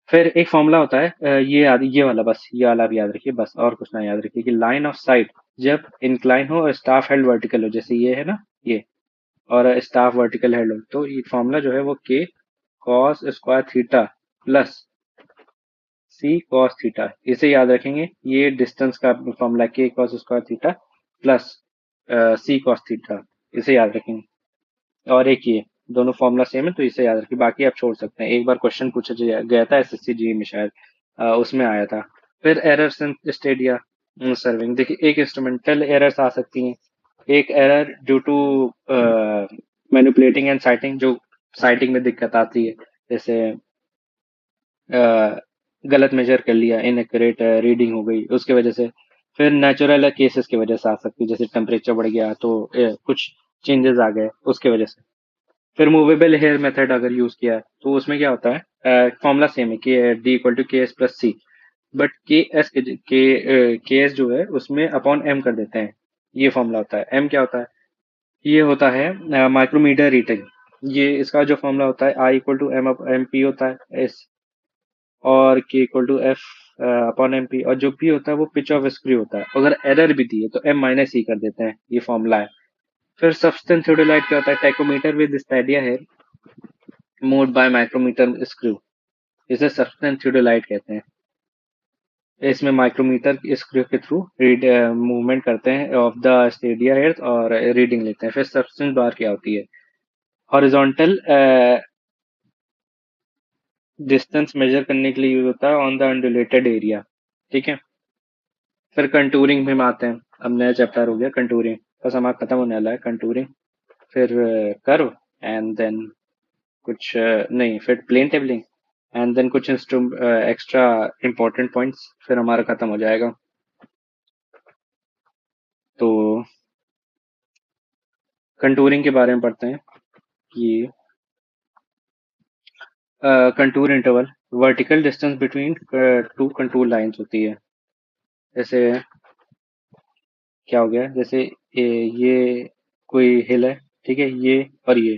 फिर एक फॉर्मूला होता है, ये वाला, बस ये वाला भी याद रखिए, बस और कुछ ना याद रखिए, कि लाइन ऑफ साइट जब इंक्लाइन हो और स्टाफ हेल्ड वर्टिकल हो, जैसे ये है ना ये, और स्टाफ वर्टिकल हेल्ड हो, तो ये फॉर्मूला जो है वो के कॉस स्क्वायर थीटा प्लस सी कॉस थीटा, इसे याद रखेंगे। ये डिस्टेंस का फॉर्मूला, के कॉस स्क्वायर थीटा प्लस सी कॉस थीटा, इसे याद रखेंगे। और एक ये दोनों फॉर्मूला सेम है, तो इसे याद रखिए, बाकी आप छोड़ सकते हैं। एक बार क्वेश्चन पूछा गया था एसएससी जी में शायद, उसमें आया था। फिर एरर्स इन स्टेडिया सर्विंग, देखिए एक इंस्ट्रूमेंटल एरर्स आ सकती हैं, एक error due to manipulating and sighting, जो साइटिंग में दिक्कत आती है। जैसे गलत मेजर कर लिया, इनएक्यूरेट रीडिंग हो गई उसके वजह से। फिर नेचुरल केसेस की वजह से आ सकती है, जैसे टेम्परेचर बढ़ गया तो कुछ चेंजेस आ गए उसके वजह से। फिर मूवेबल हेयर मेथड अगर यूज किया है तो उसमें क्या होता है, फॉर्मूला सेम है कि डी इक्वल टू के एस प्लस सी, बट के एस जो है उसमें अपॉन एम कर देते हैं। ये फॉर्मूला होता है। एम क्या होता है? ये होता है माइक्रोमीटर रीडिंग। ये इसका जो फॉर्मूला होता है I equal to M M P होता है एस, और K equal to F upon M P, और जो पी होता है वो पिच ऑफ स्क्रू होता है। अगर एरर भी दी है तो एम माइनस सी कर देते हैं। ये फॉर्मूला है। फिर सब्सटेंस थियोडोलाइट क्या होता है? टैकोमीटर विद स्टेडिया है मूव्ड बाय माइक्रोमीटर स्क्रू, इसे सब्सटेंस थियोडोलाइट कहते हैं। इसमें माइक्रोमीटर स्क्रू के थ्रू रीड मूवमेंट करते हैं ऑफ द स्टेडिया हेड और रीडिंग लेते हैं। फिर सब्सटेंस बार क्या होती है? हॉरिजॉन्टल डिस्टेंस मेजर करने के लिए यूज होता है ऑन द अंडुलेटेड एरिया। ठीक है। फिर कंटूरिंग में हम आते हैं। अब नया चैप्टर हो गया कंटूरिंग, बस हमारा खत्म होने वाला है कंटूरिंग। फिर कर्व, एंड देन कुछ नहीं, फिर प्लेन टेबलिंग, एंड देन कुछ एक्स्ट्रा इंपॉर्टेंट पॉइंट्स, फिर हमारा खत्म हो जाएगा। तो कंटूरिंग के बारे में पढ़ते हैं कि contour interval vertical distance between two contour lines होती है। जैसे क्या हो गया, जैसे ये कोई हिल है, ठीक है, ये और ये,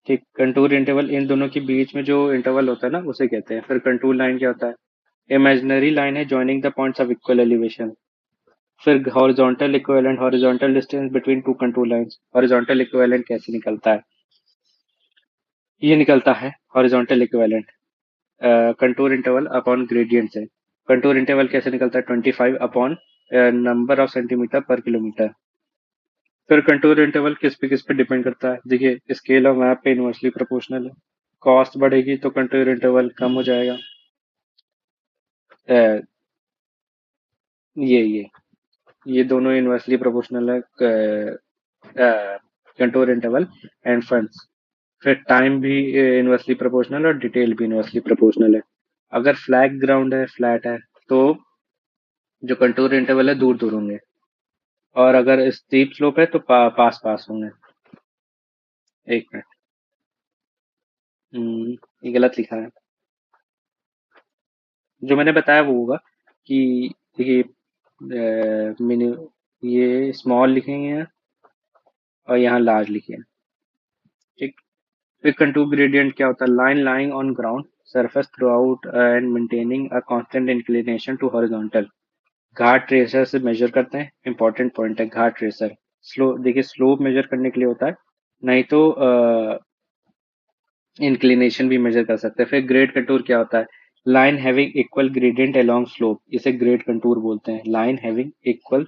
ठीक। कंटूर इंटरवल इन दोनों के बीच में जो इंटरवल होता है ना उसे कहते हैं। फिर कंटूर लाइन क्या होता है? इमेजिनरी लाइन है joining the points of equal elevation. फिर horizontal equivalent, horizontal distance between two contour lines. Horizontal equivalent कैसे निकलता है? ये निकलता है horizontal equivalent contour interval upon gradient से। कंटूर इंटरवल कैसे निकलता है? 25 upon number of centimetre per kilometre. फिर कंटूर इंटरवल किस पे डिपेंड करता है? देखिए, स्केल ऑफ मैप पे इनवर्सली प्रोपोर्शनल है। कॉस्ट बढ़ेगी तो कंटूर इंटरवल कम हो जाएगा। अ, ये ये दोनों इनवर्सली प्रोपोर्शनल है, कंटूर इंटरवल एंड फंड्स। फिर टाइम भी इनवर्सली प्रोपोर्शनल और डिटेल भी इनवर्सली प्रोपोर्शनल है। अगर फ्लैट ग्राउंड है, फ्लैट है, तो जो कंटूर इंटरवल है दूर दूर होंगे, और अगर स्टीप स्लोप है तो पास पास होंगे। एक मिनट, ये गलत लिखा है। जो मैंने बताया वो होगा कि देखिए, मिनी ये स्मॉल लिखेंगे यहाँ, और यहाँ लार्ज लिखे, ठीक। फिर कंटूर ग्रेडियंट क्या होता है? Line lying on ground surface throughout and maintaining a constant inclination to horizontal. Ghat tracer से मेजर करते हैं। इंपॉर्टेंट पॉइंट है घाट ट्रेसर। देखिए, स्लोप मेजर करने के लिए होता है, नहीं तो इंक्लिनेशन भी मेजर कर सकते हैं। फिर ग्रेड कंटूर क्या होता है? Line having equal gradient along slope, इसे ग्रेड कंटूर बोलते हैं। Line having equal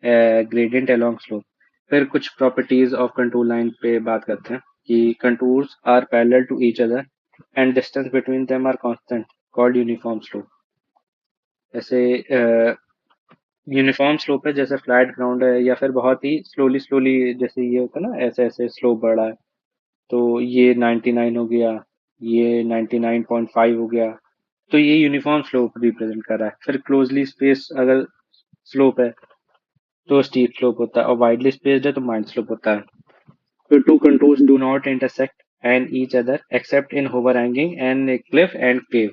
gradient along slope. फिर कुछ प्रॉपर्टीज ऑफ कंटूर लाइन पे बात करते हैं कि contours are parallel to each other and distance between them are constant, called uniform slope. ऐसे यूनिफॉर्म स्लोप है, जैसे फ्लैट ग्राउंड है, या फिर बहुत ही स्लोली स्लोली, जैसे ये होता है ना, ऐसे ऐसे स्लोप बढ़ा है, तो ये 99 हो गया, ये 99.5 हो गया, तो ये यूनिफॉर्म स्लोप रिप्रेजेंट कर रहा है। फिर क्लोजली स्पेस अगर स्लोप है तो स्टीप स्लोप होता है, और वाइडली स्पेस्ड है तो माइल्ड स्लोप होता है। तो two contours do not intersect and each other except in overhanging and cliff and cave.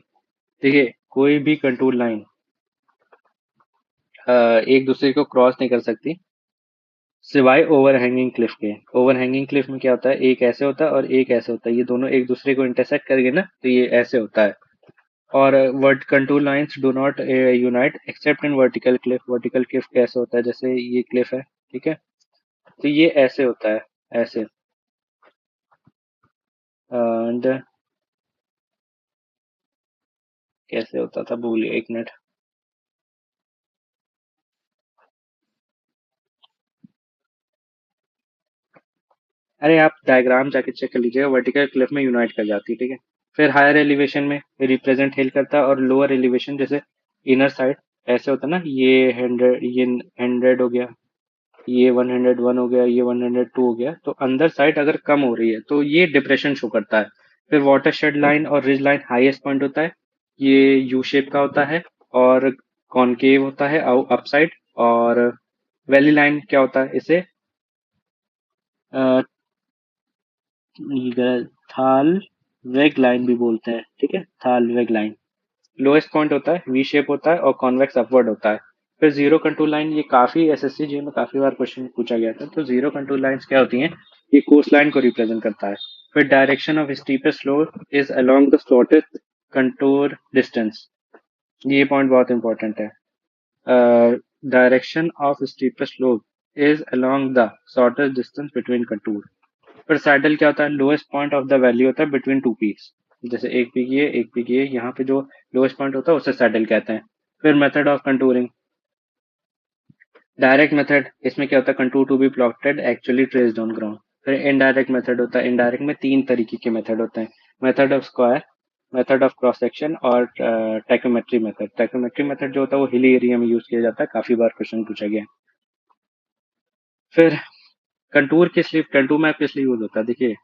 देखिए, कोई भी कंटूर लाइन एक दूसरे को क्रॉस नहीं कर सकती सिवाय ओवरहैंगिंग क्लिफ के। ओवरहैंगिंग क्लिफ में क्या होता है? एक ऐसे होता है और एक ऐसे होता है, ये दोनों एक दूसरे को इंटरसेक्ट करेंगे ना, तो ये ऐसे होता है। और vert contour lines do not unite except in vertical cliff. Vertical cliff कैसे होता है? जैसे ये क्लिफ है, ठीक है, तो ये ऐसे होता है, ऐसे। एंड कैसे होता था भूलिए, एक मिनट। अरे आप डायग्राम जाके चेक कर लीजिएगा, वर्टिकल क्लिफ में यूनाइट कर जाती है, ठीक है। फिर हायर एलिवेशन में रिप्रेजेंट हिल करता है, और लोअर एलिवेशन जैसे इनर साइड ऐसे होता है ना, ये 100, ये 100 हो गया, ये 101 हो गया, ये 102 हो गया, तो अंदर साइड अगर कम हो रही है तो ये डिप्रेशन शो करता है। फिर वाटरशेड लाइन और रिज लाइन हाईएस्ट पॉइंट होता है, ये यू शेप का होता है और कॉनकेव होता है अपसाइड। और वैली लाइन क्या होता है, इसे थाल वेग लाइन भी बोलते हैं, ठीक है, थाल वेग लाइन। लोएस्ट पॉइंट होता है, वी शेप होता है और कॉन्वेक्स अपवर्ड होता है। फिर जीरो कंटूर लाइन, ये काफी एसएससी जी में काफी बार क्वेश्चन पूछा गया था। तो जीरो कंटूर लाइंस क्या होती हैं, ये कोस्ट लाइन को रिप्रेजेंट करता है। फिर direction of steepest slope is along the shortest contour distance, ये पॉइंट बहुत इंपॉर्टेंट है। Direction of steepest slope is along the shortest distance between contour. फिर सैडल क्या होता है, lowest point of the valley होता है बिटवीन टू पीक्स, जैसे एक पीक ये एक पीक ये, यहाँ पे जो लोएस्ट पॉइंट होता है उसे सैडल कहते हैं। फिर method of contouring, direct method, इसमें क्या होता है, contour to be plotted actually traced on ground. फिर इनडायरेक्ट मेथड होता है, इनडायरेक्ट में तीन तरीके के मेथड होते हैं, method of square, method of cross section और टैकोमेट्री मेथड। टैकोमेट्री मेथड जो होता है वो हिली एरिया में यूज किया जाता है, काफी बार क्वेश्चन पूछा गया है। फिर कंटूर मैप किस लिए यूज होता है, देखिए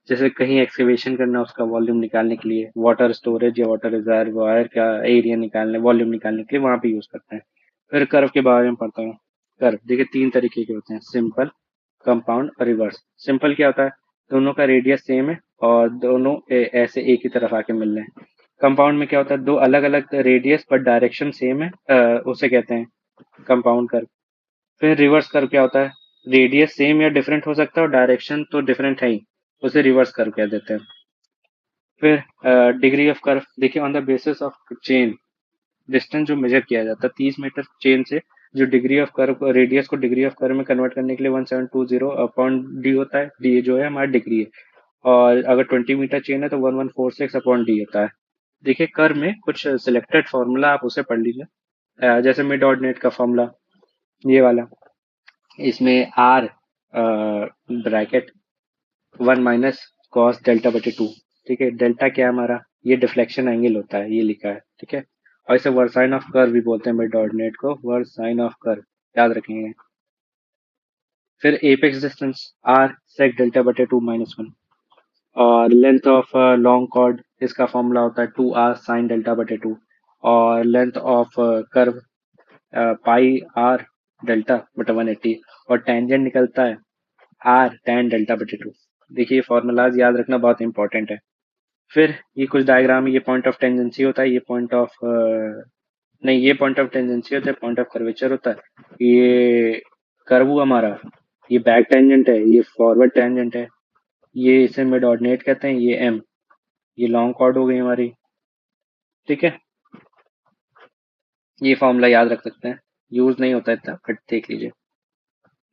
जैसे कहीं एक्सकेवेशन करना, उसका वॉल्यूम निकालने के लिए, वाटर स्टोरेज या वाटर रिजर्वायर का एरिया निकालने, वॉल्यूम निकालने के लिए वहां पे यूज करते हैं। फिर कर्व के बारे में पढ़ता हूँ। कर्व देखिए तीन तरीके के होते हैं, सिंपल, कंपाउंड और रिवर्स। सिंपल क्या होता है, दोनों का रेडियस सेम है और दोनों ऐसे एक ही तरफ आके मिल रहे हैं। कंपाउंड में क्या होता है, दो अलग अलग रेडियस पर डायरेक्शन सेम है, उसे कहते हैं कंपाउंड कर्व। फिर रिवर्स कर्व क्या होता है, रेडियस सेम या डिफरेंट हो सकता है और डायरेक्शन तो डिफरेंट है ही, उसे रिवर्स कर्व कह देते हैं। फिर डिग्री ऑफ कर्व, देखिए on the basis of chain distance जो मेजर किया जाता है 30 मीटर चेन से, जो डिग्री ऑफ कर्व रेडियस को डिग्री ऑफ कर्व में कन्वर्ट करने के लिए 1720 अपॉन डी होता है, डी जो है हमारा डिग्री है। और अगर 20 मीटर चेन है तो 1146 अपॉन डी होता है। देखिए कर्व में कुछ सिलेक्टेड फॉर्मूला, आप उसे पढ़ लीजिए। जैसे मिड ऑर्डिनेट का फॉर्मूला ये वाला, इसमें आर ब्रैकेट 1 - कॉस डेल्टा बटे 2, ठीक है। डेल्टा क्या है हमारा, ये डिफ्लेक्शन एंगल होता है, ये लिखा है, ठीक है। और इसे वर्साइन ऑफ कर्व भी बोलते हैं, मिड ऑर्डिनेट को वर्साइन ऑफ कर्व, याद रखेंगे। फिर apex distance R sec delta बटे 2 - 1। और लेंथ ऑफ लॉन्ग कॉर्ड, इसका फॉर्मूला होता है 2r साइन डेल्टा बटे 2। और length of curve pi R delta बटे 180। और टेंजेंट निकलता है आर टेन डेल्टा बटे 2। देखिए फॉर्मूलाज याद रखना बहुत इंपॉर्टेंट है। फिर ये कुछ डायग्राम, ये पॉइंट ऑफ टेंजेंसी होता है, ये पॉइंट ऑफ नहीं, ये पॉइंट ऑफ टेंजेंसी होता है, पॉइंट ऑफ कर्वेचर होता है। ये कर्व हमारा, ये बैक टेंजेंट है, ये फॉरवर्ड टेंजेंट है, ये इसे मिड ऑर्डिनेट कहते हैं, ये एम, ये लॉन्ग कॉर्ड हो गई हमारी, ठीक है। ये फॉर्मूला याद रख सकते हैं, यूज नहीं होता इतना बट देख लीजिए।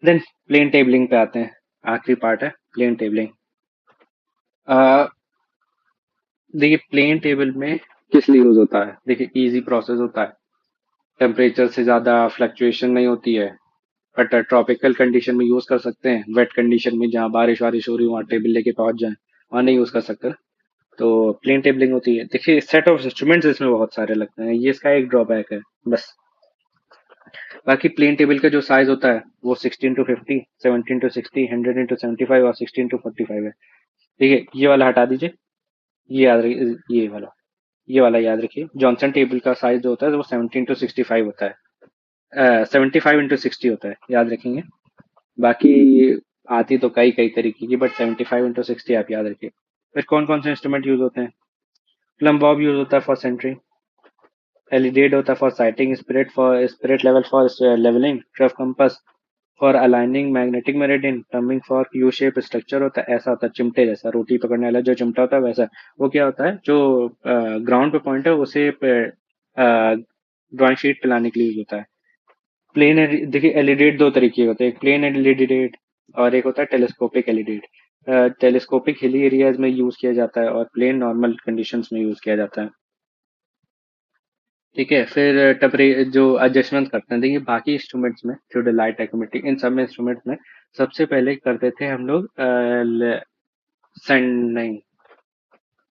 देन प्लेन टेबलिंग पे आते हैं, आखिरी पार्ट है प्लेन टेबलिंग। देखिए प्लेन टेबल में किस लिए यूज होता है, देखिए इजी प्रोसेस होता है, टेम्परेचर से ज़्यादा फ्लक्चुएशन नहीं होती है, बट ट्रॉपिकल कंडीशन में यूज़ कर सकते हैं। वेट कंडीशन में जहाँ बारिश वारिश हो रही है वहाँ टेबल लेके पहुंच जाए, वहाँ नहीं यूज़ कर सकते। तो प्लेन टेबलिंग होती है। देखिए सेट ऑफ इंस्ट्रूमेंट्स इसमें बहुत सारे लगते हैं, ये इसका एक ड्रॉबैक है बस। बाकी प्लेन टेबल का जो साइज होता है वो 16:50, 17:60, 100:75 और 16:45 है, ठीक है। ये वाला हटा दीजिए, ये याद रखिए, ये वाला याद रखिए। जॉनसन टेबल का साइज जो होता है वो 17:65 होता है, 75:60 होता है, याद रखेंगे। बाकी आती तो कई कई तरीके की, बट 75:60 आप याद रखिए। फिर कौन कौन से इंस्ट्रूमेंट यूज होते हैं, प्लम बॉब यूज होता है फॉर सेंटरिंग, एलिडेड होता है for sighting, spirit level for levelling, trough compass for aligning magnetic meridian, terming for U shape structure होता है, ऐसा होता है चिमटे जैसा, रोटी पकड़ने वाला जो चिमटा होता है वैसा। वो क्या होता है, जो ग्राउंड पे पॉइंट है उसे ड्राइंग शीट पे लाने के लिए यूज होता है। प्लेन, देखिए एलिडेट दो तरीके के होते हैं, एक प्लेन एलिडेट और एक होता है telescopic alidade. Telescopic hilly areas में यूज किया जाता है और प्लेन नॉर्मल कंडीशंस में यूज किया जाता है, ठीक है। फिर टपरे जो एडजस्टमेंट करते हैं, देखिए बाकी इंस्ट्रूमेंट्स में थियोडोलाइट टैकोमेट्रिक इन सब इंस्ट्रूमेंट्स में सबसे पहले करते थे हम लोग नहीं,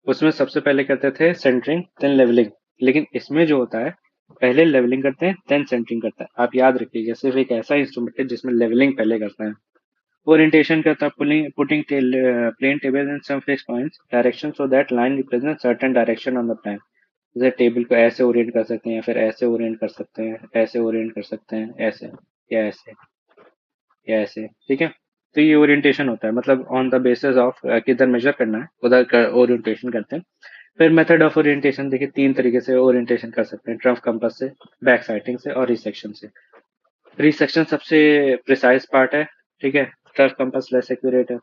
उसमें सबसे पहले करते थे सेंटरिंग देन लेवलिंग। लेकिन इसमें जो होता है पहले लेवलिंग करते हैं देन सेंटरिंग करते हैं, आप याद रखिएगा। सिर्फ एक ऐसा इंस्ट्रूमेंट है जिसमें लेवलिंग पहले करते हैं। ओरिएंटेशन क्या होता है? Putting plane table in some fix points direction so that line represent certain direction on the plan. जैसे टेबल को ऐसे ओरिएंट कर सकते हैं, या फिर ऐसे ओरिएंट कर सकते हैं, ऐसे ओरिएंट कर सकते हैं, ऐसे या ऐसे या ऐसे, ठीक है। तो ये ओरिएंटेशन होता है, मतलब ऑन द बेसिस ऑफ किधर मेजर करना है उधर ओरिएंटेशन करते हैं। फिर मेथड ऑफ ओरिएंटेशन देखिए, तीन तरीके से ओरिएंटेशन कर सकते हैं: ट्रफ कंपास से, बैक साइटिंग से, और रिसेक्शन से। रिसेक्शन सबसे प्रिसाइज पार्ट है, ठीक है। ट्रफ कंपास लेस एक्यूरेट है।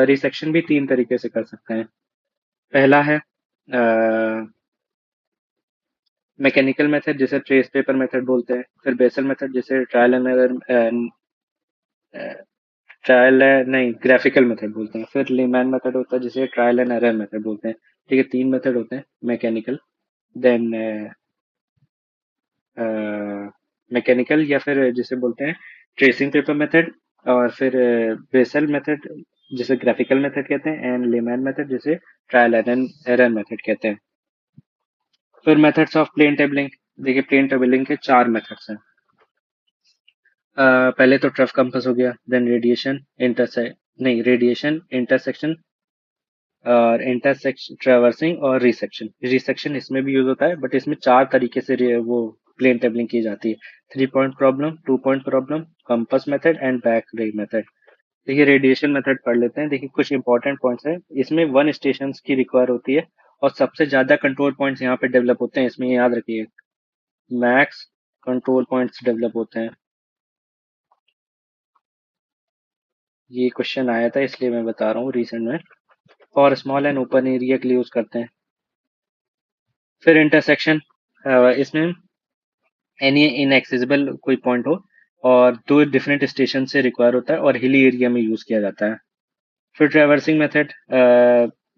रिसेक्शन भी तीन तरीके से कर सकते हैं। पहला है मैकेनिकल मेथड, जिसे ट्रेस पेपर मेथड बोलते हैं। फिर बेसल मेथड, जिसे ट्रायल एंड एरर, ट्रायल नहीं, ग्राफिकल मेथड बोलते हैं। फिर लीमैन मेथड होता है, जिसे ट्रायल एंड एरर मेथड बोलते हैं। ठीक है, तीन मेथड होते हैं: मैकेनिकल, देन मैकेनिकल, या फिर जिसे बोलते हैं ट्रेसिंग पेपर मेथड, और फिर बेसल मेथड, जिसे ग्राफिकल मेथड कहते हैं, एंड लीमैन मेथड, जिसे ट्रायल एंड एरर मेथड कहते हैं। फिर मेथड्स ऑफ प्लेन टेबलिंग, देखिए प्लेन टेबलिंग के चार मेथड्स हैं। पहले तो ट्रफ कंपास हो गया, देन रेडिएशन, इंटरसेक्शन, और इंटरसेक्शन, ट्रेवर्सिंग, और रिसेक्शन। रिसेक्शन इसमें भी यूज होता है, बट इसमें चार तरीके से वो प्लेन टेबलिंग की जाती है: 3 point problem, 2 point problem, compass method, and back रे मेथड। देखिए रेडिएशन मेथड पढ़ लेते हैं। देखिए कुछ इंपॉर्टेंट पॉइंट्स हैं इसमें। वन स्टेशन की रिक्वायर होती है, और सबसे ज्यादा कंट्रोल पॉइंट्स यहाँ पे डेवलप होते हैं इसमें, याद रखिए। मैक्स कंट्रोल पॉइंट्स डेवलप होते हैं। ये क्वेश्चन आया था, इसलिए मैं बता रहा हूँ रिसेंट में। और स्मॉल एंड ओपन एरिया के लिए यूज करते हैं। फिर इंटरसेक्शन, इसमें एनी इनएक्सेसिबल कोई पॉइंट हो और दो डिफरेंट स्टेशन से रिक्वायर होता है, और हिली एरिया में यूज किया जाता है। फिर traversing method,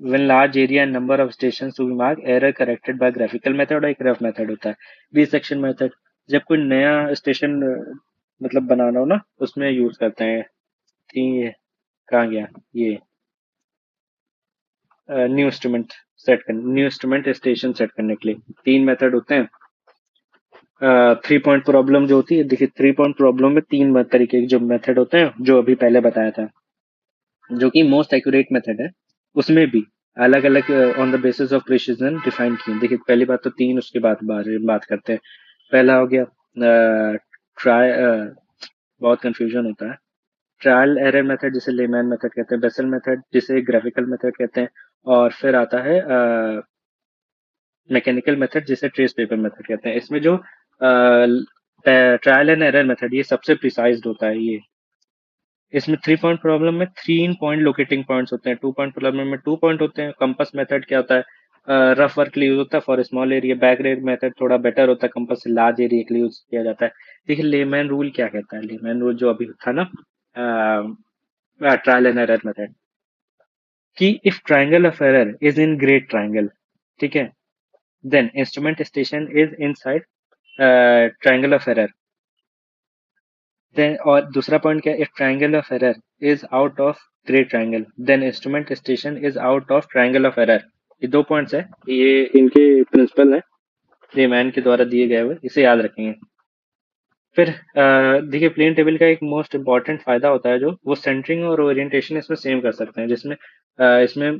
when large area and number of station to be mark, error corrected by graphical method, और एक रफ मेथड होता है। रिसेक्शन मेथड, जब कोई नया स्टेशन मतलब बनाना हो ना, उसमें यूज करते हैं। ये कहाँ गया ये, new instrument new instrument station set करने के लिए तीन मेथड होते हैं। 3 पॉइंट प्रॉब्लम जो होती है, देखिए 3 पॉइंट प्रॉब्लम में तीन तरीके के जो मेथड होते हैं, जो अभी पहले बताया था, जो कि मोस्ट एक्यूरेट मेथड है। उसमें भी अलग अलग on the basis of precision define किए। देखिए पहली बात तो तीन, उसके बाद बारे में बात करते हैं। पहला हो गया ट्राई, बहुत कंफ्यूजन होता है। ट्रायल एरर मेथड, जिसे लेमैन मेथड कहते हैं। बेसल मेथड, जिसे ग्राफिकल मेथड कहते हैं। और फिर आता है मैकेनिकल मेथड, जिसे ट्रेस पेपर मेथड कहते हैं। इसमें जो ट्रायल एंड एरर मेथड, ये सबसे प्रिसाइज्ड होता है। ये इसमें 3 पॉइंट प्रॉब्लम में 3 पॉइंट लोकेटिंग पॉइंट्स होते हैं, 2 पॉइंट प्रॉब्लम में 2 पॉइंट होते हैं। कंपास मेथड क्या होता है? रफ वर्क के लिए यूज होता है for small area. Back red method थोड़ा बेटर होता है, कंपास से लार्ज एरिया के लिए यूज किया जाता है। देखिए लेमैन रूल क्या कहता है, लेमैन रूल जो अभी था ना, ट्रायल एंड एरर मेथड, कि if triangle of error is in great triangle, ठीक है, then instrument station is inside triangle of error. Then और दूसरा पॉइंट क्या है? If triangle of error is out of great triangle, then instrument station is out of triangle of error. ये दो पॉइंट्स है, ये इनके प्रिंसिपल है, रेमैन के द्वारा दिए गए हुए, इसे याद रखेंगे। फिर देखिए प्लेन टेबल का एक मोस्ट इंपॉर्टेंट फायदा होता है, जो वो सेंटरिंग और ओरिएंटेशन इसमें सेम कर सकते हैं, जिसमें इसमें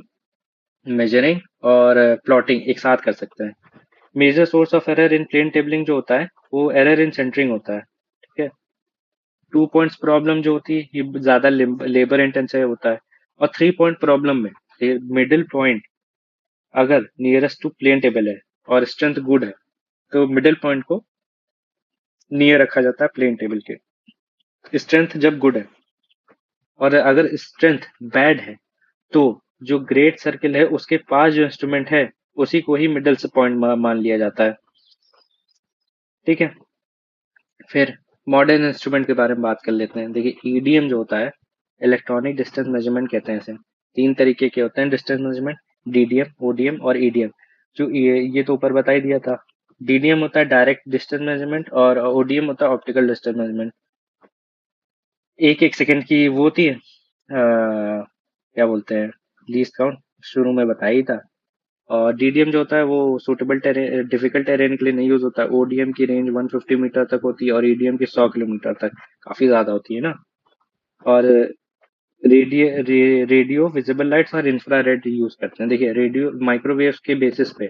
मेजरिंग और प्लॉटिंग एक साथ कर सकते हैं। Major source of error in plane tabling जो होता है, वो एरर इन सेंटरिंग होता है, ठीक है। 2 पॉइंट्स प्रॉब्लम जो होती है, ये ज्यादा लेबर इंटेंसिव होता है। और 3 पॉइंट प्रॉब्लम में मिडिल पॉइंट अगर नियरेस्ट टू प्लेन टेबल है और स्ट्रेंथ गुड है, तो मिडिल पॉइंट को नियर रखा जाता है प्लेन टेबल के। स्ट्रेंथ जब गुड है, और अगर स्ट्रेंथ बैड है, तो जो ग्रेट सर्किल है उसके पास जो इंस्ट्रूमेंट है, उसी को ही मिडल से पॉइंट मान लिया जाता है, ठीक है। फिर मॉडर्न इंस्ट्रूमेंट के बारे में बात कर लेते हैं। देखिए ईडीएम जो होता है, इलेक्ट्रॉनिक डिस्टेंस मेजरमेंट कहते हैं इसे। तीन तरीके के होते हैं डिस्टेंस मेजरमेंट: डीडीएम, ओडीएम, और ईडीएम। जो ये तो ऊपर बता ही दिया था। डीडीएम होता है डायरेक्ट डिस्टेंस मेजरमेंट, और ओडीएम होता है ऑप्टिकल डिस्टेंस मेजरमेंट। एक एक सेकंड की वो होती है, क्या बोलते हैं, लीस्ट काउंट, शुरू में बताया ही था। और डीडीएम जो होता है, वो सूटेबल टेरेन, डिफिकल्ट टेरेन के लिए नहीं यूज होता है। ओडीएम की रेंज 150 मीटर तक होती है, और ईडीएम की 100 किलोमीटर तक, काफी ज्यादा होती है ना। और रेडियो विजिबल लाइट्स और इंफ्रारेड यूज करते हैं। देखिए रेडियो माइक्रोवेव के बेसिस पे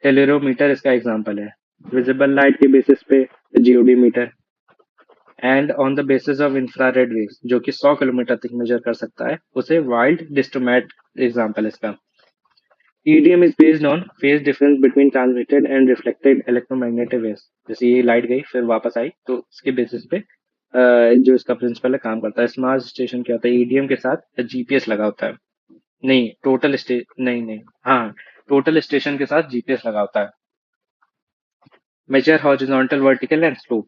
टेलेरोमीटर इसका एग्जांपल है, विजिबल लाइट के बेसिस पे geodimeter, and on the basis of infrared waves जो कि 100 किलोमीटर तक मेजर कर सकता है, उसे वाइल्ड डिस्ट्रोमेट एग्जांपल है इसका। EDM is based on phase difference between transmitted and reflected electromagnetic waves। जैसे ये लाइट गई फिर वापस आई तो उसके बेसिस पे जो इसका प्रिंसिपल है काम करता है। स्मार्ट स्टेशन क्या होता है, EDM के साथ जीपीएस लगा होता है। नहीं टोटल स्टे नहीं नहीं हाँ, टोटल स्टेशन के साथ जीपीएस लगा होता है। Major horizontal vertical and slope.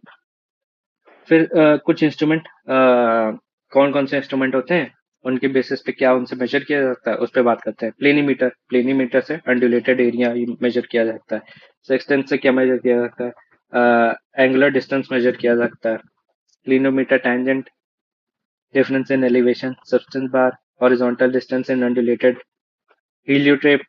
फिर कुछ इंस्ट्रूमेंट, कौन कौन से इंस्ट्रूमेंट होते हैं, उनके बेसिस पे क्या उनसे मेजर किया जाता है उस पर बात करते हैं। प्लेनीमीटर, प्लेनीमीटर से अनड्यूलेटेड एरिया मेजर किया जाता है। सेक्सटेंस से क्या मेजर किया जाता है, एंगुलर डिस्टेंस मेजर किया जाता है। Clinometer tangent, difference in elevation, subtense bar, horizontal distance in undulated. Heliotrope,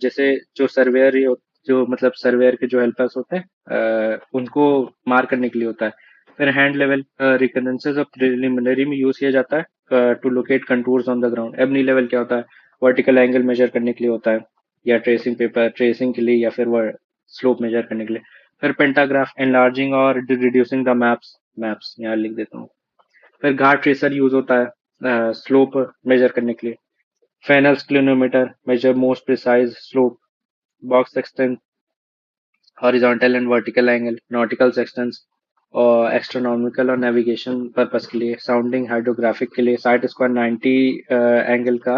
जैसे जो सर्वेयर जो मतलब सर्वेयर के जो हेल्पर्स होते हैं, उनको मार्क करने के लिए होता है। फिर hand level, reconnaissance of preliminary में यूज किया जाता है to locate contours on the ground. Abney level क्या होता है, वर्टिकल एंगल मेजर करने के लिए होता है, या ट्रेसिंग पेपर ट्रेसिंग के लिए, या फिर वो स्लोप मेजर करने के लिए। फिर पेंटाग्राफ, एनलार्जिंग और रिड्यूसिंग द मैप्स, मैप्स यहाँ लिख देता हूँ। फिर घाट ट्रेसर यूज होता है स्लोप मेजर करने के लिए। Fresnel's clinometer measure most precise slope, box sextant, horizontal and vertical angle, nautical sextants और एस्ट्रोनॉमिकल और नेविगेशन पर्पस के लिए, साउंडिंग हाइड्रोग्राफिक के लिए, साइट स्क्वायर 90 एंगल का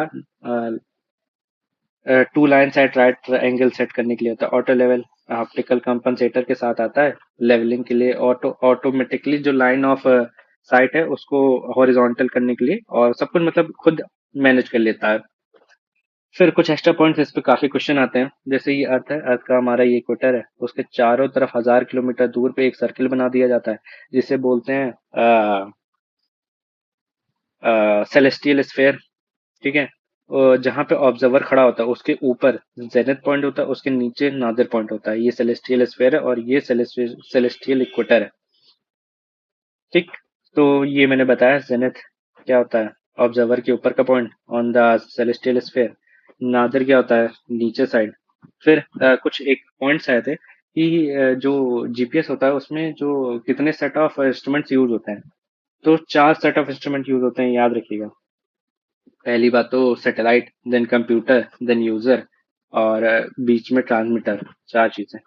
to line side right angle set करने के लिए होता है। ऑटो लेवल ऑप्टिकल कंपनसेटर के साथ आता है लेवलिंग के लिए। ऑटोमेटिकली जो लाइन ऑफ साइट है उसको हॉरिजॉन्टल करने के लिए, और सब कुछ मतलब खुद मैनेज कर लेता है। फिर कुछ एक्स्ट्रा पॉइंट्स इस पे काफी क्वेश्चन आते हैं। जैसे ये अर्थ है, अर्थ का हमारा ये इक्वेटर है, उसके चारों तरफ 1000 किलोमीटर दूर पे एक सर्किल बना दिया जाता है जिसे बोलते हैं सेलेस्टियल स्फेयर। ठीक है, जहाँ पे ऑब्जर्वर खड़ा होता है उसके ऊपर जेनिथ पॉइंट होता है, उसके नीचे नादिर पॉइंट होता है। ये सेलेस्टियल स्फेयर है और ये सेलेस्टियल इक्वेटर है। ठीक, तो ये मैंने बताया जेनिथ क्या होता है, ऑब्जर्वर के ऊपर का point on the celestial sphere. Nadir क्या होता है, नीचे साइड। फिर कुछ एक पॉइंट्स आए थे कि जो जीपीएस होता है उसमें जो कितने सेट ऑफ इंस्ट्रूमेंट्स यूज होते हैं। तो 4 सेट ऑफ इंस्ट्रूमेंट यूज होते हैं, याद रखिएगा। पहली बात तो satellite, then computer, then user, और बीच में ट्रांसमीटर। 4 चीजें।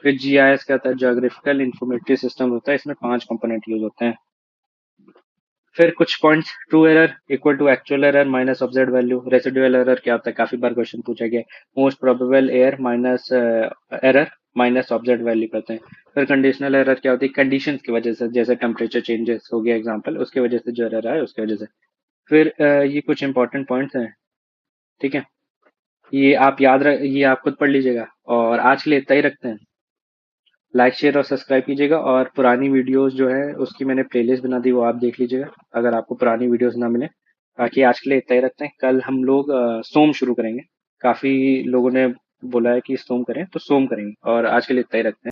फिर जीआईएस क्या होता है, ज्योग्राफिकल इंफॉर्मेटिव सिस्टम होता है, इसमें 5 कंपोनेंट यूज होते हैं। फिर कुछ points, true error equal to actual error minus observed value. Residual error क्या होता है, काफी बार क्वेश्चन पूछा गया। Most probable error minus error minus observed value करते हैं। फिर कंडीशनल एरर क्या होती है, कंडीशंस की वजह से, जैसे टेम्परेचर चेंजेस हो गया एग्जांपल, उसके वजह से जो एरर आए उसकी वजह से। फिर ये कुछ इंपॉर्टेंट पॉइंट्स हैं। ठीक है, ये आप खुद पढ़ लीजिएगा, और आज के लिए इतना ही रखते हैं। लाइक शेयर और सब्सक्राइब कीजिएगा, और पुरानी वीडियोस जो है उसकी मैंने प्लेलिस्ट बना दी, वो आप देख लीजिएगा अगर आपको पुरानी वीडियोस ना मिले। बाकी आज के लिए इतना ही रखते हैं, कल हम लोग सोम शुरू करेंगे। काफी लोगों ने बोला है कि सोम करें, तो सोम करेंगे, और आज के लिए इतना ही रखते हैं।